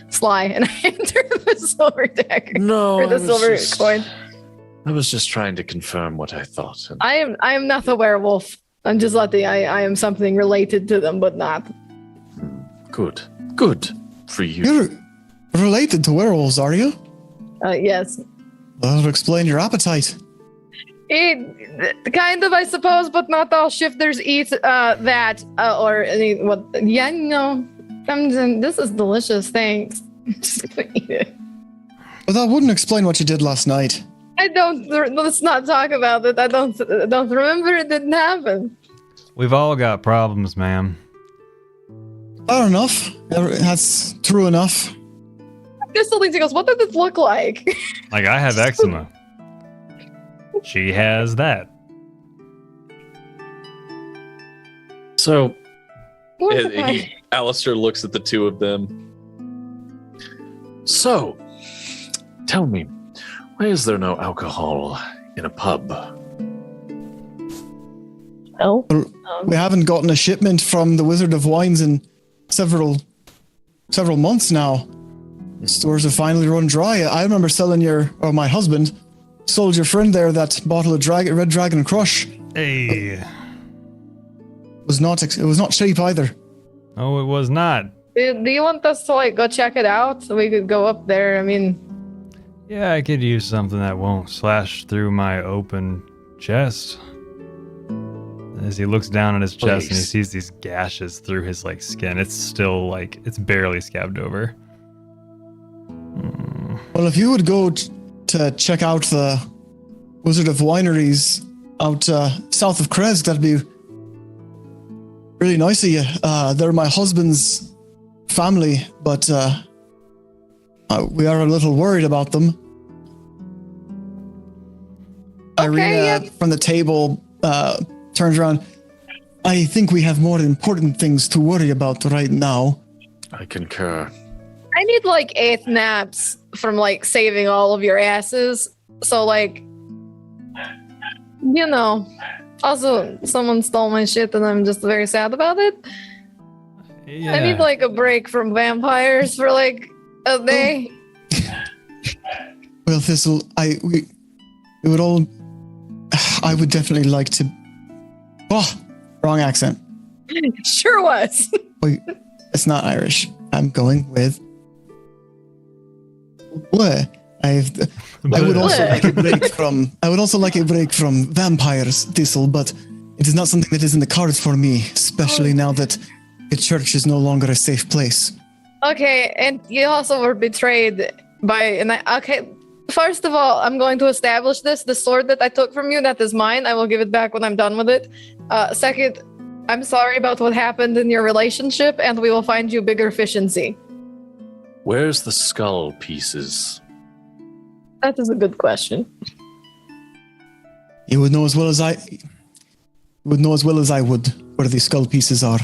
Speaker 4: sly. And I enter the silver dagger.
Speaker 1: No.
Speaker 4: Or the silver coin.
Speaker 1: I was just trying to confirm what I thought.
Speaker 4: I am not a werewolf. I'm just letting I am something related to them, but not.
Speaker 1: Good. Good for you.
Speaker 3: You're related to werewolves, are you?
Speaker 4: Yes.
Speaker 3: That would explain your appetite.
Speaker 4: Kind of, I suppose, but not all shifters eat that or any. What? Yeah, no. This is delicious. Thanks. I'm just gonna eat it.
Speaker 3: But that wouldn't explain what you did last night.
Speaker 4: I don't. Let's not talk about it. I don't remember. It didn't happen.
Speaker 2: We've all got problems, ma'am.
Speaker 3: Fair enough. That's true enough.
Speaker 4: This still thinks he goes, what does this look like?
Speaker 2: Like, I have eczema. She has that.
Speaker 1: So, Alistair looks at the two of them. So, tell me, why is there no alcohol in a pub?
Speaker 4: Oh,
Speaker 3: we haven't gotten a shipment from the Wizard of Wines in several months now. Stores have finally run dry. I remember selling my husband sold your friend there that bottle of Red Dragon Crush.
Speaker 2: Hey.
Speaker 3: It was not cheap either.
Speaker 2: Oh, it was not.
Speaker 4: Do you want us to go check it out so we could go up there? I mean,
Speaker 2: yeah, I could use something that won't slash through my open chest. As he looks down at his chest and he sees these gashes through his skin, it's still it's barely scabbed over.
Speaker 3: Well, if you would go to check out the Wizard of Wineries out south of Krezk, that'd be really nice of you. They're my husband's family, but we are a little worried about them.
Speaker 4: Okay,
Speaker 3: Irina from the table turns around. I think we have more important things to worry about right now.
Speaker 1: I concur.
Speaker 4: I need 8 naps from saving all of your asses. So also someone stole my shit and I'm just very sad about it.
Speaker 2: Yeah.
Speaker 4: I need a break from vampires for a day.
Speaker 3: Well, Thistle, I would definitely like to Oh, wrong accent.
Speaker 4: Sure was.
Speaker 3: Wait, it's not Irish. I'm going with. Bleh. I would also like a break from. I would also like a break from vampires, Thistle, but it is not something that is in the cards for me, especially now that the church is no longer a safe place.
Speaker 4: Okay, and you also were betrayed by. Okay, first of all, I'm going to establish this. The sword that I took from you, that is mine. I will give it back when I'm done with it. Second, I'm sorry about what happened in your relationship, and we will find you bigger efficiency.
Speaker 1: Where's the skull pieces?
Speaker 4: That is a good question.
Speaker 3: You would know as well as I. You would know as well as I would where the skull pieces are.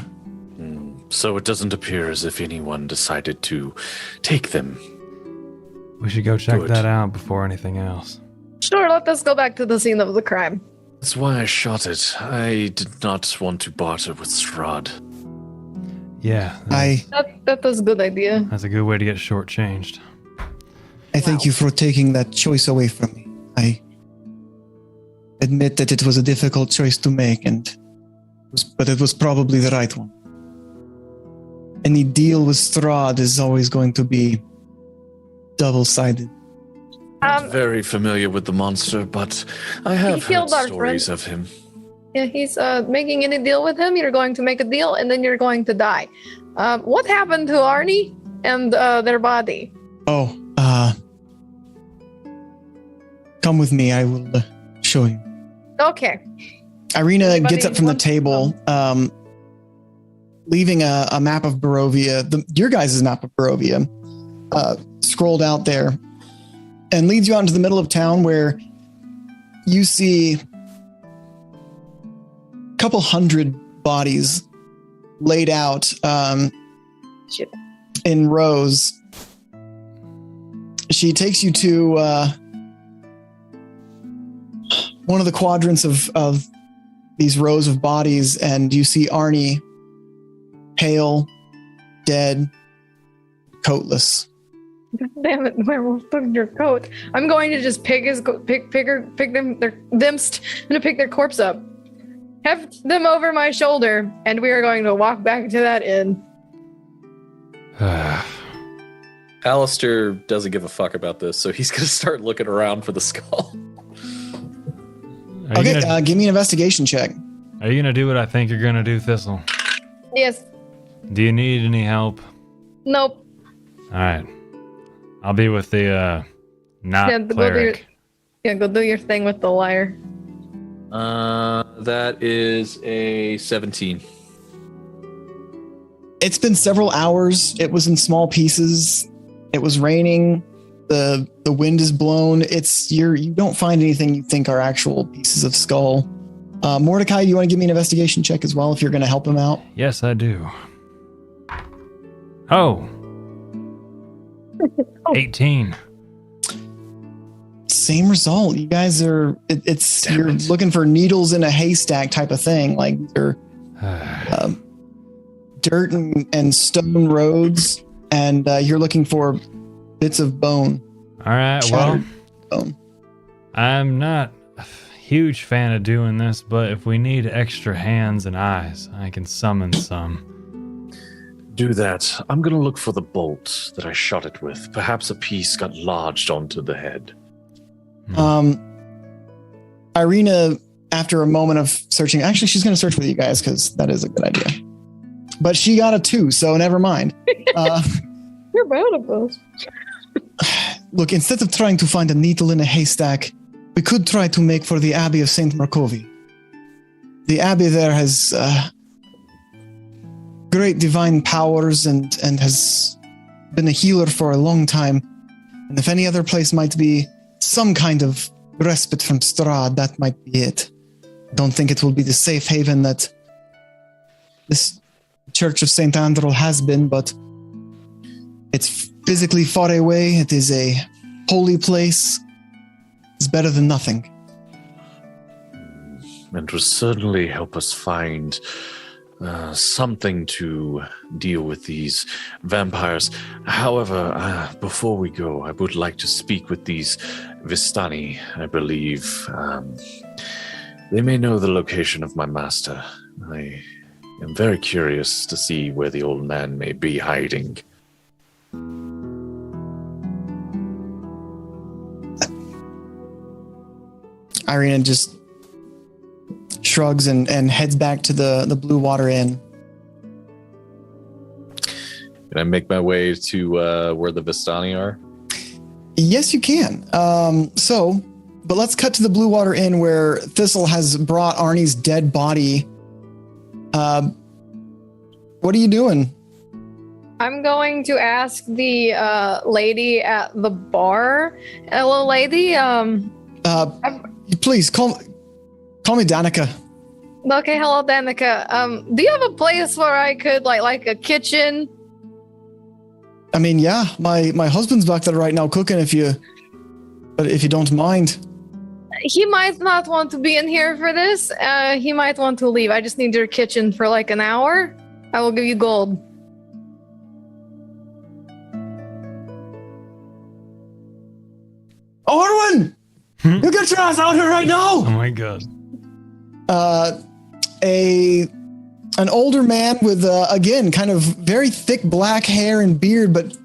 Speaker 1: So it doesn't appear as if anyone decided to take them.
Speaker 2: We should go check
Speaker 1: Good.
Speaker 2: that out before anything else.
Speaker 4: Sure, let us go back to the scene of the crime.
Speaker 1: That's why I shot it. I did not want to barter with Strahd.
Speaker 2: Yeah.
Speaker 4: That was a good idea.
Speaker 2: That's a good way to get shortchanged.
Speaker 3: I thank you for taking that choice away from me. I admit that it was a difficult choice to make, but it was probably the right one. Any deal with Strahd is always going to be double-sided.
Speaker 1: I'm very familiar with the monster, but I have heard
Speaker 4: killed our
Speaker 1: stories
Speaker 4: friend.
Speaker 1: of him.
Speaker 4: Yeah, he's making any deal with him. You're going to make a deal, and then you're going to die. What happened to Arnie and their body?
Speaker 3: Oh, come with me. I will show you.
Speaker 4: Okay.
Speaker 3: Irina
Speaker 4: Anybody
Speaker 3: gets up from the
Speaker 4: want-
Speaker 3: table, leaving a map of Barovia, your guys' map of Barovia, scrolled out there, and leads you out into the middle of town where you see a couple hundred bodies laid out in rows. She takes you to one of the quadrants of these rows of bodies, and you see Arnie, pale, dead, coatless.
Speaker 4: Damn it, werewolf, look at your coat. I'm going to just pick his pick them their themst. I'm gonna pick their corpse up, heft them over my shoulder, and we are going to walk back to that inn.
Speaker 1: Alistair doesn't give a fuck about this, so he's going to start looking around for the skull.
Speaker 3: Okay, give me an investigation check.
Speaker 2: Are you going to do what I think you're going to do, Thistle?
Speaker 4: Yes.
Speaker 2: Do you need any help?
Speaker 4: Nope.
Speaker 2: All right. I'll be with the cleric.
Speaker 4: Go do your thing with the liar.
Speaker 1: That is a 17.
Speaker 3: It's been several hours. It was in small pieces. It was raining. The wind is blown. You don't find anything you think are actual pieces of skull. Mordecai, do you want to give me an investigation check as well if you're going to help him out?
Speaker 2: Yes, I do. Oh. 18.
Speaker 3: Same result. You guys are. You're looking for needles in a haystack type of thing. Like they're dirt and stone roads, and you're looking for bits of bone.
Speaker 2: All right.
Speaker 3: Shattered
Speaker 2: Well,
Speaker 3: bone.
Speaker 2: I'm not a huge fan of doing this, but if we need extra hands and eyes, I can summon some.
Speaker 1: Do that. I'm going to look for the bolt that I shot it with. Perhaps a piece got lodged onto the head.
Speaker 3: Irina, after a moment of searching, actually, she's going to search with you guys because that is a good idea. But she got a 2, so never mind.
Speaker 4: You're bad at this.
Speaker 3: Look, instead of trying to find a needle in a haystack, we could try to make for the Abbey of St. Marcovi. The Abbey there has great divine powers and has been a healer for a long time. And if any other place might be some kind of respite from Strahd, that might be it. I don't think it will be the safe haven that this Church of St. Andrew has been, but it's physically far away. It is a holy place. It's better than nothing.
Speaker 1: And will certainly help us find something to deal with these vampires. However, before we go, I would like to speak with these Vistani, I believe. They may know the location of my master. I am very curious to see where the old man may be hiding.
Speaker 3: Irina just shrugs and heads back to the Blue Water Inn.
Speaker 1: Can I make my way to where the Vistani are?
Speaker 3: Yes, you can. But let's cut to the Blue Water Inn where Thistle has brought Arnie's dead body. What are you doing?
Speaker 4: I'm going to ask the lady at the bar. Hello, lady.
Speaker 3: Please call me Danica.
Speaker 4: Okay, hello, Danica. Do you have a place where I could like a kitchen?
Speaker 3: I mean, yeah, my husband's back there right now cooking. If you don't mind.
Speaker 4: He might not want to be in here for this. He might want to leave. I just need your kitchen for like an hour. I will give you gold.
Speaker 3: Orwin! You get your ass out here right now!
Speaker 2: Oh my god.
Speaker 3: An older man with again kind of very thick black hair and beard, but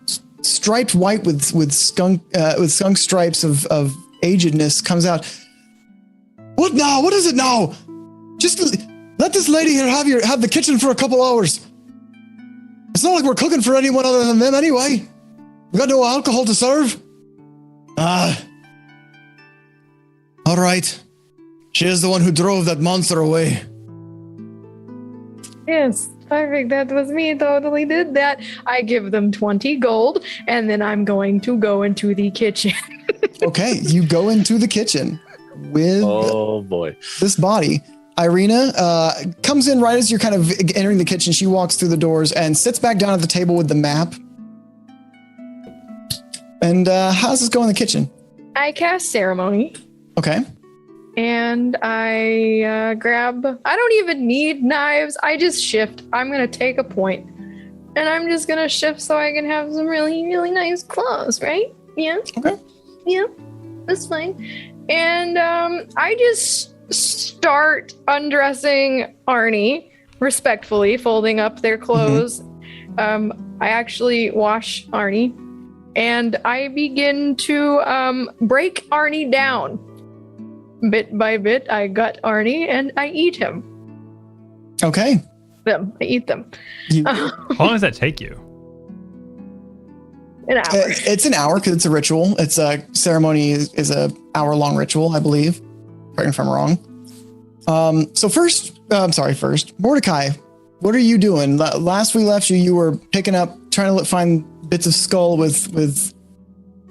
Speaker 3: striped white with skunk stripes of agedness comes out. What now? What is it now? Just let this lady here have the kitchen for a couple hours. It's not like we're cooking for anyone other than them anyway. We got no alcohol to serve. All right. She is the one who drove that monster away.
Speaker 4: Yes, perfect. That was me. Totally did that. I give them 20 gold, and then I'm going to go into the kitchen.
Speaker 3: Okay, you go into the kitchen with this body. Irina comes in right as you're kind of entering the kitchen. She walks through the doors and sits back down at the table with the map. And how's this go in the kitchen?
Speaker 4: I cast ceremony.
Speaker 3: Okay.
Speaker 4: And I grab, I don't even need knives. I just shift. I'm going to take a point. And I'm just going to shift so I can have some really, really nice clothes, right? Yeah.
Speaker 3: Okay.
Speaker 4: Yeah, that's fine. And I just start undressing Arnie, respectfully, folding up their clothes. I actually wash Arnie. And I begin to break Arnie down. Bit by bit, I gut Arnie and I eat him.
Speaker 3: Okay.
Speaker 4: I eat them.
Speaker 2: How long does that take you?
Speaker 4: An hour.
Speaker 3: It's an hour because it's a ritual. It's a ceremony is a hour-long ritual, I believe. Correct me if I'm wrong. So first, Mordecai, what are you doing? Last we left you, you were picking up, trying to find bits of skull with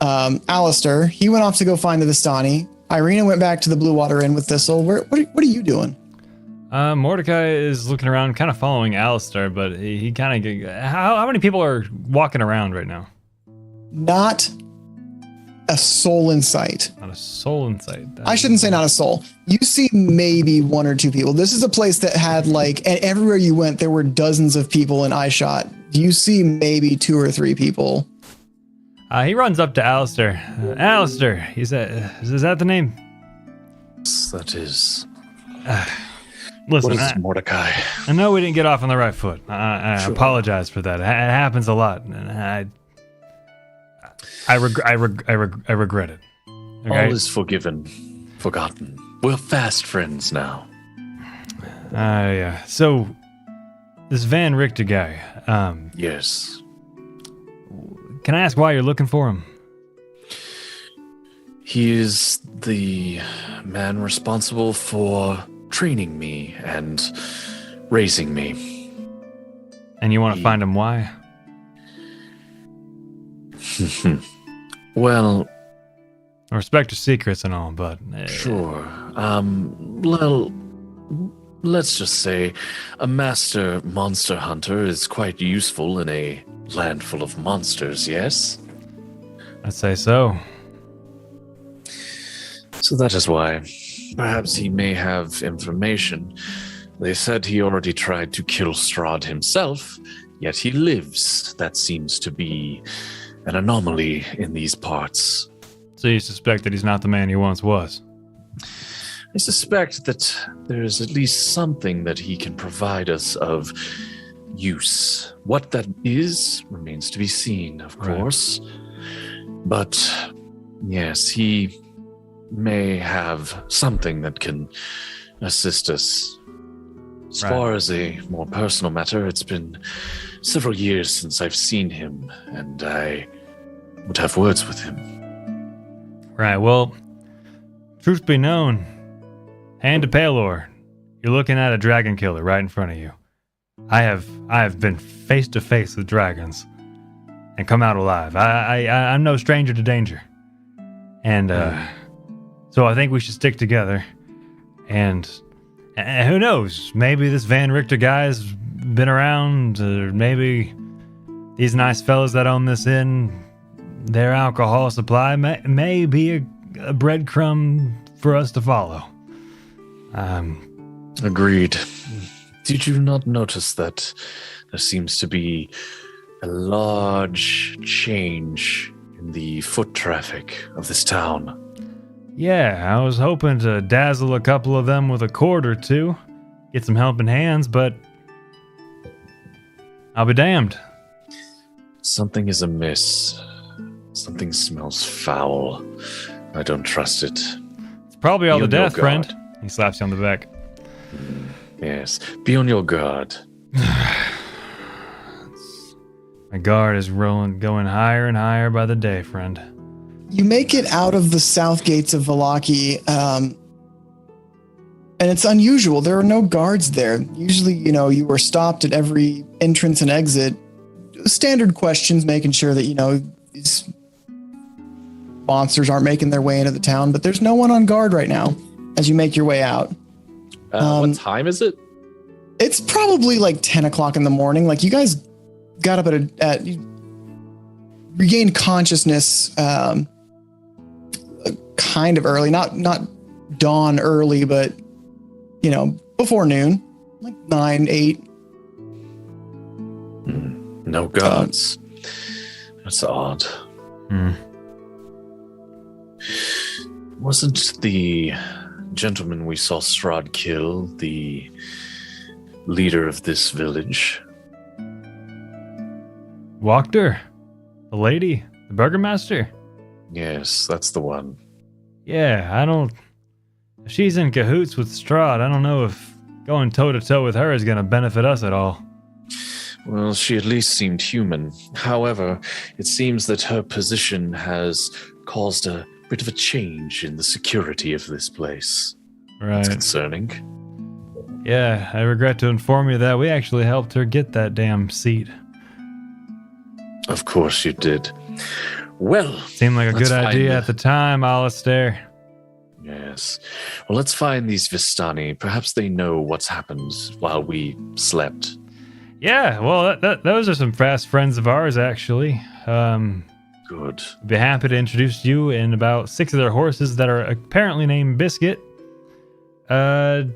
Speaker 3: Alistair. He went off to go find the Vistani. Irina went back to the Blue Water Inn with Thistle. What are you doing?
Speaker 2: Mordecai is looking around, kind of following Alistair, but he kind of... How many people are walking around right now?
Speaker 3: Not a soul in sight.
Speaker 2: Not a soul in sight.
Speaker 3: I shouldn't say not a soul. You see maybe one or two people. This is a place that had and everywhere you went, there were dozens of people in eyeshot. You see maybe 2 or 3 people.
Speaker 2: He runs up to Alistair. Alistair, is that the name?
Speaker 1: Yes, that is.
Speaker 2: Listen,
Speaker 1: what is Mordecai?
Speaker 2: I know we didn't get off on the right foot. I apologize for that. It happens a lot, and I regret it. Okay?
Speaker 1: All is forgiven, forgotten. We're fast friends now.
Speaker 2: Yeah. So, this Van Richter guy.
Speaker 1: Yes.
Speaker 2: Can I ask why you're looking for him?
Speaker 1: He is the man responsible for training me and raising me.
Speaker 2: And you want to find him why?
Speaker 1: Well,
Speaker 2: I respect your secrets and all, but...
Speaker 1: Sure. Well, let's just say a master monster hunter is quite useful in a land full of monsters, yes?
Speaker 2: I'd say so.
Speaker 1: So that is why. Perhaps he may have information. They said he already tried to kill Strahd himself, yet he lives. That seems to be an anomaly in these parts.
Speaker 2: So you suspect that he's not the man he once was?
Speaker 1: I suspect that there is at least something that he can provide us of use. What that is remains to be seen, of course. But yes, he may have something that can assist us. As far as a more personal matter, it's been several years since I've seen him, and I would have words with him.
Speaker 2: Right, well, truth be known, Hand to Palor, you're looking at a dragon killer right in front of you. I have been face to face with dragons and come out alive. I'm no stranger to danger. And so I think we should stick together. And who knows, maybe this Van Richter guy's been around, or maybe these nice fellas that own this inn, their alcohol supply may be a breadcrumb for us to follow.
Speaker 1: Agreed. Did you not notice that there seems to be a large change in the foot traffic of this town?
Speaker 2: Yeah, I was hoping to dazzle a couple of them with a cord or two, get some helping hands, but I'll be damned.
Speaker 1: Something is amiss. Something smells foul. I don't trust it.
Speaker 2: It's probably all
Speaker 1: Be
Speaker 2: the
Speaker 1: on your
Speaker 2: death, friend.
Speaker 1: guard.
Speaker 2: He slaps you on the back.
Speaker 1: Yes, be on your guard.
Speaker 2: My guard is going higher and higher by the day, friend.
Speaker 3: You make it out of the south gates of Vallaki, and it's unusual. There are no guards there. Usually, you are stopped at every entrance and exit. Standard questions, making sure that, these monsters aren't making their way into the town, but there's no one on guard right now as you make your way out.
Speaker 1: What time is it?
Speaker 3: It's probably like 10 o'clock in the morning. Like, you guys got up at you regained consciousness kind of early, not dawn early, but before noon, like 9, 8.
Speaker 1: No guards. That's odd. Wasn't the gentleman we saw Strahd kill the leader of this village?
Speaker 2: Wachter? The lady? The burgomaster?
Speaker 1: Yes, that's the one.
Speaker 2: Yeah, if she's in cahoots with Strahd, I don't know if going toe-to-toe with her is going to benefit us at all.
Speaker 1: Well, she at least seemed human. However, it seems that her position has caused a bit of a change in the security of this place.
Speaker 2: Right.
Speaker 1: It's concerning.
Speaker 2: Yeah, I regret to inform you that we actually helped her get that damn seat.
Speaker 1: Of course you did. Well,
Speaker 2: seemed like a good idea at the time, Alistair.
Speaker 1: Yes. Well, let's find these Vistani. Perhaps they know what's happened while we slept.
Speaker 2: Yeah, well, those are some fast friends of ours, actually.
Speaker 1: Good.
Speaker 2: I'd be happy to introduce you and about 6 of their horses that are apparently named Biscuit. You'll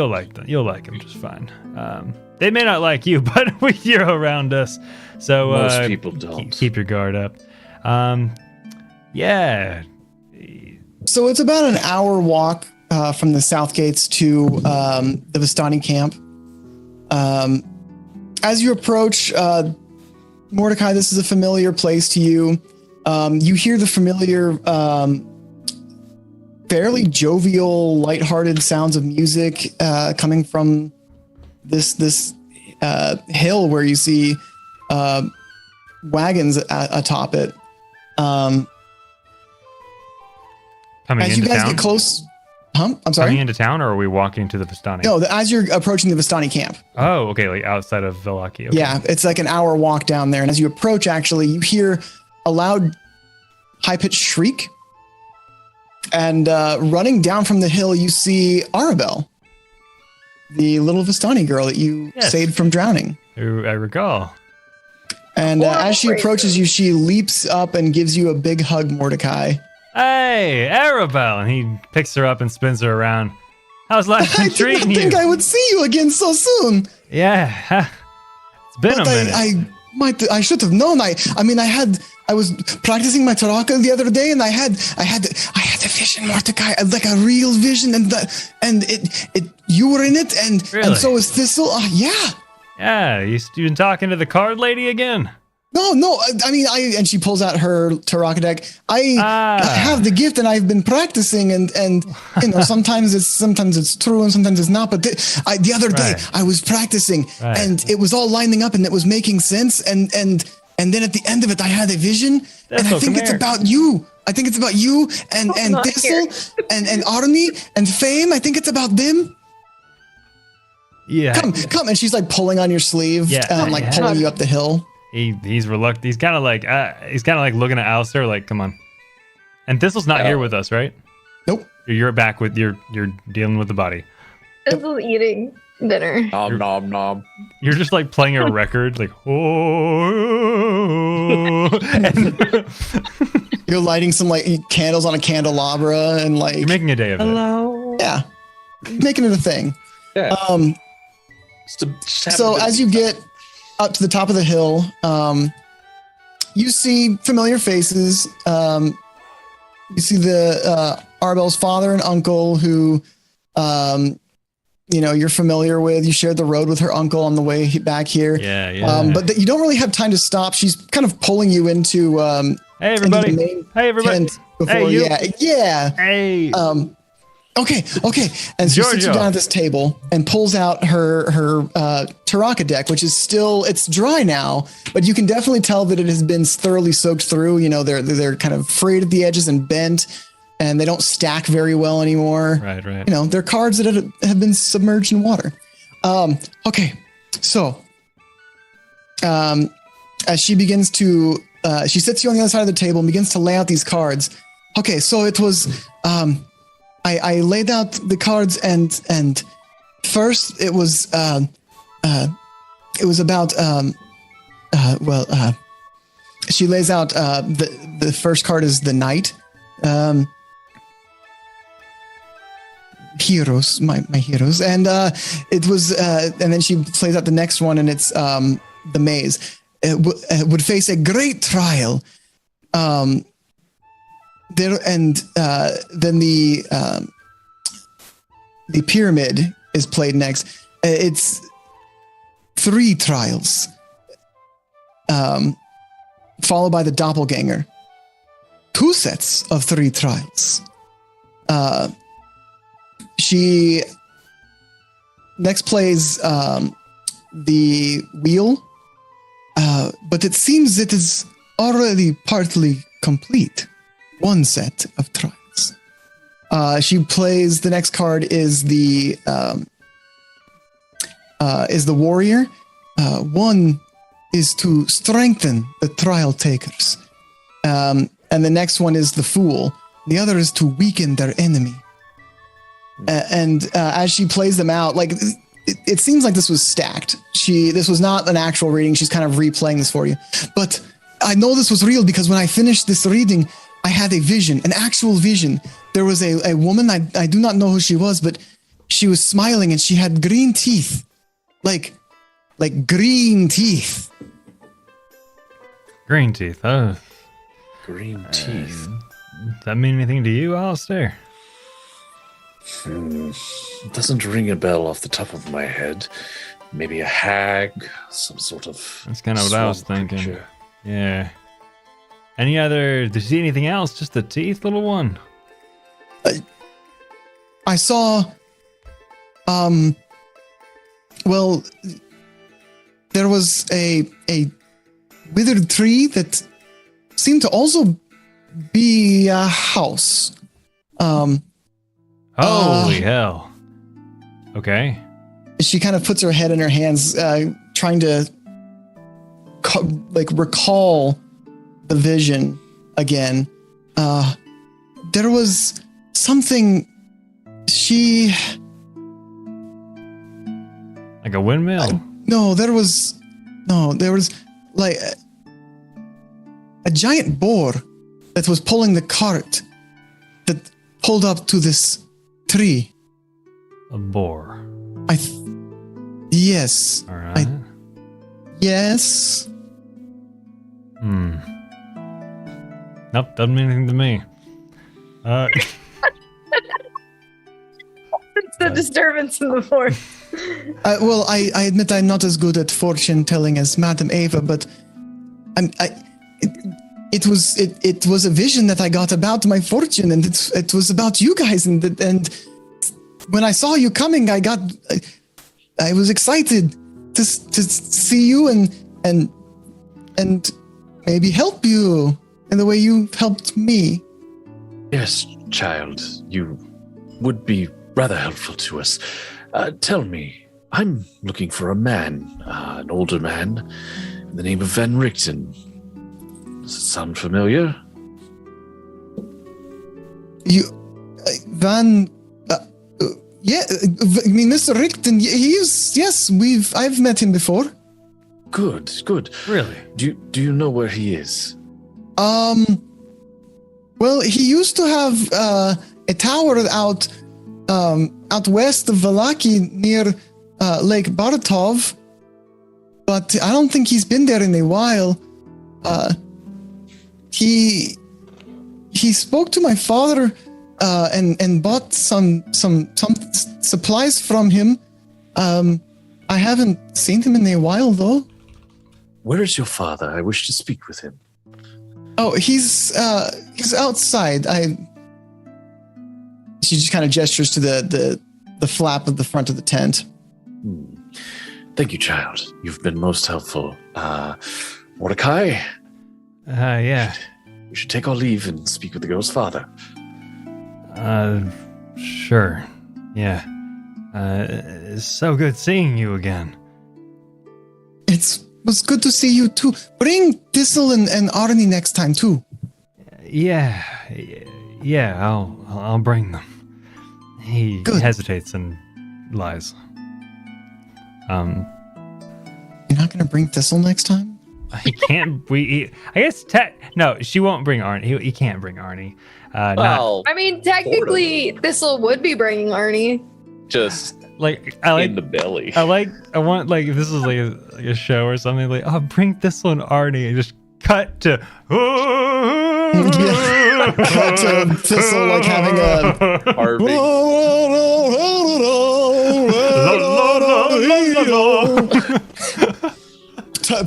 Speaker 2: like them. You'll like them just fine. They may not like you, but you're around us, so
Speaker 1: most people don't.
Speaker 2: Keep your guard up. Yeah.
Speaker 3: So it's about an hour walk from the south gates to the Vistani camp. As you approach, Mordecai, this is a familiar place to you. You hear the familiar, fairly jovial, lighthearted sounds of music coming from this hill where you see wagons atop it. As you guys get close, I'm sorry.
Speaker 2: Coming into town, or are we walking to the Vistani?
Speaker 3: No, as you're approaching the Vistani camp.
Speaker 2: Oh, okay, like outside of Vallaki. Okay.
Speaker 3: Yeah, it's like an hour walk down there, and as you approach, actually, you hear a loud, high-pitched shriek, and running down from the hill, you see Arabelle, the little Vistani girl that you saved from drowning.
Speaker 2: I recall.
Speaker 3: And as she approaches you, she leaps up and gives you a big hug, Mordecai.
Speaker 2: Hey, Arabelle! And he picks her up and spins her around. How's life been treating you?
Speaker 3: I didn't think I would see you again so soon.
Speaker 2: Yeah, it's been a minute.
Speaker 3: I should have known. I I was practicing my Taraka the other day, and I had a vision, Mordecai, like a real vision, and you were in it, and so was Thistle. Yeah.
Speaker 2: Yeah, you've been talking to the card lady again.
Speaker 3: No. I mean, and she pulls out her Taraka deck. I have the gift, and I've been practicing, and sometimes it's true, and sometimes it's not. But the other day I was practicing, and it was all lining up, and it was making sense. And then at the end of it, I had a vision, and I think it's about you. I think it's about you and Thistle and Arnie and Fame. I think it's about them.
Speaker 2: Yeah.
Speaker 3: Come, and she's like pulling on your sleeve, pulling you up the hill.
Speaker 2: He's reluctant. He's kind of like looking at Alistair, like, come on. And Thistle's not here with us, right?
Speaker 3: Nope.
Speaker 2: You're back with you're dealing with the body.
Speaker 4: Thistle's eating dinner.
Speaker 1: Nom nom.
Speaker 2: You're just like playing a record, like
Speaker 3: You're lighting some like candles on a candelabra, and like
Speaker 2: you're making a day of it.
Speaker 3: Hello. Yeah, making it a thing.
Speaker 1: Yeah.
Speaker 3: So as you get up to the top of the hill, you see familiar faces. You see the Arbel's father and uncle, who you're familiar with. You shared the road with her uncle on the way back here.
Speaker 2: Yeah.
Speaker 3: But you don't really have time to stop. She's kind of pulling you into
Speaker 2: hey everybody.
Speaker 3: Before,
Speaker 2: you.
Speaker 3: Yeah.
Speaker 2: Hey.
Speaker 3: Okay. And she sits you down at this table and pulls out her Taraka deck, which is it's dry now, but you can definitely tell that it has been thoroughly soaked through. They're kind of frayed at the edges and bent, and they don't stack very well anymore.
Speaker 2: Right.
Speaker 3: They're cards that have been submerged in water. Okay. So, as she begins to, she sits you on the other side of the table and begins to lay out these cards. Okay. So it was, I laid out the cards, and first it was about she lays out the first card is the Knight, heroes, my heroes, and it was and then she plays out the next one, and it's the Maze. It would face a great trial. Then the pyramid is played next. It's 3 trials, followed by the doppelganger. 2 sets of 3 trials. She next plays the wheel, but it seems it is already partly complete. 1 set of trials. She plays the next card is the warrior. 1 is to strengthen the trial takers, and the next one is the fool. The other is to weaken their enemy. And as she plays them out, like it seems like this was stacked. This was not an actual reading. She's kind of replaying this for you, but I know this was real because when I finished this reading, I had a vision, an actual vision. There was a woman, I do not know who she was, but she was smiling and she had green teeth. Like green teeth.
Speaker 2: Green teeth, oh.
Speaker 1: Green teeth.
Speaker 2: Does that mean anything to you, Alistair?
Speaker 1: Doesn't ring a bell off the top of my head. Maybe a hag, some sort of.
Speaker 2: That's kind of what I was thinking.
Speaker 1: Creature.
Speaker 2: Yeah. Any other? Did you see anything else? Just the teeth, little one?
Speaker 3: I saw. Well, there was a withered tree that seemed to also be a house.
Speaker 2: Holy hell. Okay.
Speaker 3: She kind of puts her head in her hands, trying to recall the vision again. There was something
Speaker 2: like a windmill?
Speaker 3: There was like a giant boar that was pulling the cart that pulled up to this tree.
Speaker 2: A boar.
Speaker 3: Yes.
Speaker 2: All right.
Speaker 3: Yes.
Speaker 2: Nope, doesn't mean anything to me.
Speaker 4: It's the disturbance in the force.
Speaker 3: Well, I admit I'm not as good at fortune telling as Madam Ava, but it was a vision that I got about my fortune, and it was about you guys, and when I saw you coming, I was excited to see you and maybe help you in the way you helped me.
Speaker 1: Yes, child, you would be rather helpful to us. Tell me, I'm looking for a man, an older man, in the name of Van Richten. Does it sound familiar?
Speaker 3: Yeah, I mean, Mr. Richten, I've met him before.
Speaker 1: Good.
Speaker 2: Really?
Speaker 1: Do you know where he is?
Speaker 3: Well, he used to have a tower out west of Valaki near Lake Baratov, but I don't think he's been there in a while. He spoke to my father and bought some supplies from him. I haven't seen him in a while though.
Speaker 1: Where is your father? I wish to speak with him.
Speaker 3: Oh, he's outside. She just kind of gestures to the flap of the front of the tent.
Speaker 1: Thank you, child. You've been most helpful. Mordecai?
Speaker 2: Yeah.
Speaker 1: We should take our leave and speak with the girl's father.
Speaker 2: Sure. Yeah. It's so good seeing you again.
Speaker 3: It was good to see you too. Bring Thistle and Arnie next time too.
Speaker 2: Yeah, I'll bring them. He hesitates and lies.
Speaker 3: You're not gonna bring Thistle next time?
Speaker 2: He can't. I guess. No, she won't bring Arnie. He can't bring Arnie.
Speaker 4: I mean, technically, Thistle would be bringing Arnie.
Speaker 1: Just
Speaker 2: in
Speaker 1: the belly.
Speaker 2: I want if this is like a show or something, like, oh, bring Thistle and Arnie, and just cut to
Speaker 3: cut to Thistle like having a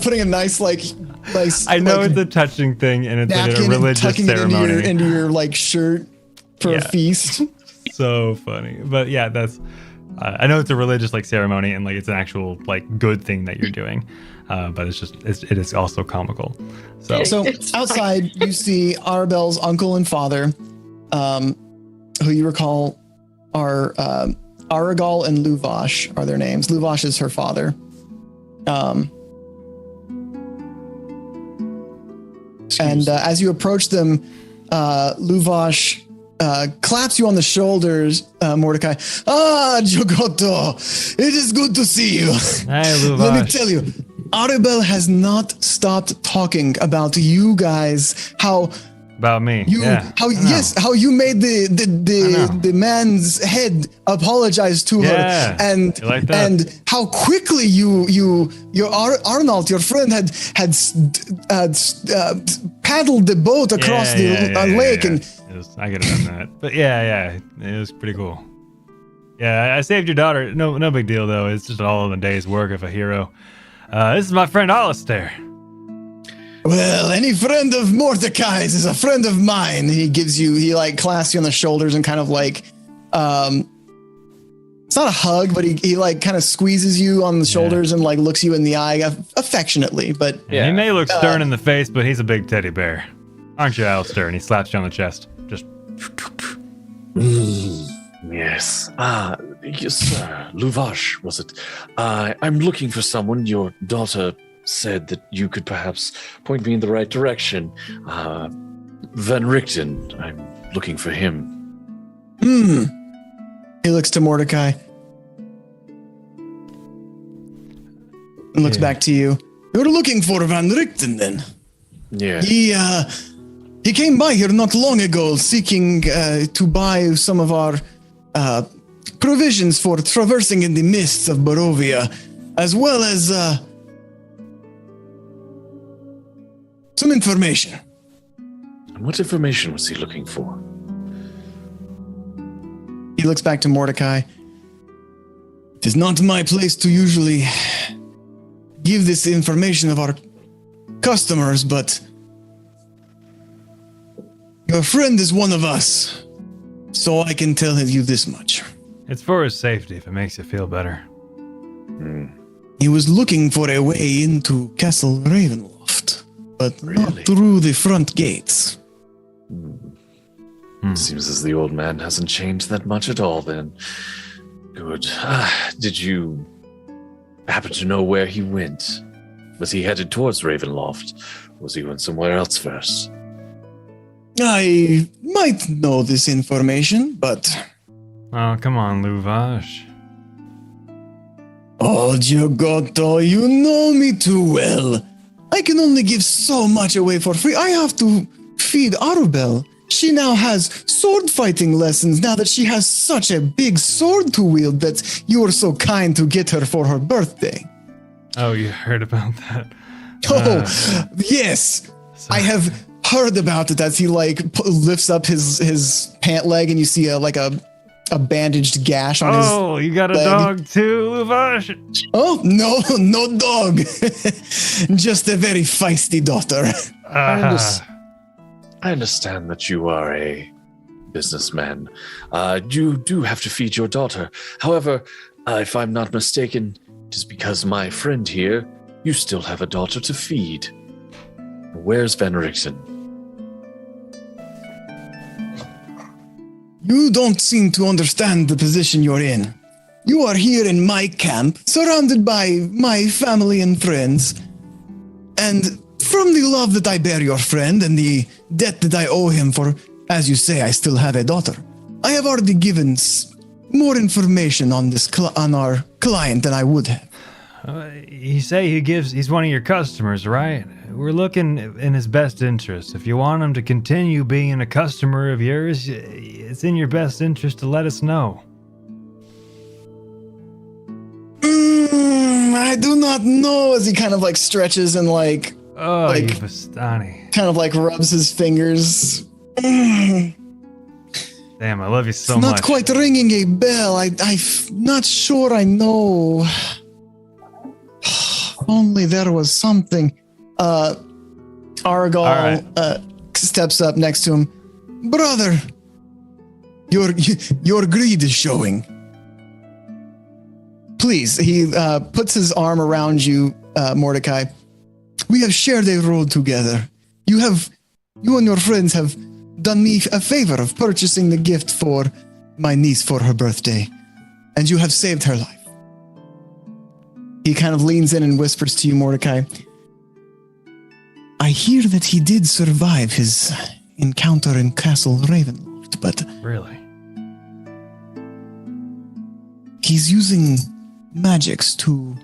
Speaker 3: putting a nice
Speaker 2: I know it's a touching thing, and it's like a religious ceremony.
Speaker 3: It into your like shirt for a feast.
Speaker 2: So funny, but yeah, that's. I know it's a religious ceremony, and it's an actual good thing that you're doing, but it is also comical. So
Speaker 3: outside you see Arabelle's uncle and father, who you recall are Aragal and Luvash are their names. Luvash is her father. And as you approach them, Luvash claps you on the shoulders, Mordecai. Jogotto, it is good to see you.
Speaker 2: Hey, Luvash.
Speaker 3: Let me tell you, Arabelle has not stopped talking about you guys.
Speaker 2: About me?
Speaker 3: How you made the man's head apologize to her, and how quickly your Arnold, your friend, had paddled the boat across the lake and.
Speaker 2: I could have done that, but it was pretty cool. Yeah, I saved your daughter. No big deal though. It's just all in the day's work of a hero. This is my friend Alistair.
Speaker 3: Well, any friend of Mordecai's is a friend of mine. He clasps you on the shoulders and kind of it's not a hug, but he kind of squeezes you on the shoulders and looks you in the eye affectionately. But
Speaker 2: he may look stern in the face, but he's a big teddy bear, aren't you, Alistair? And he slaps you on the chest. Just.
Speaker 1: Yes. Yes, sir. Luvash, was it? I'm looking for someone. Your daughter said that you could perhaps point me in the right direction. Van Richten, I'm looking for him.
Speaker 3: He looks to Mordecai and looks back to you. You're looking for Van Richten, then?
Speaker 1: Yeah.
Speaker 3: He came by here not long ago seeking to buy some of our provisions for traversing in the mists of Barovia, as well as some information.
Speaker 1: And what information was he looking for?
Speaker 3: He looks back to Mordecai. It is not my place to usually give this information of our customers, but your friend is one of us, so I can tell you this much.
Speaker 2: It's for his safety, if it makes you feel better.
Speaker 3: He was looking for a way into Castle Ravenloft, but not through the front gates.
Speaker 1: Seems as the old man hasn't changed that much at all then. Good. Did you happen to know where he went? Was he headed towards Ravenloft? Was he went somewhere else first?
Speaker 3: I might know this information, but...
Speaker 2: Oh, come on, Luvash.
Speaker 3: Oh, Giotto, you know me too well. I can only give so much away for free. I have to feed Arubel. She now has sword fighting lessons now that she has such a big sword to wield that you were so kind to get her for her birthday.
Speaker 2: Oh, you heard about that?
Speaker 3: Oh, yes. I have heard about it as he lifts up his pant leg and you see a bandaged gash on his
Speaker 2: Oh, you got a
Speaker 3: leg.
Speaker 2: dog too, Luvash?
Speaker 3: Oh, no dog. Just a very feisty daughter.
Speaker 1: I understand that you are a businessman. You do have to feed your daughter. However, if I'm not mistaken, it is because my friend here, you still have a daughter to feed. Where's Van Richten?
Speaker 3: You don't seem to understand the position you're in. You are here in my camp, surrounded by my family and friends. And from the love that I bear your friend and the debt that I owe him for, as you say, I still have a daughter, I have already given more information on on our client than I would have.
Speaker 2: You say he's one of your customers, right? We're looking in his best interest. If you want him to continue being a customer of yours, it's in your best interest to let us know.
Speaker 3: I do not know, as he kind of stretches and
Speaker 2: Oh, you Vistani.
Speaker 3: kind of rubs his fingers.
Speaker 2: Damn, I love you so much.
Speaker 3: Not quite ringing a bell. I'm not sure I know. Only there was something. Argal steps up next to him. Brother, your greed is showing. Please, he puts his arm around you, Mordecai. We have shared a road together. You and your friends have done me a favor of purchasing the gift for my niece for her birthday, and you have saved her life. He kind of leans in and whispers to you, Mordecai. I hear that he did survive his encounter in Castle Ravenloft, but...
Speaker 2: Really?
Speaker 3: He's using magics to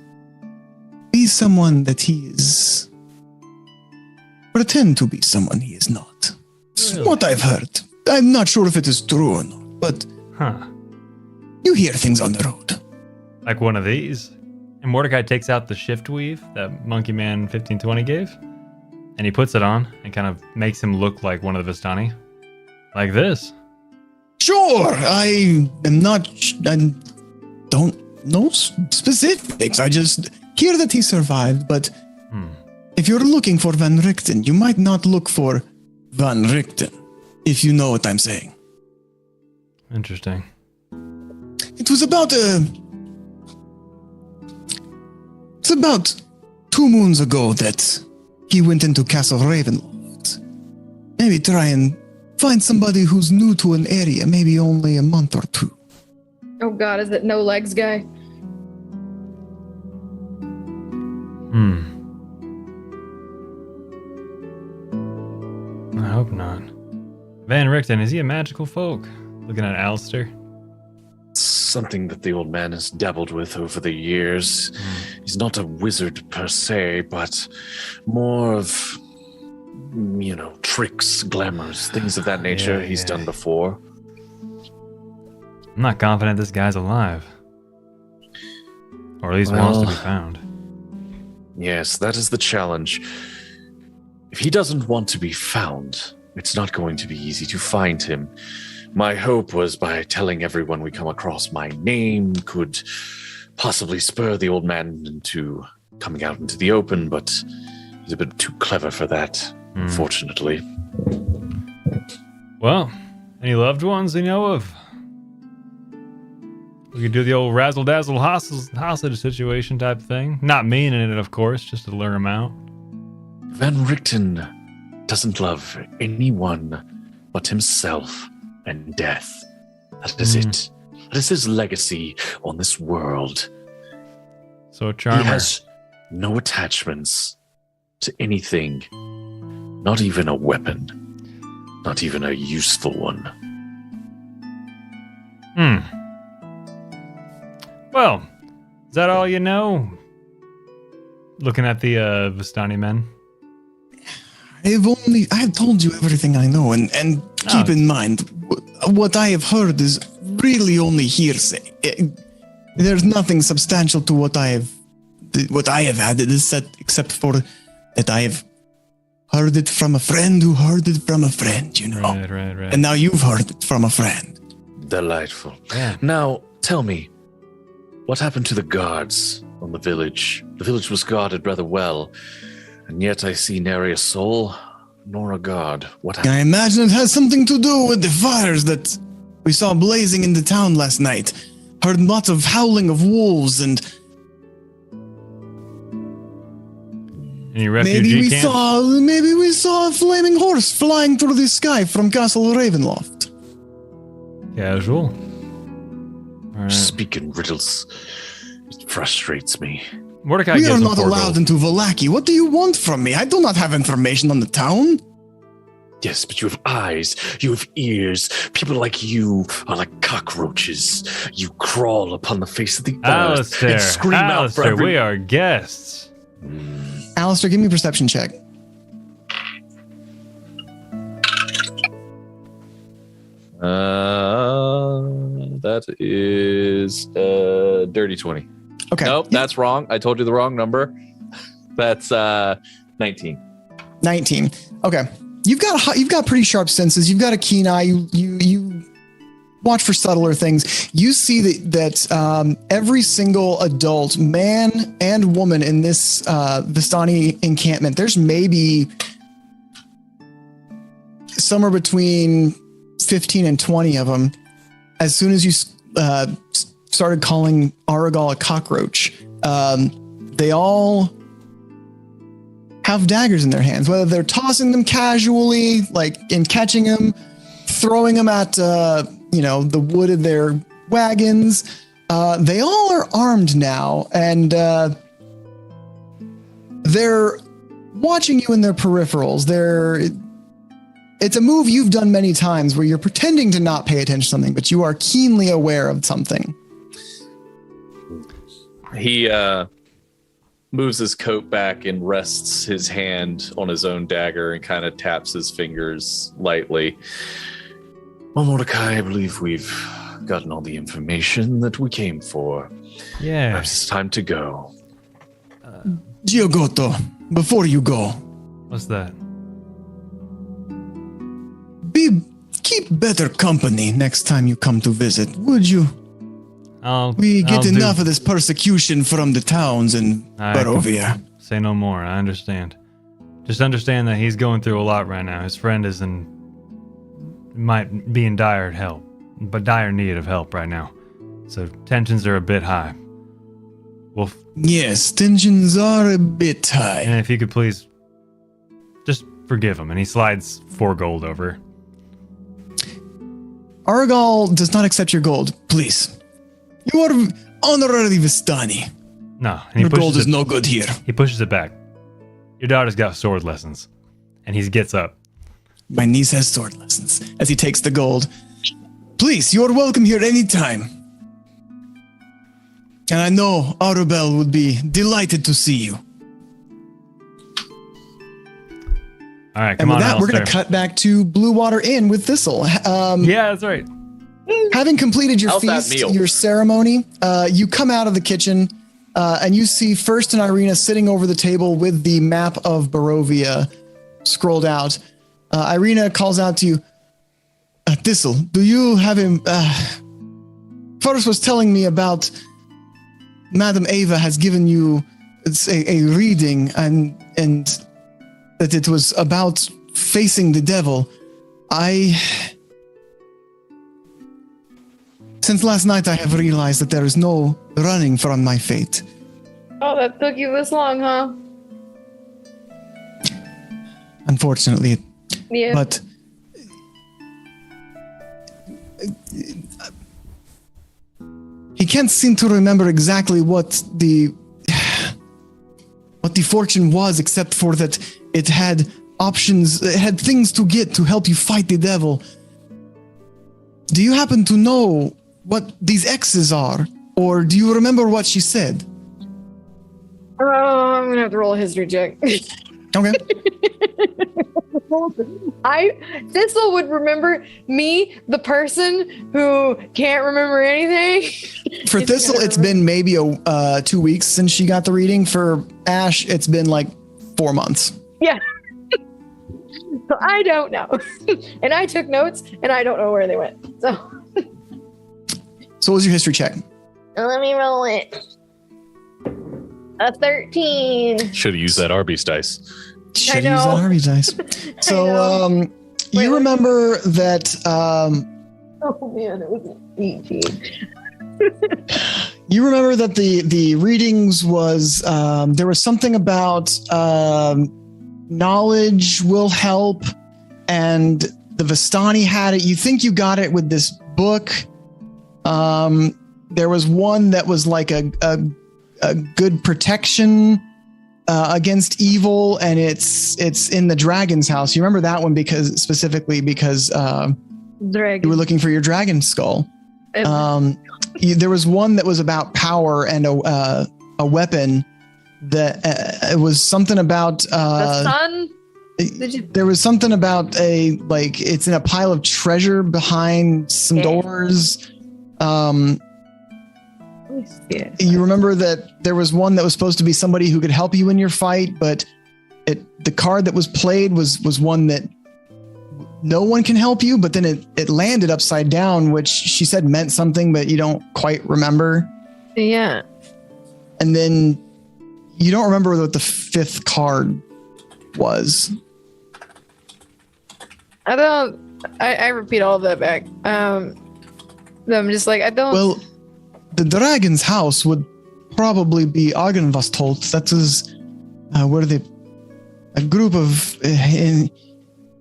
Speaker 3: be someone that he is... Pretend to be someone he is not. It's what I've heard. I'm not sure if it is true or not, but... You hear things on the road.
Speaker 2: Like one of these? And Mordecai takes out the shift weave that Monkey Man 1520 gave, and he puts it on and kind of makes him look like one of the Vistani. Like this.
Speaker 3: Sure, I don't know specifics. I just hear that he survived, but if you're looking for Van Richten, you might not look for Van Richten, if you know what I'm saying.
Speaker 2: Interesting.
Speaker 3: It was about It's about 2 moons ago that he went into Castle Ravenloft. Maybe try and find somebody who's new to an area, maybe only a month or 2.
Speaker 4: Oh God, is it No Legs guy?
Speaker 2: I hope not. Van Richten, is he a magical folk? Looking at Alistair.
Speaker 1: Something that the old man has dabbled with over the years. He's not a wizard per se, but more of, tricks, glamours, things of that nature he's done before.
Speaker 2: I'm not confident this guy's alive. Or at least wants to be found.
Speaker 1: Yes, that is the challenge. If he doesn't want to be found, it's not going to be easy to find him. My hope was by telling everyone we come across my name could possibly spur the old man into coming out into the open, but he's a bit too clever for that, unfortunately.
Speaker 2: Well, any loved ones you know of? We could do the old razzle-dazzle hostage situation type thing. Not meaning it, of course, just to lure him out.
Speaker 1: Van Richten doesn't love anyone but himself and death. That is it. That is his legacy on this world.
Speaker 2: So charmer.
Speaker 1: He has no attachments to anything. Not even a weapon. Not even a useful one.
Speaker 2: Well, is that all you know? Looking at the Vistani men.
Speaker 3: I have told you everything I know, and keep in mind, what I have heard is really only hearsay. There's nothing substantial to what I have added, except for that I have heard it from a friend who heard it from a friend, you know.
Speaker 2: Right.
Speaker 3: And now you've heard it from a friend.
Speaker 1: Delightful.
Speaker 2: Yeah.
Speaker 1: Now, tell me, what happened to the guards on the village? The village was guarded rather well, and yet I see nary a soul, nor a guard. What happened?
Speaker 3: I imagine it has something to do with the fires that we saw blazing in the town last night. Heard lots of howling of wolves and...
Speaker 2: Any refugee camps?
Speaker 3: Maybe we saw a flaming horse flying through the sky from Castle Ravenloft.
Speaker 2: Casual. All right.
Speaker 1: Speaking riddles, it frustrates me.
Speaker 2: Mordecai
Speaker 3: We
Speaker 2: gives
Speaker 3: are
Speaker 2: him
Speaker 3: not
Speaker 2: 4
Speaker 3: allowed
Speaker 2: gold.
Speaker 3: into Vallaki. What do you want from me? I do not have information on the town.
Speaker 1: Yes, but you have eyes, you have ears. People like you are like cockroaches. You crawl upon the face of the earth and scream out for every...
Speaker 2: we are guests.
Speaker 3: Alistair, give me a perception check.
Speaker 1: That is dirty 20.
Speaker 3: Okay.
Speaker 1: Nope, that's wrong. I told you the wrong number. That's 19.
Speaker 3: 19. Okay. You've got pretty sharp senses. You've got a keen eye. You watch for subtler things. You see that every single adult, man and woman in this Vistani encampment, there's maybe somewhere between 15 and 20 of them. As soon as you started calling Aragal a cockroach, they all have daggers in their hands, whether they're tossing them casually, like in catching them, throwing them at, the wood of their wagons. They all are armed now, and they're watching you in their peripherals. It's a move you've done many times where you're pretending to not pay attention to something, but you are keenly aware of something.
Speaker 1: He moves his coat back and rests his hand on his own dagger and kind of taps his fingers lightly. Well, Mordecai, I believe we've gotten all the information that we came for.
Speaker 2: Yeah.
Speaker 1: Perhaps it's time to go.
Speaker 3: Giogotto, before you go.
Speaker 2: What's that?
Speaker 3: Keep better company next time you come to visit, would you? We get enough of this persecution from the towns in Barovia.
Speaker 2: Say no more. I understand. Just understand that he's going through a lot right now. His friend might be in dire need of help right now. So tensions are a bit high.
Speaker 3: Yes, tensions are a bit high.
Speaker 2: And if you could please just forgive him. And he slides 4 gold over.
Speaker 3: Aragal does not accept your gold, please. You are honorary Vistani.
Speaker 2: No.
Speaker 3: Your gold is no good here.
Speaker 2: He pushes it back. Your daughter's got sword lessons. And he gets up.
Speaker 3: My niece has sword lessons. As he takes the gold. Please, you are welcome here anytime. And I know Arabelle would be delighted to see you.
Speaker 2: All right,
Speaker 3: come on, Alistair. We're going to cut back to Blue Water Inn with Thistle.
Speaker 2: Yeah, that's right.
Speaker 3: Having completed your feast, your ceremony, you come out of the kitchen and you see First and Irina sitting over the table with the map of Barovia scrolled out. Irina calls out to you. Thistle, do you have him? Forrest was telling me about Madam Ava has given you a reading and that it was about facing the devil. Since last night, I have realized that there is no running from my fate.
Speaker 4: Oh, that took you this long, huh?
Speaker 3: Unfortunately.
Speaker 4: Yeah.
Speaker 3: But he can't seem to remember exactly what the fortune was, except for that it had options, it had things to get to help you fight the devil. Do you happen to know what these X's are? Or do you remember what she said?
Speaker 4: Oh, I'm gonna have to roll a history check.
Speaker 3: Okay.
Speaker 4: Thistle would remember me, the person who can't remember anything.
Speaker 3: For Thistle, it's been maybe 2 weeks since she got the reading. For Ash, it's been like 4 months.
Speaker 4: Yeah. So I don't know. And I took notes, and I don't know where they went. So
Speaker 3: what was your history check?
Speaker 4: let me roll it. A 13.
Speaker 1: Should have used that Arby's dice.
Speaker 3: Should have used that Arby's dice. So you remember that...
Speaker 4: oh man, it was an 18.
Speaker 3: You remember that the readings was... there was something about knowledge will help, and the Vistani had it. You think you got it with this book. There was one that was like a good protection against evil, and it's in the dragon's house. You remember that one because you were looking for your dragon skull. There was one that was about power and a weapon that it was something about
Speaker 4: the sun.
Speaker 3: There was something about it's in a pile of treasure behind some doors. You remember that there was one that was supposed to be somebody who could help you in your fight, but the card that was played was one that no one can help you, but then it landed upside down, which she said meant something, but you don't quite remember.
Speaker 4: Yeah.
Speaker 3: And then you don't remember what the 5th card was.
Speaker 4: I repeat all of that back. I'm just like, I don't.
Speaker 3: Well, the dragon's house would probably be Argenvastholt. That is where a group of in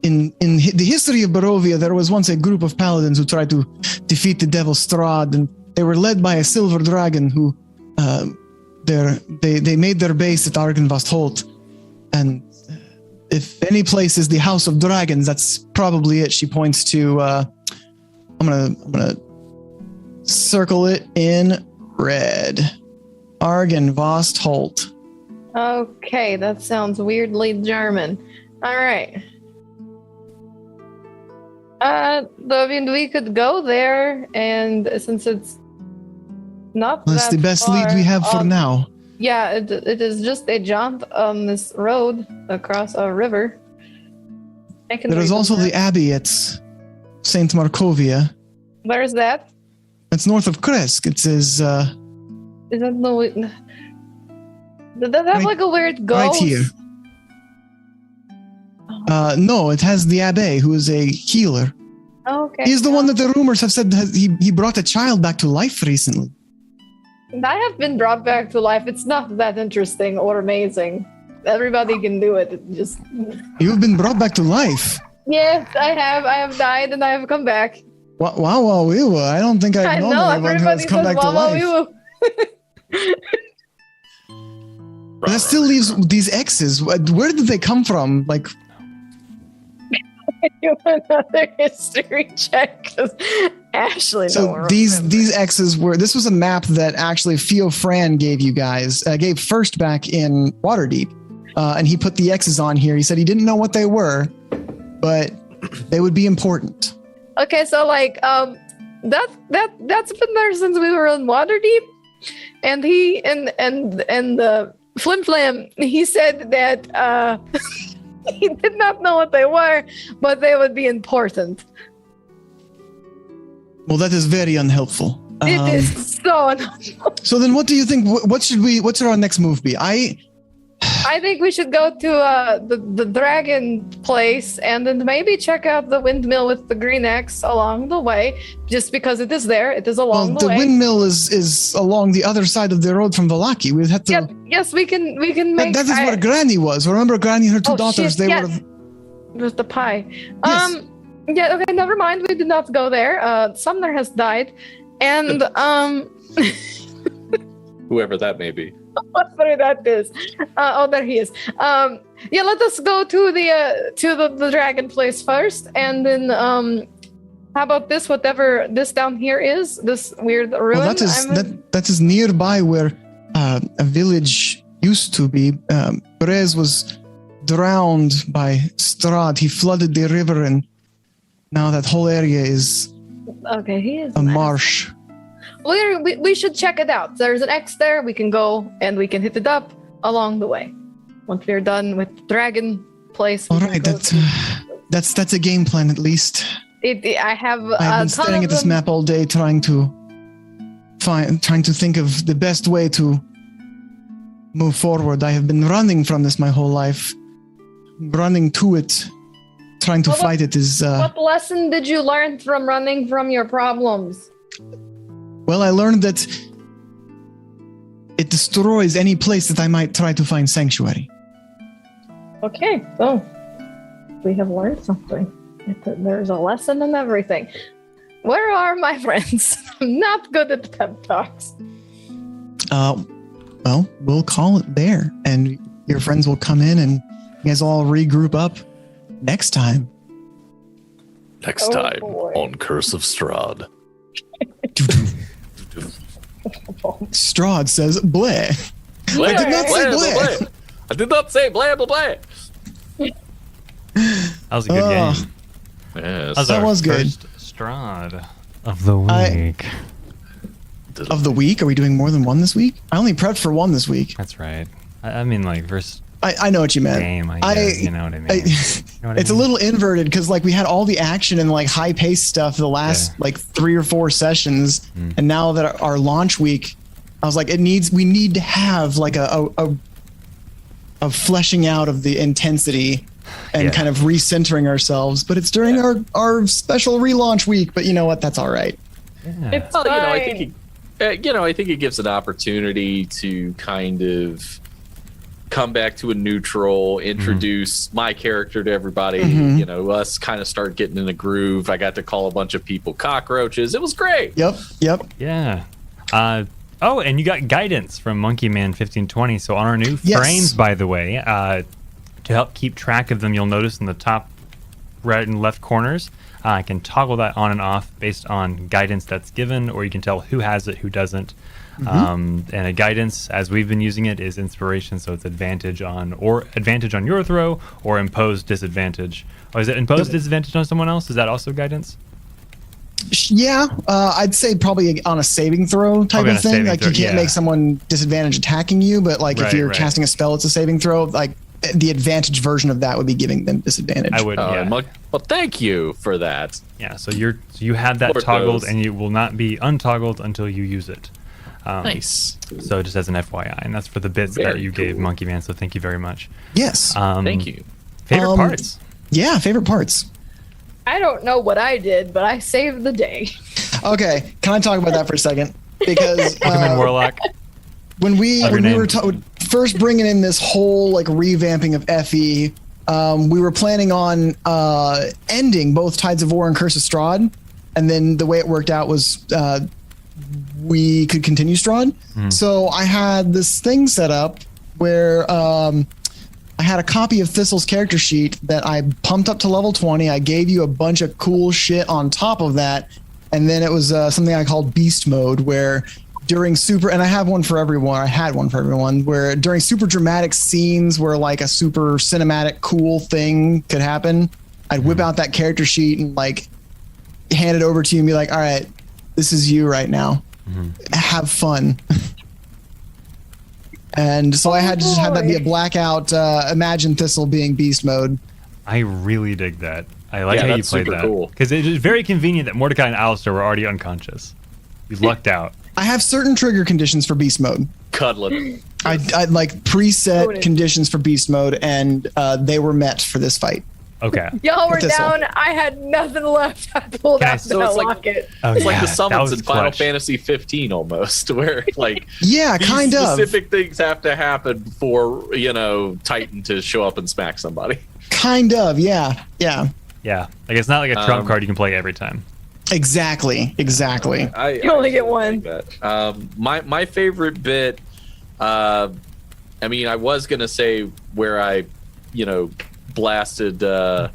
Speaker 3: the history of Barovia, there was once a group of paladins who tried to defeat the devil Strahd, and they were led by a silver dragon who they made their base at Argenvastholt. And if any place is the House of Dragons, that's probably it. She points to I'm gonna circle it in red. Argenvastholt.
Speaker 4: Okay, that sounds weirdly German. All right. We could go there, and since it's not
Speaker 3: that's
Speaker 4: that
Speaker 3: the best
Speaker 4: far,
Speaker 3: lead we have for now.
Speaker 4: Yeah, it is just a jaunt on this road across a river.
Speaker 3: There is also the abbey at Saint Markovia.
Speaker 4: Where's that?
Speaker 3: It's north of Kresk. It says.
Speaker 4: Is that the? Does that have like a weird ghost?
Speaker 3: Right here. No, it has the Abbé, who is a healer.
Speaker 4: Okay.
Speaker 3: He's the one that the rumors have said he brought a child back to life recently.
Speaker 4: I have been brought back to life. It's not that interesting or amazing. Everybody can do it. Just.
Speaker 3: You've been brought back to life.
Speaker 4: Yes, I have. I have died and I have come back.
Speaker 3: Wow, I don't think I've known anyone who has come back to life. But that still leaves these X's. Where did they come from? Like,
Speaker 4: do another history check because Ashley.
Speaker 3: So these X's were. This was a map that actually Theo Fran gave you guys. Gave first back in Waterdeep, and he put the X's on here. He said he didn't know what they were, but they would be important.
Speaker 4: Okay, so like that's been there since we were in Waterdeep, and he and the Flim Flam, he said that He did not know what they were, but they would be important.
Speaker 3: Well, that is very unhelpful.
Speaker 4: It is so unhelpful.
Speaker 3: So then what do you think? What should our next move be?
Speaker 4: I think we should go to the dragon place and then maybe check out the windmill with the green X along the way, just because it is there. It is along the way.
Speaker 3: The windmill is along the other side of the road from Valaki. We had to.
Speaker 4: Yes, we can make.
Speaker 3: That is where Granny was. Remember, Granny and her two daughters. They were.
Speaker 4: With the pie.
Speaker 3: Yes.
Speaker 4: Yeah. Okay. Never mind. We did not go there. Sumner has died, and
Speaker 1: whoever that may be.
Speaker 4: Whatever that is. There he is. Yeah, let us go to the dragon place first, and then how about this? Whatever this down here is, this weird ruin.
Speaker 3: Well, that is nearby where a village used to be. Perez was drowned by Strahd. He flooded the river, and now that whole area is
Speaker 4: he is
Speaker 3: a marsh.
Speaker 4: We should check it out. There's an X there. We can go and we can hit it up along the way. Once we're done with the dragon place.
Speaker 3: All right, that's a game plan at least.
Speaker 4: I've
Speaker 3: been staring at this map all day, trying to think of the best way to move forward. I have been running from this my whole life. Running to it, trying to fight it is.
Speaker 4: What lesson did you learn from running from your problems?
Speaker 3: Well, I learned that it destroys any place that I might try to find sanctuary.
Speaker 4: Okay, so we have learned something. There's a lesson in everything. Where are my friends? I'm not good at pep talks.
Speaker 3: Well, we'll call it there, and your friends will come in, and you guys all regroup up next time.
Speaker 1: Next time on Curse of Strahd.
Speaker 3: Strahd says bleh. I did not say bleh.
Speaker 1: I did not say blah blah blah.
Speaker 2: That was a good game.
Speaker 1: Yes.
Speaker 3: That was good.
Speaker 2: Strahd of the week.
Speaker 3: Of the week? Are we doing more than one this week? I only prepped for one this week.
Speaker 2: That's right. I mean, like versus.
Speaker 3: I know what you meant.
Speaker 2: Game, I guess, you know what I mean.
Speaker 3: It's a little inverted because like we had all the action and like high paced stuff the last like 3 or 4 sessions, and now that our launch week, I was like, we need to have like a fleshing out of the intensity and kind of recentering ourselves. But it's during our special relaunch week. But you know what? That's all right.
Speaker 2: Yeah.
Speaker 4: It's fine.
Speaker 1: I think it gives an opportunity to kind of come back to a neutral, introduce my character to everybody, us kind of start getting in a groove. I got to call a bunch of people cockroaches. It was great.
Speaker 3: Yep.
Speaker 2: Yeah. And you got guidance from Monkey Man 1520. So on our new frames, by the way, to help keep track of them, you'll notice in the top right and left corners, I can toggle that on and off based on guidance that's given, or you can tell who has it, who doesn't. And a guidance, as we've been using it, is inspiration, so it's advantage on your throw, or imposed disadvantage. Oh, is it imposed disadvantage on someone else? Is that also guidance?
Speaker 3: Yeah, I'd say probably on a saving throw type of thing. Like you can't make someone disadvantage attacking you, but like if you're casting a spell, it's a saving throw. Like the advantage version of that would be giving them disadvantage.
Speaker 2: I would.
Speaker 1: Well, thank you for that.
Speaker 2: Yeah, so you have that toggled, and you will not be untoggled until you use it.
Speaker 1: Nice.
Speaker 2: So just as an FYI, and that's for the bits that you gave Monkey Man. So thank you very much.
Speaker 3: Yes.
Speaker 1: Thank you.
Speaker 2: Favorite parts?
Speaker 3: Yeah, favorite parts.
Speaker 4: I don't know what I did, but I saved the day.
Speaker 3: Okay, can I talk about that for a second? Because
Speaker 2: Warlock.
Speaker 3: When we were first bringing in this whole like revamping of FE, we were planning on ending both Tides of War and Curse of Strahd, and then the way it worked out was we could continue Strahd. So I had this thing set up where I had a copy of Thistle's character sheet that I pumped up to level 20. I gave you a bunch of cool shit on top of that, and then it was something I called Beast Mode, where during and I have one for everyone. I had one for everyone, where during super dramatic scenes where like a super cinematic cool thing could happen, I'd whip out that character sheet and like hand it over to you and be like, all right, this is you right now. Have fun. And so I had to just have that be a blackout. Imagine Thistle being beast mode.
Speaker 2: I really dig that. I like how you
Speaker 1: that's
Speaker 2: played
Speaker 1: super
Speaker 2: that.
Speaker 1: cool.
Speaker 2: Because it is very convenient that Mordecai and Alistair were already unconscious. You lucked out.
Speaker 3: I have certain trigger conditions for beast mode.
Speaker 1: Cuddling.
Speaker 3: I like preset conditions for beast mode, and they were met for this fight.
Speaker 2: Okay.
Speaker 4: Y'all were
Speaker 3: Thistle.
Speaker 4: down. I had nothing left. I pulled out
Speaker 1: So
Speaker 4: that
Speaker 1: it's like-
Speaker 4: locket.
Speaker 1: It's like the
Speaker 2: that
Speaker 1: summons
Speaker 2: was
Speaker 1: in Final
Speaker 2: clutch.
Speaker 1: Fantasy 15 almost, where like
Speaker 3: Yeah,
Speaker 1: these
Speaker 3: kind of.
Speaker 1: specific things have to happen for Titan to show up and smack somebody.
Speaker 3: Kind of, yeah.
Speaker 2: Yeah. Like it's not like a trump card you can play every time.
Speaker 3: Exactly.
Speaker 4: You only get one.
Speaker 1: My favorite bit, I was gonna say where I, blasted a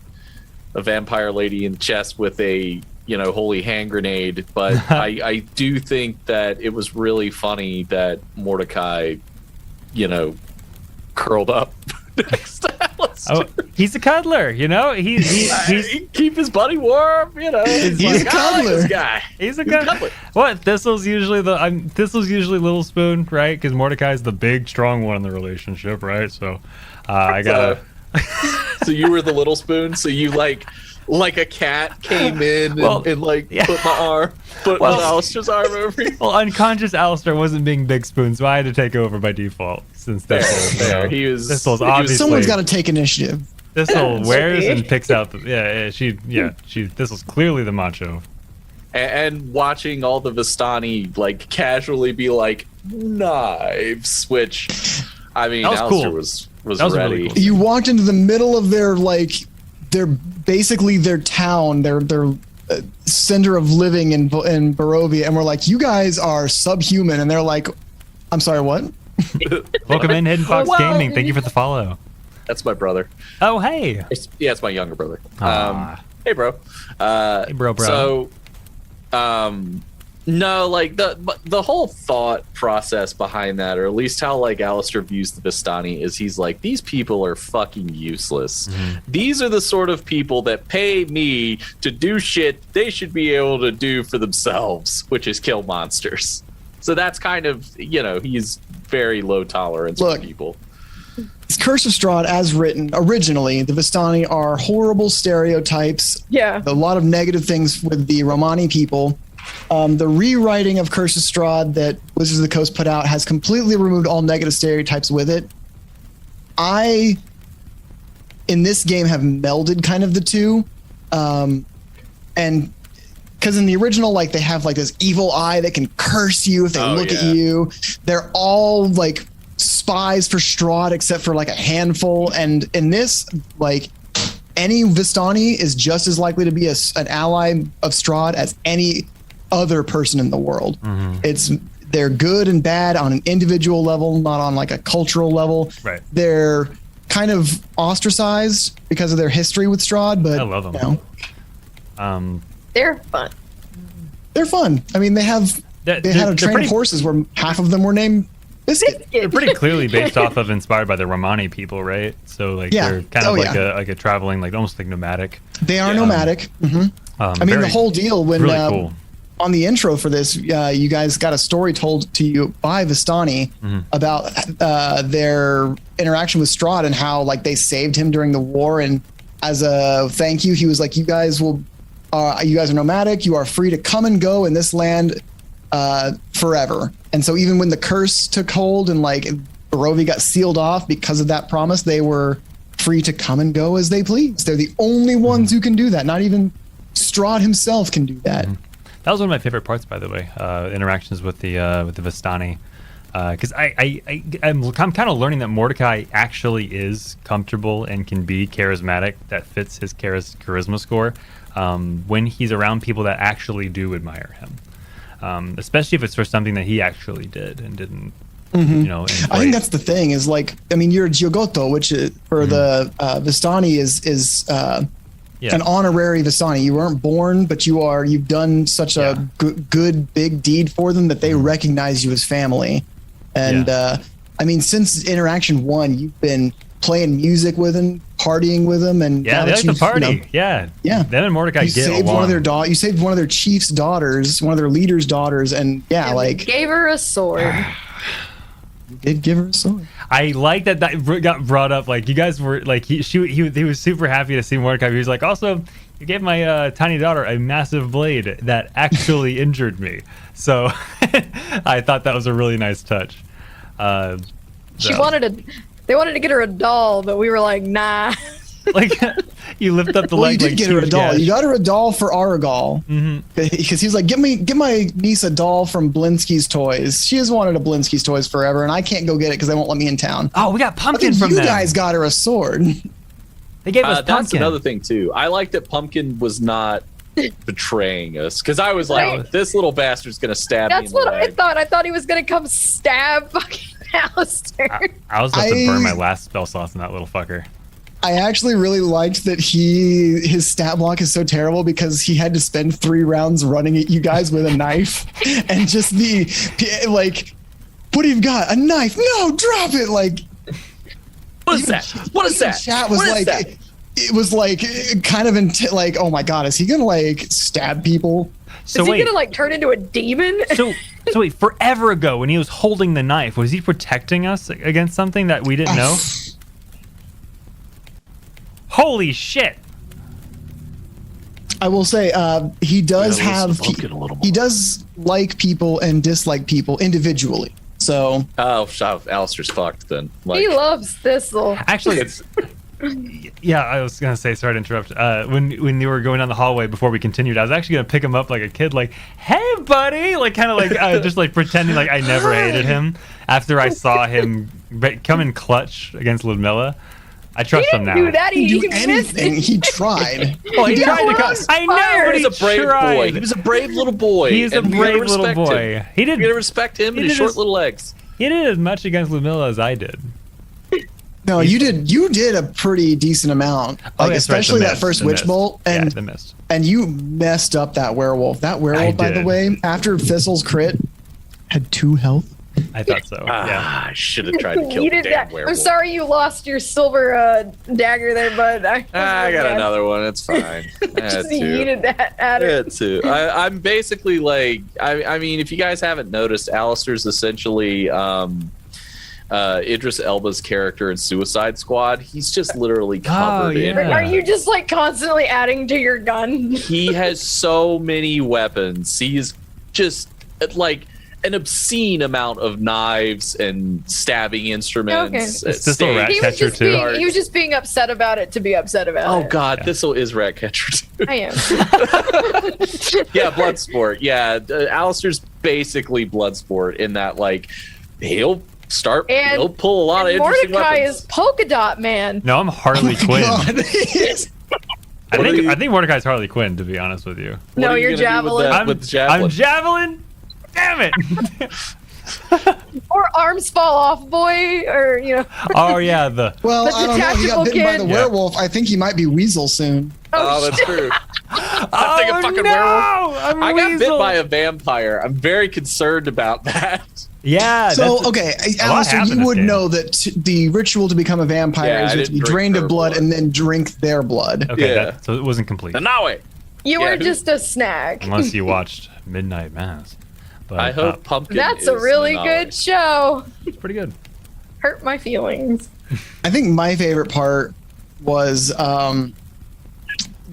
Speaker 1: vampire lady in the chest with a holy hand grenade, but I do think that it was really funny that Mordecai, curled up next to Alistair.
Speaker 2: Oh, he's a cuddler, He's
Speaker 1: keep his buddy warm,
Speaker 2: He's a
Speaker 1: I like
Speaker 2: cuddler.
Speaker 1: this guy.
Speaker 2: He's a cuddler. What? Thistle's usually Little Spoon, right? Because Mordecai's the big, strong one in the relationship, right? So, I gotta.
Speaker 1: So you were the little spoon. So you like a cat came in and put Alistair's arm over you.
Speaker 2: Well, unconscious Alistair wasn't being Big Spoon, so I had to take over by default. Since
Speaker 1: Fair.
Speaker 2: Thistle's obviously
Speaker 3: Someone's got to take initiative.
Speaker 2: Thistle wears and picks out the Thistle's clearly the macho.
Speaker 1: And watching all the Vistani casually be like knives, which Alistair
Speaker 2: cool.
Speaker 1: was
Speaker 2: That was
Speaker 1: ready.
Speaker 2: really cool.
Speaker 3: You walked into the middle of their basically their town, their center of living in Barovia, and we're like, you guys are subhuman, and they're like, I'm sorry, what?
Speaker 2: Welcome in, Hidden Fox Gaming. Thank you for the follow.
Speaker 1: That's my brother.
Speaker 2: Oh, hey.
Speaker 1: It's my younger brother.
Speaker 2: Aw.
Speaker 1: Hey, bro.
Speaker 2: Hey, bro.
Speaker 1: So, no, the whole thought process behind that, or at least how Alistair views the Vistani, is he's like, these people are fucking useless. These are the sort of people that pay me to do shit they should be able to do for themselves, which is kill monsters. So that's kind of, he's very low tolerance for people.
Speaker 3: It's Curse of Strahd as written originally. The Vistani are horrible stereotypes.
Speaker 4: Yeah.
Speaker 3: A lot of negative things with the Romani people. The rewriting of Curse of Strahd that Wizards of the Coast put out has completely removed all negative stereotypes with it. I, in this game, have melded kind of the two. And because in the original, they have this evil eye that can curse you if they look at you. They're all spies for Strahd except for a handful. And in this, any Vistani is just as likely to be an ally of Strahd as any other person in the world. They're good and bad on an individual level, not on a cultural level.
Speaker 2: Right.
Speaker 3: They're kind of ostracized because of their history with Strahd, but
Speaker 2: I love them.
Speaker 4: They're fun.
Speaker 3: They're fun. They have they had a train of horses where half of them were named Biscuit.
Speaker 2: They're pretty clearly based off of inspired by the Romani people, right? So they're kind of a traveling, almost nomadic.
Speaker 3: They are nomadic. The whole deal when
Speaker 2: really cool.
Speaker 3: On the intro for this, you guys got a story told to you by Vistani about their interaction with Strahd and how they saved him during the war, and as a thank you, he was like, you guys are nomadic. You are free to come and go in this land forever. And so even when the curse took hold and Barovia got sealed off because of that promise, they were free to come and go as they please. They're the only ones who can do that. Not even Strahd himself can do that.
Speaker 2: That was one of my favorite parts, by the way. Interactions with the Vistani, because I'm kind of learning that Mordecai actually is comfortable and can be charismatic. That fits his charisma score when he's around people that actually do admire him, especially if it's for something that he actually did and didn't. I think that's the thing. Is you're a Giogotto, which for the Vistani is. An honorary Vistani. You weren't born, but you've done such a good big deed for them that they recognize you as family. And since Interaction 1, you've been playing music with them, partying with them, and they like to party. Them and Mordecai get along.
Speaker 3: You saved one of their chief's daughters, one of their leader's daughters, and
Speaker 4: gave her a sword.
Speaker 3: did give her a sword.
Speaker 2: I like that got brought up. Like you guys were like he was super happy to see Mordecai. He was like, also, you gave my tiny daughter a massive blade that actually injured me. So I thought that was a really nice touch.
Speaker 4: They wanted to get her a doll, but we were like, nah.
Speaker 2: Like you lift up the
Speaker 3: Well,
Speaker 2: leg.
Speaker 3: you did get her a doll. You got her a doll for Aragal because he was like, "Get my niece a doll from Blinsky's Toys. She has wanted a Blinsky's Toys forever, and I can't go get it because they won't let me in town."
Speaker 2: Oh, we got Pumpkin
Speaker 3: from
Speaker 2: them.
Speaker 3: You guys got her a sword.
Speaker 2: They gave us Pumpkin.
Speaker 1: That's another thing too. I like that Pumpkin was not betraying us because I was like,
Speaker 4: Right.
Speaker 1: this little bastard's gonna stab me.
Speaker 4: That's what I thought. I thought he was gonna come stab fucking Alistair.
Speaker 2: I was about to burn my last spell slots in that little fucker.
Speaker 3: I actually really liked that his stat block is so terrible because he had to spend 3 rounds running at you guys with a knife and just like, what have you got? A knife? No, drop it! Like,
Speaker 1: what is that? What is that?
Speaker 3: Chat was
Speaker 1: What is
Speaker 3: like,
Speaker 1: that?
Speaker 3: it was like kind of like, oh my god, is he gonna like stab people?
Speaker 2: So
Speaker 4: is he gonna like turn into a demon?
Speaker 2: So wait, forever ago when he was holding the knife, was he protecting us against something that we didn't know? Holy shit!
Speaker 3: I will say he does
Speaker 1: he
Speaker 3: does like people and dislike people individually. So
Speaker 1: Alistair's fucked then.
Speaker 4: He loves Thistle.
Speaker 2: Actually, yeah, I was gonna say, sorry to interrupt. When you were going down the hallway before we continued, I was actually gonna pick him up like a kid, like, "Hey, buddy!" Like kind of like just like pretending like I never hated him after I saw him come in clutch against Ludmilla. I trust him now.
Speaker 4: Do that.
Speaker 3: He
Speaker 4: He
Speaker 3: didn't do anything. He tried.
Speaker 2: Oh, he tried to
Speaker 4: come.
Speaker 2: I know, but
Speaker 1: He was a brave
Speaker 2: tried.
Speaker 1: boy. He was a brave little boy.
Speaker 2: He's a
Speaker 1: and we gotta
Speaker 2: brave little
Speaker 1: respect
Speaker 2: boy.
Speaker 1: him.
Speaker 2: He did.
Speaker 1: We gotta respect him
Speaker 2: he
Speaker 1: and his
Speaker 2: did
Speaker 1: short
Speaker 2: his-
Speaker 1: little legs.
Speaker 2: He did as much against Ludmilla as I did.
Speaker 3: No, you did a pretty decent amount. Like
Speaker 2: that's right,
Speaker 3: especially
Speaker 2: the
Speaker 3: that
Speaker 2: mist,
Speaker 3: first
Speaker 2: the
Speaker 3: witch
Speaker 2: mist.
Speaker 3: bolt,
Speaker 2: Yeah,
Speaker 3: and
Speaker 2: the mist.
Speaker 3: and you messed up that werewolf. That werewolf, by the
Speaker 2: did.
Speaker 3: way, after Thistle's crit, had 2 health.
Speaker 2: I thought so. Yeah.
Speaker 1: I should have tried to kill
Speaker 4: You
Speaker 1: the
Speaker 4: did
Speaker 1: damn
Speaker 4: that. I'm
Speaker 1: werewolf.
Speaker 4: sorry you lost your silver dagger there, bud.
Speaker 1: I got another one. It's fine.
Speaker 4: Just yeeted that at her.
Speaker 1: Yeah, too. I'm basically like, I mean, if you guys haven't noticed, Alistair's essentially Idris Elba's character in Suicide Squad. He's just literally covered in.
Speaker 4: Are you just like constantly adding to your gun?
Speaker 1: He has so many weapons. He's just like an obscene amount of knives and stabbing instruments.
Speaker 4: Okay.
Speaker 2: Is Thistle rat
Speaker 4: He was
Speaker 2: catcher
Speaker 4: just
Speaker 2: too?
Speaker 4: he was just being upset about it to be upset about
Speaker 1: Oh
Speaker 4: it.
Speaker 1: God, Thistle is Ratcatcher too.
Speaker 4: I am.
Speaker 1: Yeah, Bloodsport. Yeah, Alistair's basically Bloodsport in that like he'll pull a lot of interesting
Speaker 4: Mordecai
Speaker 1: weapons.
Speaker 4: is Polka Dot Man.
Speaker 2: No, I'm Harley Quinn.
Speaker 3: God.
Speaker 2: I think Mordecai's Harley Quinn, to be honest with you.
Speaker 1: What
Speaker 4: No,
Speaker 1: are you
Speaker 4: you're
Speaker 1: gonna do with
Speaker 4: Javelin.
Speaker 1: that- with Javelin?
Speaker 2: I'm Javelin. Damn it!
Speaker 4: Or Arms Fall Off Boy, or
Speaker 2: Oh yeah, the
Speaker 3: Well,
Speaker 4: The
Speaker 3: I don't know. He got
Speaker 4: detachable
Speaker 3: bitten by the
Speaker 4: kid.
Speaker 3: werewolf. I think he might be Weasel soon.
Speaker 1: Oh, that's true. I think a fucking werewolf. I got bit by a vampire. I'm very concerned about that.
Speaker 2: Yeah.
Speaker 3: So,
Speaker 2: that's-
Speaker 3: okay,
Speaker 2: a lot
Speaker 3: Alistair,
Speaker 2: happened
Speaker 3: you
Speaker 2: this
Speaker 3: would
Speaker 2: game.
Speaker 3: know that the ritual to become a vampire
Speaker 1: Yeah, I
Speaker 3: is to
Speaker 1: didn't
Speaker 3: be
Speaker 1: drink
Speaker 3: drained
Speaker 1: their
Speaker 3: of blood
Speaker 1: blood.
Speaker 3: and then drink their blood.
Speaker 2: Okay,
Speaker 1: Yeah.
Speaker 2: so it wasn't complete.
Speaker 1: Nawe.
Speaker 4: you
Speaker 1: Yeah,
Speaker 4: were
Speaker 1: who-
Speaker 4: just a snack.
Speaker 2: Unless you watched Midnight Mass. But
Speaker 1: I hope Pumpkin.
Speaker 4: That's a
Speaker 1: is
Speaker 4: really
Speaker 1: Nawe.
Speaker 4: good show.
Speaker 2: it's pretty good.
Speaker 4: Hurt my feelings.
Speaker 3: I think my favorite part was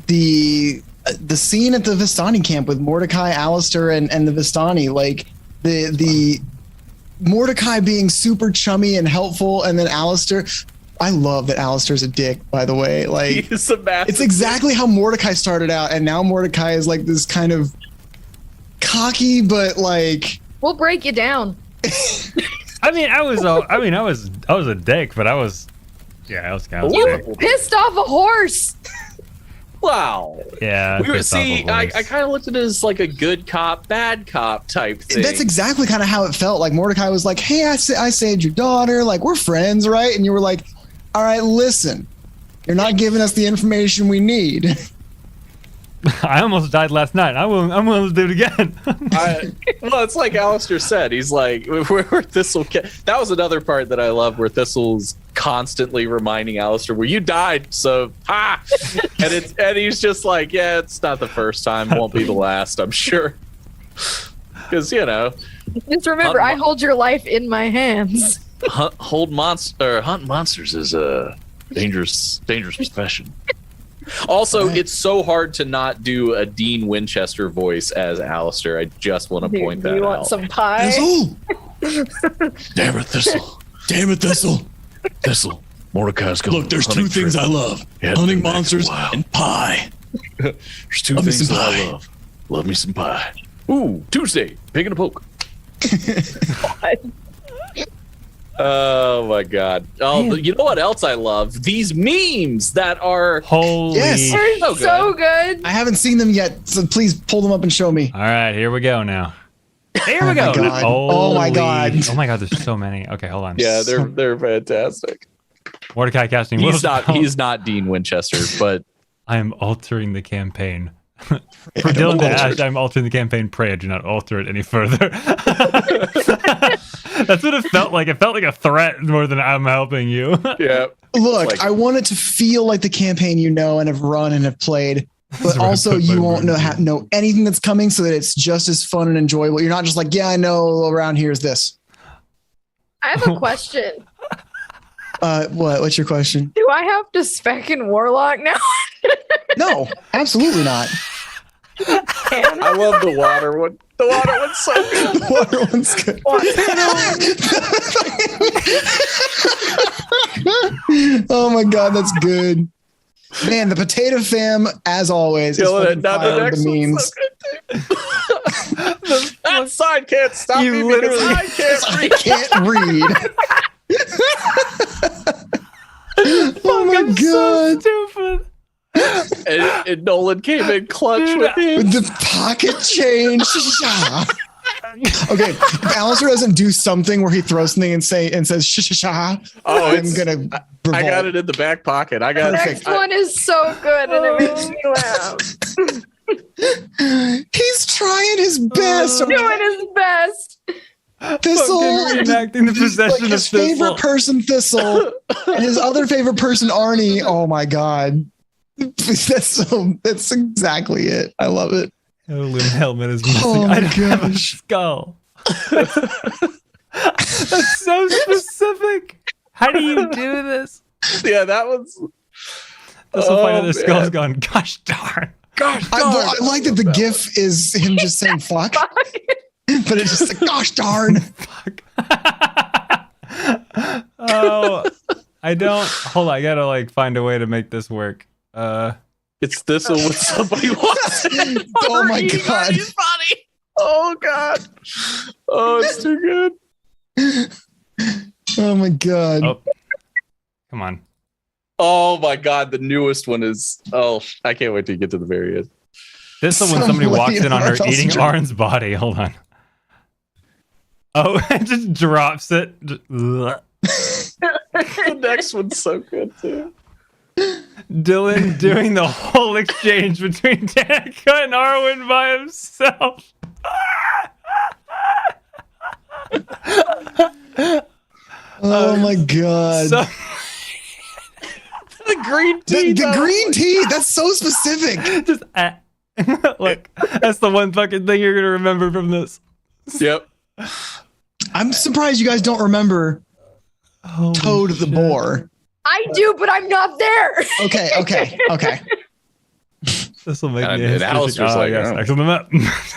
Speaker 3: the scene at the Vistani camp with Mordecai, Alistair, and the Vistani. Like the Mordecai being super chummy and helpful, and then Alistair. I love that Alistair's a dick, by the way. Like
Speaker 1: He's a massive
Speaker 3: it's exactly how Mordecai started out, and now Mordecai is like this kind of cocky, but like
Speaker 4: We'll break you down.
Speaker 2: I mean, I was a dick, but I was kind of
Speaker 4: You
Speaker 2: dick.
Speaker 4: pissed off a horse.
Speaker 1: Wow.
Speaker 2: Yeah.
Speaker 1: We were,
Speaker 2: pissed off
Speaker 1: see,
Speaker 2: a
Speaker 1: I
Speaker 2: horse.
Speaker 1: kind of looked at it as like a good cop, bad cop type thing.
Speaker 3: that's exactly kind of how it felt. Like Mordecai was like, "Hey, I saved your daughter. Like we're friends, right?" And you were like, "All right, listen, you're not giving us the information we need."
Speaker 2: I almost died last night. I'm willing to do it again.
Speaker 1: Well, it's like Alistair said. He's like, where Thistle. That was another part that I love, where Thistle's constantly reminding Alistair, "Well, you died, so ha!" And he's just like, "Yeah, it's not the first time. Won't be the last, I'm sure." Because, you know.
Speaker 4: Just remember, I hold your life in my hands.
Speaker 1: Hunt monsters is a dangerous profession. Also, it's so hard to not do a Dean Winchester voice as Alistair. I just want to point that out.
Speaker 4: You want some pie?
Speaker 1: Thistle! Damn it, Thistle. Damn it, Thistle. Thistle. Mordecai's going.
Speaker 16: Look, there's two things I love: hunting monsters and pie.
Speaker 1: There's two things that I love. Love me some pie. Ooh, Tuesday, pig and a poke. Oh my god. Oh, you know what else I love? These memes that are
Speaker 2: holy.
Speaker 3: Yes,
Speaker 4: they're so good.
Speaker 3: I haven't seen them yet, so please pull them up and show me.
Speaker 2: All right, here we go now. Here we go.
Speaker 3: My god. Oh my god.
Speaker 2: Oh my god, there's so many. Okay, hold on.
Speaker 1: Yeah, they're fantastic.
Speaker 2: Mordecai casting.
Speaker 1: He's not Dean Winchester, but
Speaker 2: I am altering the campaign. For Dylan to Ash, I'm altering the campaign. Pray I do not alter it any further. That's what it felt like. It felt like a threat more than I'm helping you.
Speaker 1: Yeah.
Speaker 3: Look, I want it to feel like the campaign you know and have run and have played, but also you won't know anything that's coming, so that it's just as fun and enjoyable. You're not just like, yeah, I know around here is this.
Speaker 4: I have a question.
Speaker 3: What's your question?
Speaker 4: Do I have to spec in Warlock now?
Speaker 3: No, absolutely not.
Speaker 1: I love the water one. The water one's so good.
Speaker 3: The water one's good. Oh my god, that's good. Man, the potato fam, as always, is fucking fire with the memes.
Speaker 1: That sign can't stop me because I can't read.
Speaker 3: Oh my god.
Speaker 2: So stupid.
Speaker 1: And Nolan came in clutch with him.
Speaker 3: With the pocket change. Okay, if Alistair doesn't do something where he throws something and says shh-shh-shah, I'm gonna revolt.
Speaker 1: I got it in the back pocket. I got
Speaker 4: the next one is so good and it makes me laugh.
Speaker 3: He's trying his best.
Speaker 4: Doing his best.
Speaker 3: Thistle
Speaker 2: reenacting the possession
Speaker 3: his
Speaker 2: of Thistle.
Speaker 3: favorite person Thistle and his other favorite person Arnie. Oh my god. That's exactly it. I love it.
Speaker 2: Loon helmet is missing.
Speaker 3: Oh my
Speaker 2: I don't have a
Speaker 3: gosh.
Speaker 2: skull. That's so specific. How do you do this?
Speaker 1: Yeah, that was.
Speaker 2: This will find other skulls going, gosh darn.
Speaker 1: Gosh darn.
Speaker 3: I like that the GIF is him just saying fuck. But it's just like, gosh darn.
Speaker 2: Fuck. Oh, I don't. Hold on. I gotta find a way to make this work.
Speaker 1: It's Thistle when somebody walks in.
Speaker 3: Oh my god.
Speaker 1: He's funny. Oh god. Oh, it's too good.
Speaker 3: Oh my god.
Speaker 2: Oh. Come on.
Speaker 1: Oh my god, the newest one is. Oh, I can't wait to get to the very end.
Speaker 2: This is when somebody walks in on her eating Arn's body. Hold on. Oh, it just drops it.
Speaker 1: The next one's so good too.
Speaker 2: Dylan doing the whole exchange between Danica and Arwen by himself.
Speaker 3: Oh my god.
Speaker 2: So,
Speaker 1: the green tea.
Speaker 3: The green tea. That's so specific.
Speaker 2: just look, that's the one fucking thing you're gonna remember from this.
Speaker 1: Yep.
Speaker 3: I'm surprised you guys don't remember Toad the Boar.
Speaker 4: I do, but I'm not there.
Speaker 3: Okay.
Speaker 2: This will make me.
Speaker 1: And Alistair's like,
Speaker 2: yes,
Speaker 1: oh.
Speaker 2: next on the map.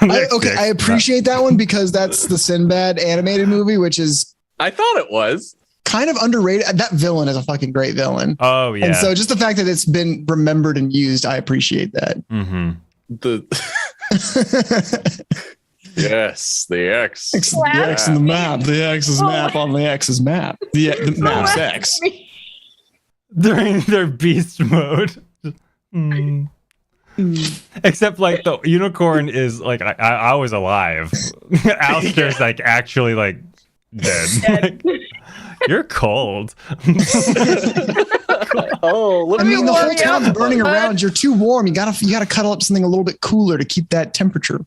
Speaker 3: I appreciate that one because that's the Sinbad animated movie, which is
Speaker 1: I thought it was
Speaker 3: kind of underrated. That villain is a fucking great villain.
Speaker 2: Oh yeah.
Speaker 3: And so just the fact that it's been remembered and used, I appreciate that.
Speaker 2: Mm-hmm.
Speaker 1: Yes, the X.
Speaker 3: The X in the map. The X's map on the X's map. The map's X.
Speaker 2: During their beast mode. Except the unicorn is I was alive. Alistair's actually dead. You're cold.
Speaker 1: Oh,
Speaker 3: I mean the whole town's burning around. You're too warm. You gotta cuddle up something a little bit cooler to keep that temperature.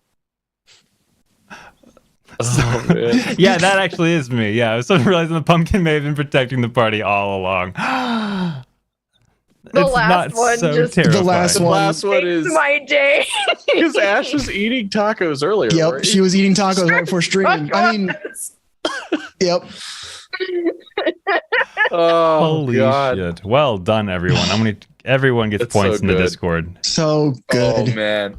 Speaker 1: Oh, man.
Speaker 2: Yeah, that actually is me. Yeah, I was suddenly realizing the pumpkin may have been protecting the party all along.
Speaker 4: The
Speaker 2: it's
Speaker 4: last
Speaker 2: not
Speaker 4: one
Speaker 2: so
Speaker 4: just-
Speaker 2: terrifying.
Speaker 3: The last one.
Speaker 1: Last one is
Speaker 4: my day.
Speaker 1: because Ash was eating tacos earlier.
Speaker 3: Yep,
Speaker 1: right?
Speaker 3: she was eating tacos right before streaming. I mean, yep.
Speaker 1: Oh,
Speaker 2: Holy
Speaker 1: God.
Speaker 2: shit! Well done, everyone. Everyone gets
Speaker 1: That's
Speaker 2: points
Speaker 1: so
Speaker 2: in the
Speaker 1: good.
Speaker 2: Discord.
Speaker 3: So good.
Speaker 1: Oh man.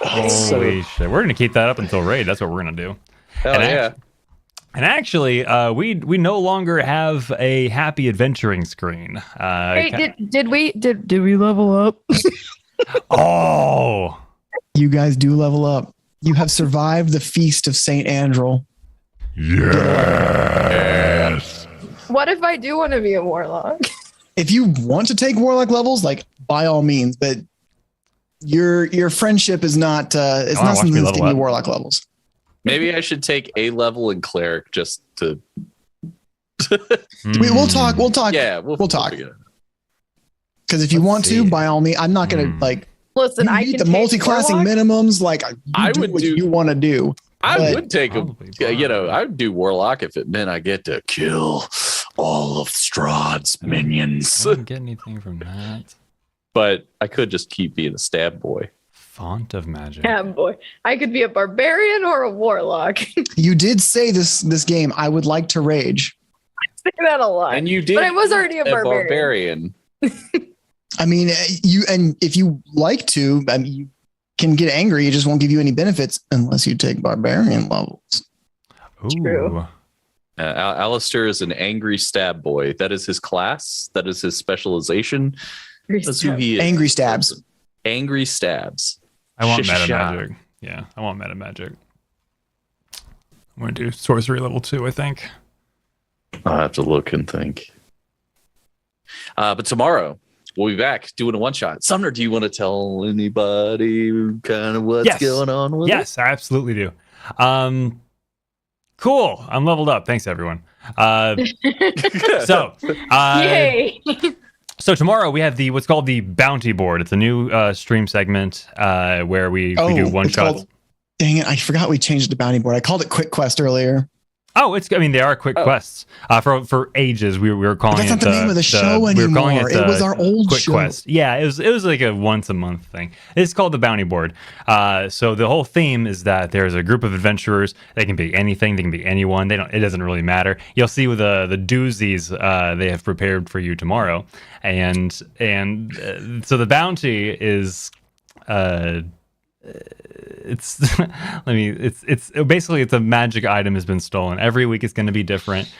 Speaker 2: Holy shit! We're gonna keep that up until raid. That's what we're gonna do.
Speaker 1: Hell
Speaker 2: And
Speaker 1: yeah.
Speaker 2: And actually, we no longer have a happy adventuring screen.
Speaker 4: Hey, did we level up?
Speaker 2: Oh,
Speaker 3: You guys do level up. You have survived the feast of Saint Andrel.
Speaker 16: Yes.
Speaker 4: What if I do want to be a warlock?
Speaker 3: If you want to take warlock levels, like by all means, but your friendship is not it's
Speaker 2: wanna
Speaker 3: not
Speaker 2: watch me
Speaker 3: something that's
Speaker 2: level
Speaker 3: giving you
Speaker 2: up.
Speaker 3: warlock levels.
Speaker 1: Maybe I should take A level and cleric just to.
Speaker 3: We'll talk. We'll talk.
Speaker 1: Yeah,
Speaker 3: we'll talk.
Speaker 1: figure it out.
Speaker 3: Because if you want to, by all means, I'm not gonna like.
Speaker 4: Listen,
Speaker 3: you
Speaker 4: I
Speaker 3: meet
Speaker 4: can
Speaker 3: the
Speaker 4: take
Speaker 3: multi-classing
Speaker 4: warlock.
Speaker 3: minimums. Like
Speaker 1: I
Speaker 3: do
Speaker 1: would
Speaker 3: what
Speaker 1: do-
Speaker 3: you want to do.
Speaker 1: I
Speaker 3: But-
Speaker 1: would take a, I would do warlock if it meant I get to kill all of Strahd's minions.
Speaker 2: I didn't get anything from that.
Speaker 1: But I could just keep being a stab boy.
Speaker 2: Font of magic.
Speaker 4: Yeah, boy. I could be a barbarian or a warlock.
Speaker 3: You did say this game. I would like to rage.
Speaker 4: Say that a lot.
Speaker 1: And you did.
Speaker 4: But I was already a barbarian.
Speaker 3: I mean, if you like to, I mean, you can get angry. It just won't give you any benefits unless you take barbarian levels.
Speaker 2: Ooh.
Speaker 4: True.
Speaker 1: Alistair is an angry stab boy. That is his class. That is his specialization. That's who he is.
Speaker 3: Angry stabs.
Speaker 1: Angry stabs.
Speaker 2: I want meta
Speaker 1: Shisha.
Speaker 2: magic. Yeah, I want meta magic. I'm gonna do sorcery level 2, I think.
Speaker 1: I'll have to look and think. But tomorrow we'll be back doing a one shot. Sumner, do you want to tell anybody kind of what's going on with
Speaker 2: Yes, I absolutely do. Cool. I'm leveled up. Thanks, everyone.
Speaker 4: Yay.
Speaker 2: So tomorrow we have what's called the bounty board. It's a new stream segment where we do one
Speaker 3: it's
Speaker 2: shots.
Speaker 3: called- Dang it! I forgot we changed the bounty board. I called it Quick Quest earlier.
Speaker 2: Oh, they are quick quests. For ages, we were calling
Speaker 3: But that's
Speaker 2: it
Speaker 3: not the name of the show
Speaker 2: we were calling
Speaker 3: anymore.
Speaker 2: it
Speaker 3: It was our old
Speaker 2: quick
Speaker 3: show.
Speaker 2: quest. Yeah, it was like a once a month thing. It's called the bounty board. So the whole theme is that there's a group of adventurers. They can be anything. They can be anyone. It doesn't really matter. You'll see with the doozies they have prepared for you tomorrow, and so the bounty is. It's it's basically it's a magic item has been stolen. Every week it's going to be different.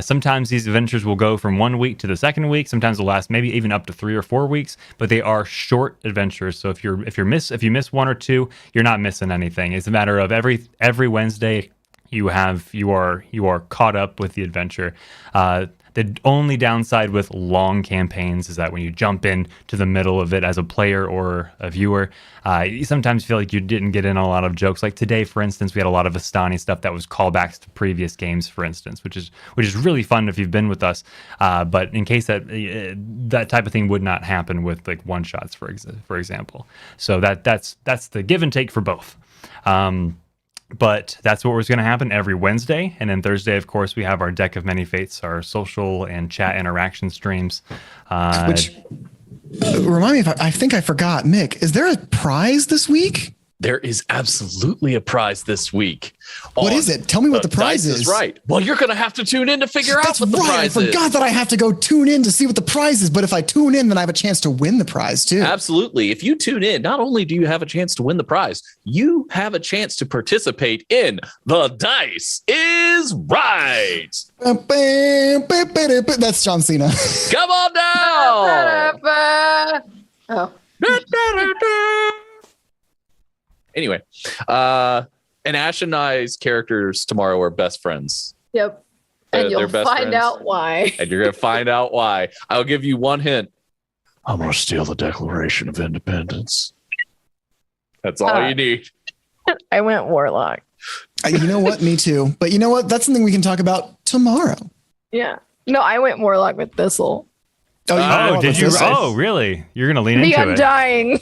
Speaker 2: Sometimes these adventures will go from 1 week to the second week. Sometimes they'll last maybe even up to 3 or 4 weeks. But they are short adventures. So if you miss 1 or 2, you're not missing anything. It's a matter of every Wednesday you are caught up with the adventure. The only downside with long campaigns is that when you jump in to the middle of it as a player or a viewer, you sometimes feel like you didn't get in a lot of jokes. Like today, for instance, we had a lot of Vistani stuff that was callbacks to previous games, for instance, which is really fun if you've been with us. But in case that type of thing would not happen with like one shots, for example. So that's the give and take for both. But that's what was going to happen every Wednesday. And then Thursday, of course, we have our Deck of Many Fates, our social and chat interaction streams.
Speaker 3: Which remind me if I think I forgot, Mick, is there a prize this week?
Speaker 1: There is absolutely a prize this week.
Speaker 3: What is it? Tell me what the prize
Speaker 1: Dice
Speaker 3: is.
Speaker 1: Right. Well, you're going to have to tune in to figure out what the prize
Speaker 3: I forgot that I have to go tune in to see what the prize is. But if I tune in, then I have a chance to win the prize too.
Speaker 1: Absolutely. If you tune in, not only do you have a chance to win the prize, you have a chance to participate in The Dice is Right.
Speaker 3: That's John Cena.
Speaker 1: Come on down.
Speaker 4: Oh.
Speaker 1: Anyway, and Ash and I's characters tomorrow are best friends.
Speaker 4: Yep. And
Speaker 1: They're
Speaker 4: you'll
Speaker 1: best
Speaker 4: find
Speaker 1: friends.
Speaker 4: out why.
Speaker 1: And you're going to find out why. I'll give you one hint.
Speaker 16: I'm going to steal the Declaration of Independence.
Speaker 1: That's all you need.
Speaker 4: I went warlock.
Speaker 3: You know what? Me too. But you know what? That's something we can talk about tomorrow.
Speaker 4: Yeah. No, I went warlock with Thistle.
Speaker 3: Oh,
Speaker 2: did you? Oh, really? You're going to lean
Speaker 4: The
Speaker 2: into it.
Speaker 4: Undying.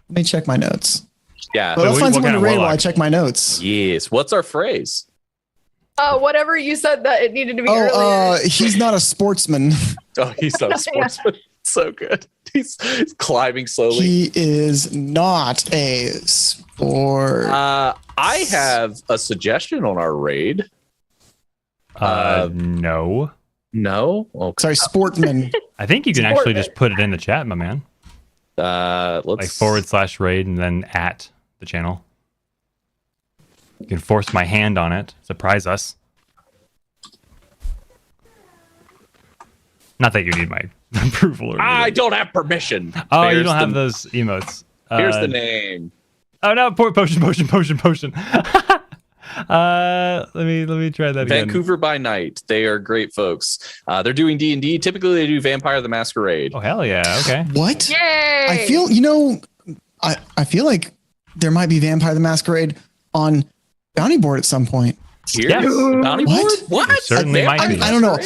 Speaker 3: Let me check my notes.
Speaker 1: Yeah.
Speaker 3: Well, let's find someone to raid while I
Speaker 1: warlock?
Speaker 3: check my notes.
Speaker 1: Yes. What's our phrase?
Speaker 4: Whatever you said that it needed to be earlier.
Speaker 3: He's not a sportsman.
Speaker 1: Oh, he's not a sportsman. So good. He's climbing slowly.
Speaker 3: He is not a sport.
Speaker 1: I have a suggestion on our raid.
Speaker 2: No.
Speaker 1: No? Okay.
Speaker 3: Sorry, sportman.
Speaker 2: I think you can actually just put it in the chat, my man.
Speaker 1: Let's
Speaker 2: like /raid and then at the channel. You can force my hand on it. Surprise us. Not that you need my approval. Or
Speaker 1: I don't have permission.
Speaker 2: Oh, you don't have those emotes.
Speaker 1: Here's the name.
Speaker 2: Oh no! Potion. Let me try that again.
Speaker 1: Vancouver by Night. They are great folks. They're doing D&D. Typically, they do Vampire the Masquerade.
Speaker 2: Oh hell yeah! Okay.
Speaker 3: What?
Speaker 4: Yay!
Speaker 3: I feel I feel like there might be Vampire the Masquerade on Bounty Board at some point.
Speaker 1: Yes. Bounty Board? What?
Speaker 2: There certainly might be.
Speaker 3: I don't know.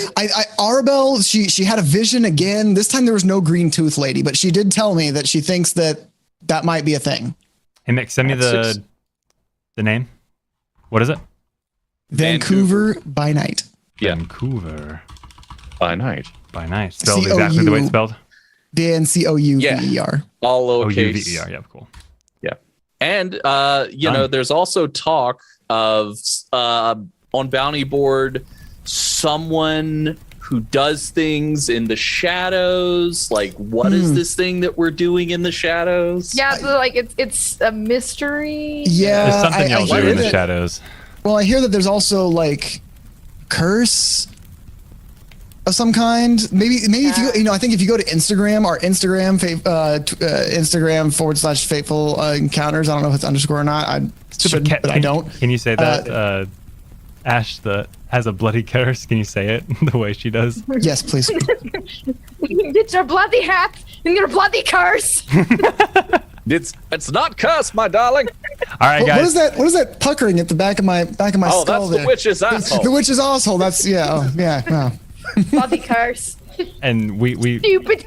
Speaker 3: Arabelle, she had a vision again. This time there was no green tooth lady, but she did tell me that she thinks that might be a thing.
Speaker 2: Hey Mick, send me the name. What is it?
Speaker 3: Vancouver by Night.
Speaker 1: Yeah.
Speaker 2: Vancouver
Speaker 1: by Night.
Speaker 2: By Night. Spelled exactly the way it's spelled.
Speaker 3: VANCOUVER.
Speaker 1: All lowercase.
Speaker 2: OUVER. Yeah, cool.
Speaker 1: Yeah. And you know, there's also talk of on Bounty Board someone who does things in the shadows. Like, what is this thing that we're doing in the shadows?
Speaker 4: Yeah, so like it's a mystery.
Speaker 3: Yeah,
Speaker 2: there's something you'll do in the shadows.
Speaker 3: Well, I hear that there's also like curse of some kind. Maybe if you I think if you go to Instagram, our Instagram Instagram /fateful encounters. I don't know if it's underscore or not. I should, but I don't.
Speaker 2: Can you say that? Ash has a bloody curse. Can you say it the way she does?
Speaker 3: Yes, please.
Speaker 4: Get your bloody hat and your bloody curse.
Speaker 1: It's not cuss, my darling.
Speaker 2: All right, guys.
Speaker 3: What is that puckering at the back of my skull?
Speaker 1: That's
Speaker 3: there?
Speaker 1: the witch's asshole.
Speaker 3: The witch's asshole. That's yeah. Oh, yeah. Wow.
Speaker 4: Bloody curse.
Speaker 2: And we
Speaker 4: stupid.